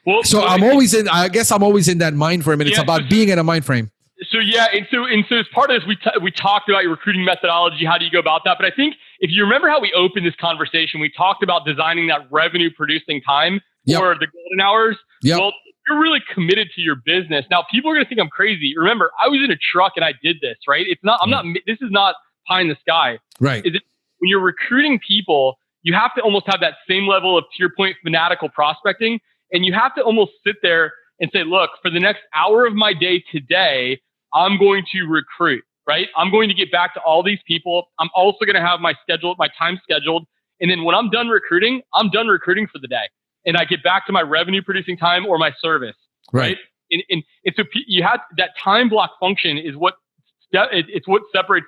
Well, so I guess I'm always in that mind frame, and it's about being in a mind frame. So as part of this, we talked about your recruiting methodology. How do you go about that? But I think if you remember how we opened this conversation, we talked about designing that revenue producing time for the golden hours. Well, you're really committed to your business. Now, people are going to think I'm crazy. Remember, I was in a truck and I did this, right? It's not. I'm not. This is not pie in the sky, right? When you're recruiting people, you have to almost have that same level of, to your point, fanatical prospecting, and you have to almost sit there and say, look, for the next hour of my day today, I'm going to recruit, right? I'm going to get back to all these people. I'm also going to have my time scheduled. And then when I'm done recruiting for the day. And I get back to my revenue producing time or my service, right? And so you have that time block function is what separates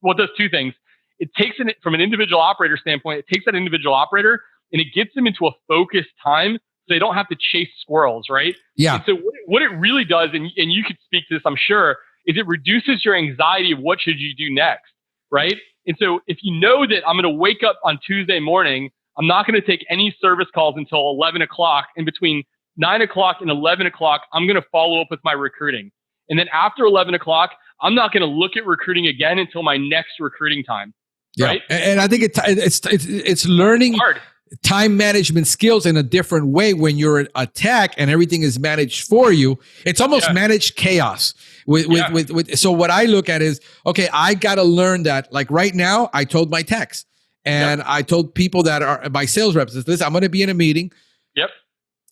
what does two things. It takes it from an individual operator standpoint. It takes that individual operator and it gets them into a focused time, so they don't have to chase squirrels, right? Yeah. And so what it really does, and you could speak to this, I'm sure, is it reduces your anxiety of what should you do next, right? And so if you know that I'm going to wake up on Tuesday morning, I'm not going to take any service calls until 11 o'clock. And between 9 o'clock and 11 o'clock, I'm going to follow up with my recruiting. And then after 11 o'clock, I'm not going to look at recruiting again until my next recruiting time. Right. And I think it's learning time management skills in a different way when you're at tech and everything is managed for you. It's almost managed chaos. So what I look at is, okay, I got to learn that. Like right now, I told my techs. And I told people that are my sales reps, listen, I'm going to be in a meeting,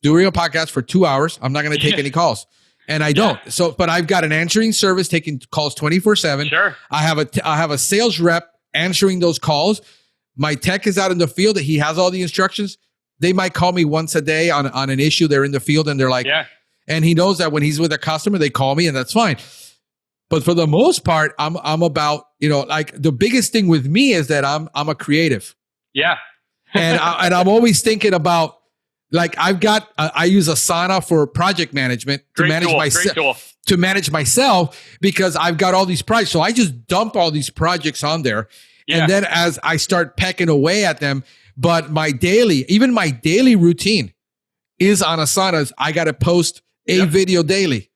doing a podcast for 2 hours. I'm not going to take any calls. And I don't. So, but I've got an answering service taking calls 24/7. Sure. I have a sales rep answering those calls. My tech is out in the field. He has all the instructions. They might call me once a day on an issue. They're in the field and they're like, and he knows that when he's with a customer, they call me and that's fine. But for the most part, I'm about, like the biggest thing with me is that I'm a creative. Yeah. and I'm always thinking about, like, I use Asana for project management to manage myself because I've got all these projects. So I just dump all these projects on there. Yeah. And then as I start pecking away at them, but my daily routine is on Asana. I got to post a video daily.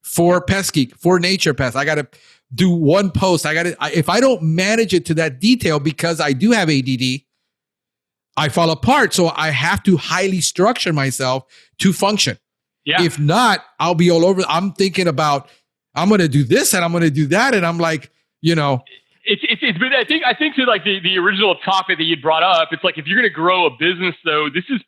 For Pest Geek, for Nature Pest, I got to do one post. If I don't manage it to that detail because I do have ADD, I fall apart. So I have to highly structure myself to function. Yeah. If not, I'll be all over. I'm thinking about, I'm going to do this and I'm going to do that. And I'm like, It's I think to like the original topic that you brought up, it's like, if you're going to grow a business though, this is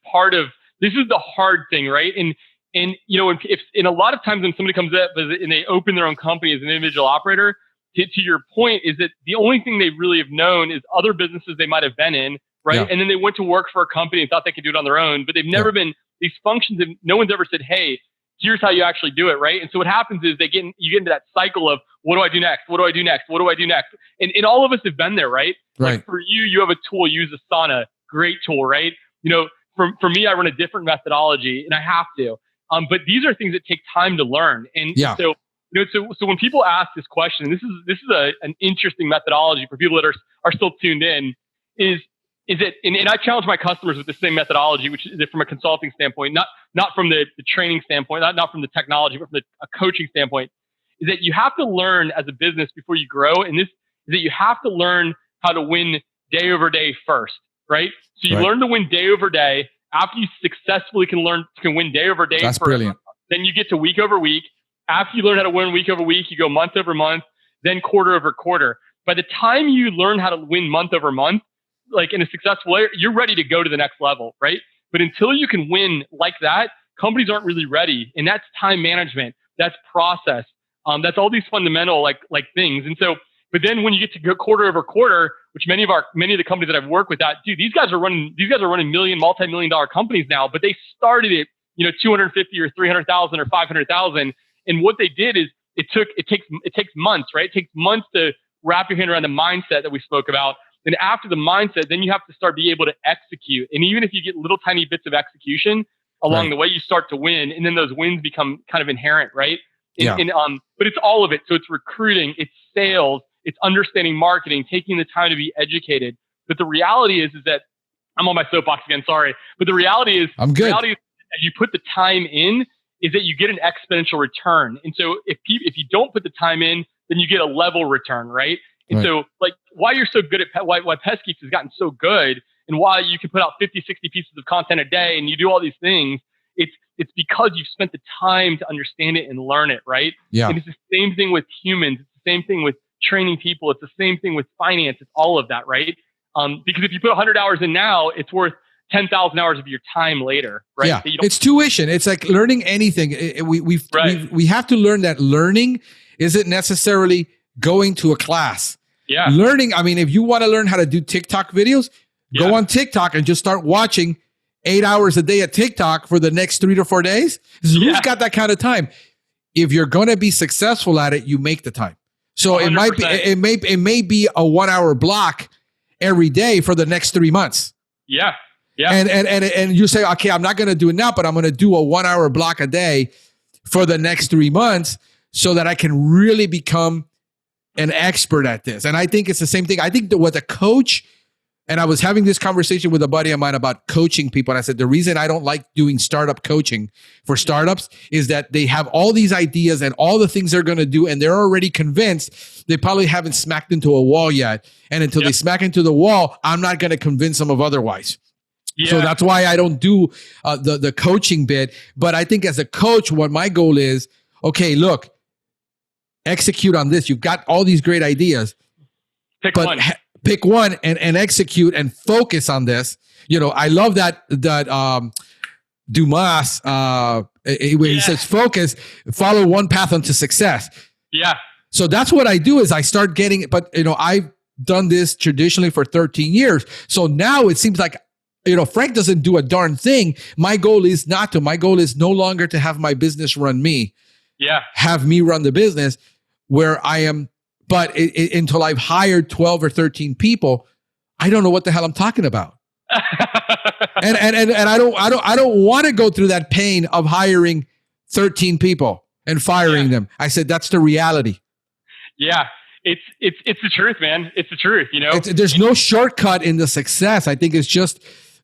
the hard thing, right? And a lot of times when somebody comes up and they open their own company as an individual operator, to your point, is that the only thing they really have known is other businesses they might have been in, right? Yeah. And then they went to work for a company and thought they could do it on their own, but they've never been these functions. No one's ever said, "Hey, here's how you actually do it," right? And so what happens is you get into that cycle of, what do I do next? What do I do next? What do I do next? And all of us have been there, right? Right. Like for you have a tool, use Asana, great tool, right? For me, I run a different methodology, and I have to. But these are things that take time to learn. And so when people ask this question, this is an interesting methodology for people that are still tuned in, is it, and I challenge my customers with the same methodology, which is from a consulting standpoint, not from the training standpoint, not from the technology, but from a coaching standpoint, is that you have to learn as a business before you grow. And this is that you have to learn how to win day over day first, right? So you learn to win day over day. After you successfully can win day over day, that's brilliant. Then you get to week over week. After you learn how to win week over week, you go month over month, then quarter over quarter. By the time you learn how to win month over month, like in a successful way, you're ready to go to the next level, right? But until you can win like that, companies aren't really ready. And that's time management. That's process. That's all these fundamental like things. And so, but then when you get to go quarter over quarter, which many of the companies that I've worked with, these guys are running multi-million dollar companies now, but they started it, 250 or 300,000 or 500,000. And what they did is it takes months, right? It takes months to wrap your hand around the mindset that we spoke about. And after the mindset, then you have to start being able to execute. And even if you get little tiny bits of execution along the way, you start to win. And then those wins become kind of inherent, right? But it's all of it. So it's recruiting, it's sales, it's understanding marketing, taking the time to be educated. But the reality is that I'm on my soapbox again. Sorry. But the reality is, I'm good. The reality is that you put the time in is that you get an exponential return. And so if you don't put the time in, then you get a level return, right? And so like why you're so good at why Pest Keeps has gotten so good and why you can put out 50, 60 pieces of content a day and you do all these things, it's because you've spent the time to understand it and learn it, right? Yeah. And it's the same thing with humans. It's the same thing with training people. It's the same thing with finance. It's all of that, right? Because if you put 100 hours in now, it's worth 10,000 hours of your time later, right? Yeah, it's tuition. It's like learning anything. We have to learn that learning isn't necessarily going to a class. Yeah. Learning, I mean, if you want to learn how to do TikTok videos, go on TikTok and just start watching 8 hours a day at TikTok for the next 3 to 4 days. Who's got that kind of time? If you're going to be successful at it, you make the time. So 100%. it may be a 1 hour block every day for the next 3 months. Yeah. Yeah. And you say, okay, I'm not going to do it now, but I'm going to do a 1 hour block a day for the next 3 months so that I can really become an expert at this. And I think it's the same thing. I think that with a coach, and I was having this conversation with a buddy of mine about coaching people. And I said, the reason I don't like doing startup coaching for startups is that they have all these ideas and all the things they're going to do. And they're already convinced they probably haven't smacked into a wall yet. And until they smack into the wall, I'm not going to convince them of otherwise. Yeah. So that's why I don't do the coaching bit. But I think as a coach, what my goal is, okay, look, execute on this. You've got all these great ideas. Pick one and execute and focus on this. You know, I love that Dumas, he says, focus, follow one path unto success. Yeah. So that's what I do is I start getting it. But, you know, I've done this traditionally for 13 years. So now it seems like, you know, Frank doesn't do a darn thing. My goal is not to. My goal is no longer to have my business run me. Yeah. Have me run the business where I am. But until I've hired 12 or 13 people, I don't know what the hell I'm talking about. and I don't want to go through that pain of hiring 13 people and firing them. I said, that's the reality. Yeah. It's the truth, man. It's the truth, you know? There's no shortcut in the success. I think it's just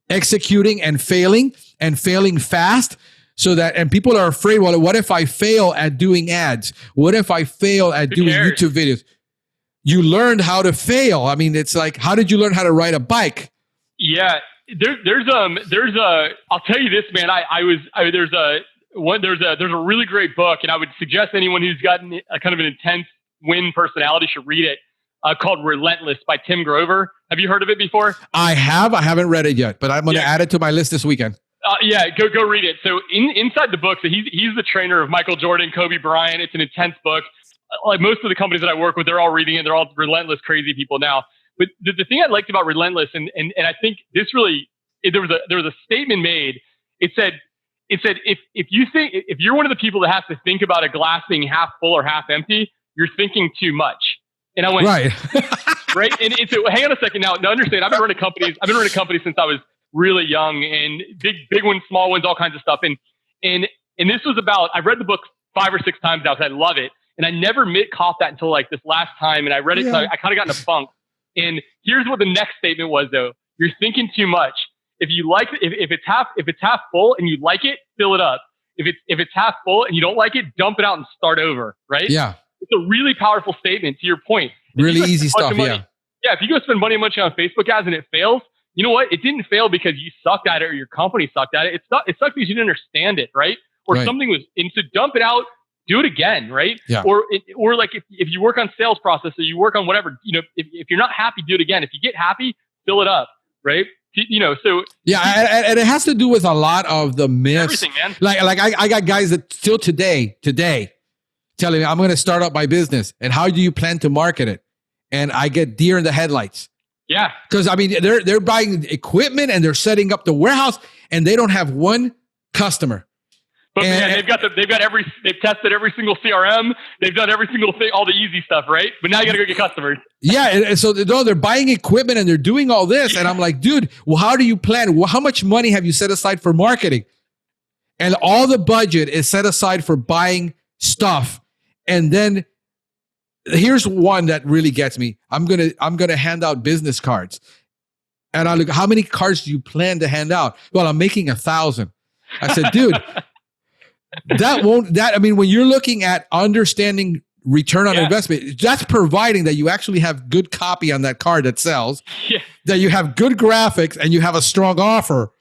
executing and failing fast. So that, and people are afraid, well, what if I fail at doing ads? What if I fail at doing YouTube videos? You learned how to fail. I mean, it's like, how did you learn how to ride a bike? Yeah, there's I'll tell you this, man. There's a really great book, and I would suggest anyone who's gotten a kind of an intense win personality should read it, called Relentless by Tim Grover. Have you heard of it before? I haven't read it yet, but I'm going to add it to my list this weekend. Go read it. So inside the book, so he's the trainer of Michael Jordan, Kobe Bryant. It's an intense book. Like most of the companies that I work with, they're all reading it. They're all relentless, crazy people now. But the thing I liked about Relentless, and I think this really, there was a statement made. It said if you're one of the people that has to think about a glass being half full or half empty, you're thinking too much. And I went right. And so hang on a second now. Now understand, I've been running companies since I was really young, and big ones, small ones, all kinds of stuff. And this was about, I've read the book 5 or 6 times now because I love it. And I never caught that until like this last time. And I read it, so I kind of got in a funk. And here's what the next statement was though. You're thinking too much. If you like, if it's half full and you like it, fill it up. If it's half full and you don't like it, dump it out and start over. Right. Yeah. It's a really powerful statement to your point. Really easy stuff. Yeah. If you go spend money on Facebook ads and it fails, you know what? It didn't fail because you sucked at it or your company sucked at it. It sucked because you didn't understand it. Right. Or something was, and so dump it out. Do it again, right? Yeah. Or like if you work on sales process or you work on whatever, you know, if you're not happy, do it again. If you get happy, fill it up, right? You know, so yeah, and it has to do with a lot of the myths. Everything, man. Like I got guys that still today telling me I'm going to start up my business, and how do you plan to market it? And I get deer in the headlights. Yeah, because I mean they're buying equipment and they're setting up the warehouse, and they don't have one customer. But man, they've tested every single CRM. They've done every single thing, all the easy stuff, right? But now you got to go get customers. Yeah. And so they're buying equipment and they're doing all this. And I'm like, dude, well, how do you plan? Well, how much money have you set aside for marketing? And all the budget is set aside for buying stuff. And then here's one that really gets me. I'm gonna hand out business cards. And I look, how many cards do you plan to hand out? Well, I'm making 1,000. I said, dude, when you're looking at understanding return on investment, that's providing that you actually have good copy on that card that sells, that you have good graphics and you have a strong offer.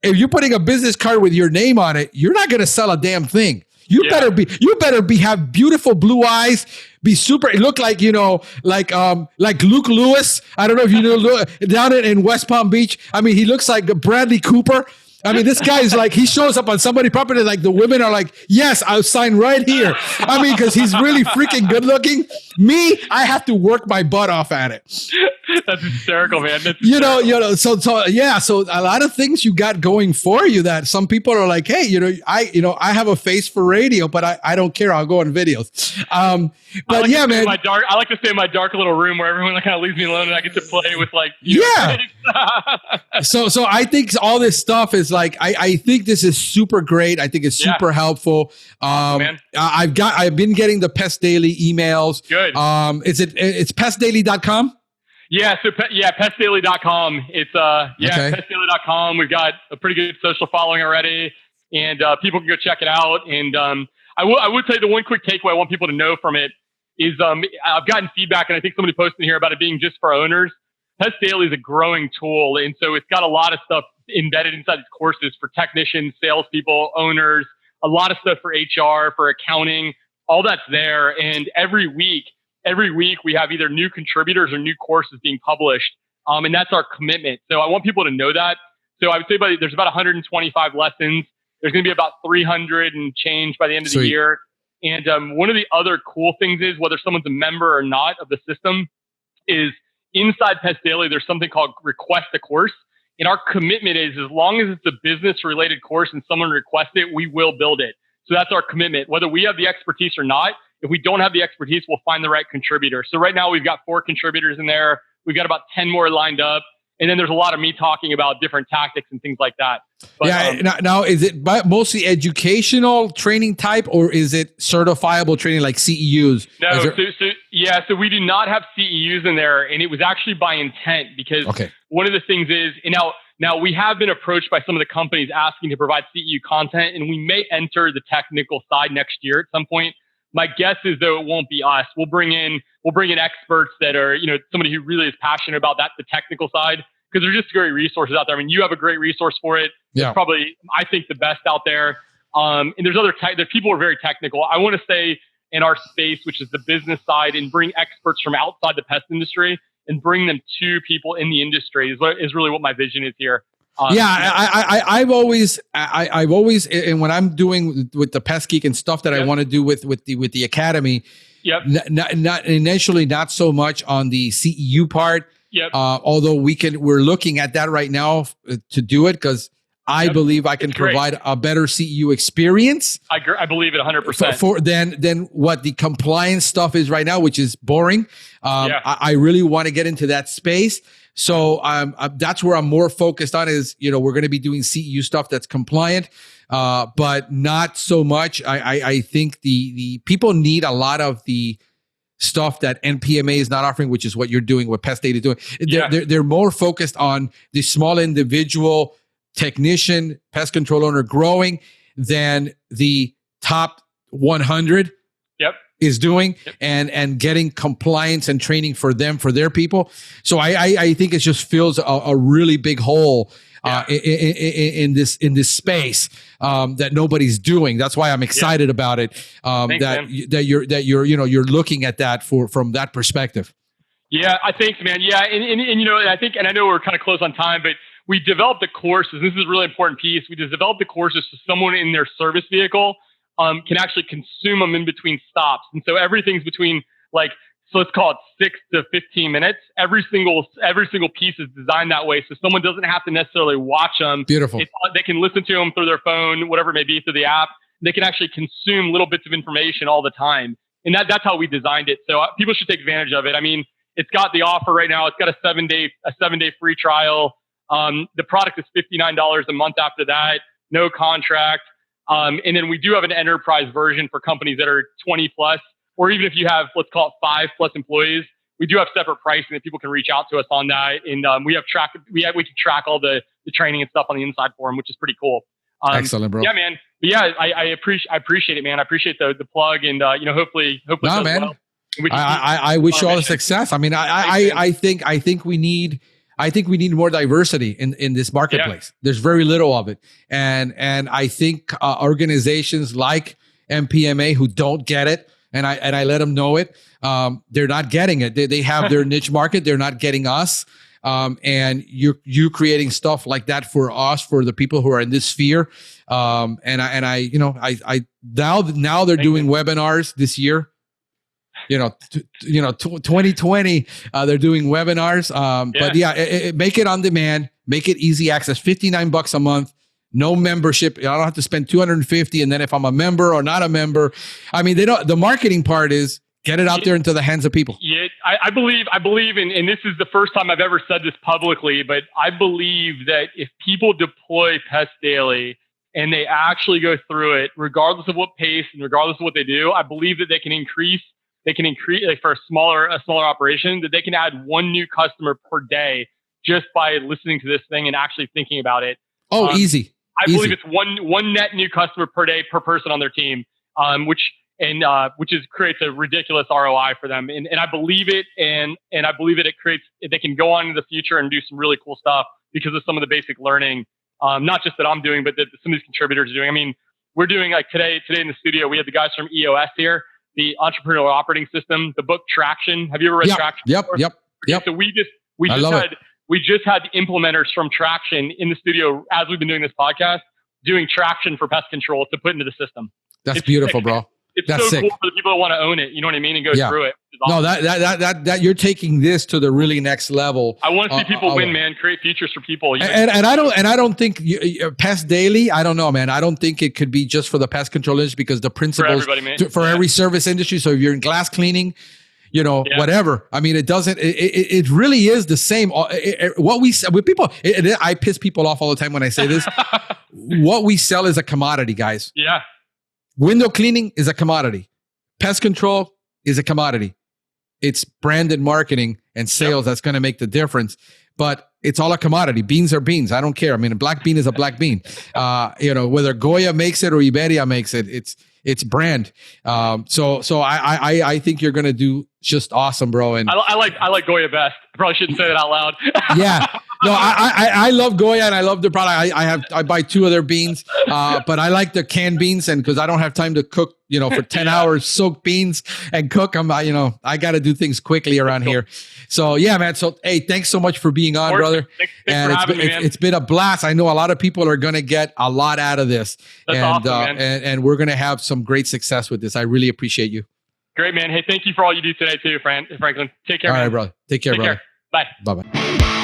If you're putting a business card with your name on it, you're not going to sell a damn thing. You better have beautiful blue eyes, be super, look like, like Luke Lewis. I don't know if you know, down in West Palm Beach. I mean, he looks like Bradley Cooper. I mean, this guy is like, he shows up on somebody's property, like the women are like, yes, I'll sign right here. I mean, because he's really freaking good looking. Me, I have to work my butt off at it. That's hysterical, man. So a lot of things you got going for you that some people are like, hey, I have a face for radio, but I don't care. I'll go on videos. But yeah, man. I like to stay in my dark little room where everyone kind of leaves me alone and I get to play with So I think all this stuff is like, I think this is super great. I think it's super helpful. Man. I've been getting the Pest Daily emails. Good. It's pestdaily.com. Yeah. So pestdaily.com. It's pestdaily.com. We've got a pretty good social following already, and people can go check it out. And I would say the one quick takeaway I want people to know from it is I've gotten feedback, and I think somebody posted here about it being just for owners. Pest Daily is a growing tool, and so it's got a lot of stuff embedded inside its courses for technicians, salespeople, owners, a lot of stuff for HR, for accounting, all that's there. And every week we have either new contributors or new courses being published, and that's our commitment. So I want people to know that. So I would say there's about 125 lessons. There's going to be about 300 and change by the end of the year. And one of the other cool things is, whether someone's a member or not of the system, is inside Pest Daily, there's something called Request a Course. And our commitment is, as long as it's a business-related course and someone requests it, we will build it. So that's our commitment. Whether we have the expertise or not, if we don't have the expertise, we'll find the right contributor. So right now we've got 4 contributors in there. We've got about 10 more lined up. And then there's a lot of me talking about different tactics and things like that. But, now, is it mostly educational training type, or is it certifiable training like CEUs? No, so we do not have CEUs in there. And it was actually by intent, because one of the things is, now we have been approached by some of the companies asking to provide CEU content, and we may enter the technical side next year at some point. My guess is, though, it won't be us. We'll bring in experts that are, somebody who really is passionate about that, the technical side, because there's just great resources out there. I mean, you have a great resource for it. Yeah. It's probably, I think, the best out there. And there's there's people who are very technical. I want to say in our space, which is the business side, and bring experts from outside the pest industry and bring them to people in the industry is really what my vision is here. I've always, and when I'm doing with the Pest Geek and stuff that I want to do with the academy, not initially, not so much on the CEU part. Although we're looking at that right now to do it, because I believe I can provide a better CEU experience. I believe it 100% than what the compliance stuff is right now, which is boring. I really want to get into that space. So that's where I'm more focused on is, we're going to be doing CEU stuff that's compliant, but not so much. I think the people need a lot of the stuff that NPMA is not offering, which is what you're doing, what Pest Data is doing. They're more focused on the small individual technician, pest control owner growing than the top 100 is doing, and getting compliance and training for them, for their people. So I think it just fills a really big hole in this space that nobody's doing. That's why I'm excited about it. Thanks, you're looking at that from that perspective. Yeah, I think, man. Yeah, and I think, and I know we're kind of close on time, but we developed the courses. This is a really important piece. We just developed the courses so someone in their service vehicle can actually consume them in between stops. And so everything's between so let's call it 6 to 15 minutes. Every single piece is designed that way, so someone doesn't have to necessarily watch them. Beautiful. They can listen to them through their phone, whatever it may be, through the app. They can actually consume little bits of information all the time, and that's how we designed it. So people should take advantage of it. I mean, it's got the offer right now. It's got a 7-day free trial. The product is $59 a month after that. No contract. And then we do have an enterprise version for companies that are 20 plus, or even if you have, let's call it 5+ employees, we do have separate pricing that people can reach out to us on that. And we can track all the training and stuff on the inside for them, which is pretty cool. Excellent, bro. Yeah, man. But yeah, I appreciate it, man. I appreciate the plug, and hopefully. No, man. Well. I wish you all the success. I mean, I think we need more diversity in this marketplace. Yeah. There's very little of it, and I think organizations like MPMA who don't get it, and I let them know it. They're not getting it. They have their niche market. They're not getting us. And you're creating stuff like that for us, for the people who are in this sphere. Now they're doing webinars this year. 2020, they're doing webinars. But make it on demand, make it easy access, $59 a month. No membership. I don't have to spend $250. And then if I'm a member or not a member, I mean, the marketing part is get it out there into the hands of people. Yeah, I believe in, and this is the first time I've ever said this publicly, but I believe that if people deploy Pest Daily and they actually go through it, regardless of what pace and regardless of what they do, I believe that they can increase like for a smaller operation, that they can add one new customer per day just by listening to this thing and actually thinking about it. Oh, easy. I believe it's one net new customer per day per person on their team, which creates a ridiculous ROI for them. And I believe it, and I believe that they can go on into the future and do some really cool stuff because of some of the basic learning, not just that I'm doing, but that some of these contributors are doing. I mean, we're doing like today in the studio, we have the guys from EOS here, the Entrepreneurial Operating System, the book Traction. Have you ever read Traction? Yep. So we just had implementers from Traction in the studio as we've been doing this podcast, doing Traction for pest control to put into the system. That's beautiful, bro. It's so cool for the people that want to own it. You know what I mean? And go through it. Awesome. No, that you're taking this to the really next level. I want to see people win, man. Create features for people. And I don't think Pest Daily. I don't know, man. I don't think it could be just for the pest control industry because the principles for every service industry. So if you're in glass cleaning, whatever. I mean, it doesn't. It really is the same. What we sell with people. I piss people off all the time when I say this. What we sell is a commodity, guys. Yeah. Window cleaning is a commodity. Pest control is a commodity. It's branded marketing and sales that's going to make the difference. But it's all a commodity. Beans are beans. I don't care. I mean, a black bean is a black bean. Whether Goya makes it or Iberia makes it, it's brand. So I think you're going to do just awesome, bro. And I like Goya best. I probably shouldn't say that out loud. Yeah. No, I love Goya and I love the product. I buy 2 of their beans, but I like the canned beans, and because I don't have time to cook, for 10 hours, soak beans and cook them. I got to do things quickly around here. So yeah, man. So hey, thanks so much for being on, brother. Thanks for having me, man. It's been a blast. I know a lot of people are going to get a lot out of this. That's awesome, man. And we're going to have some great success with this. I really appreciate you. Great, man. Hey, thank you for all you do today too, Franklin. Take care. All man. right, brother. Take care, brother. Bye. Bye-bye.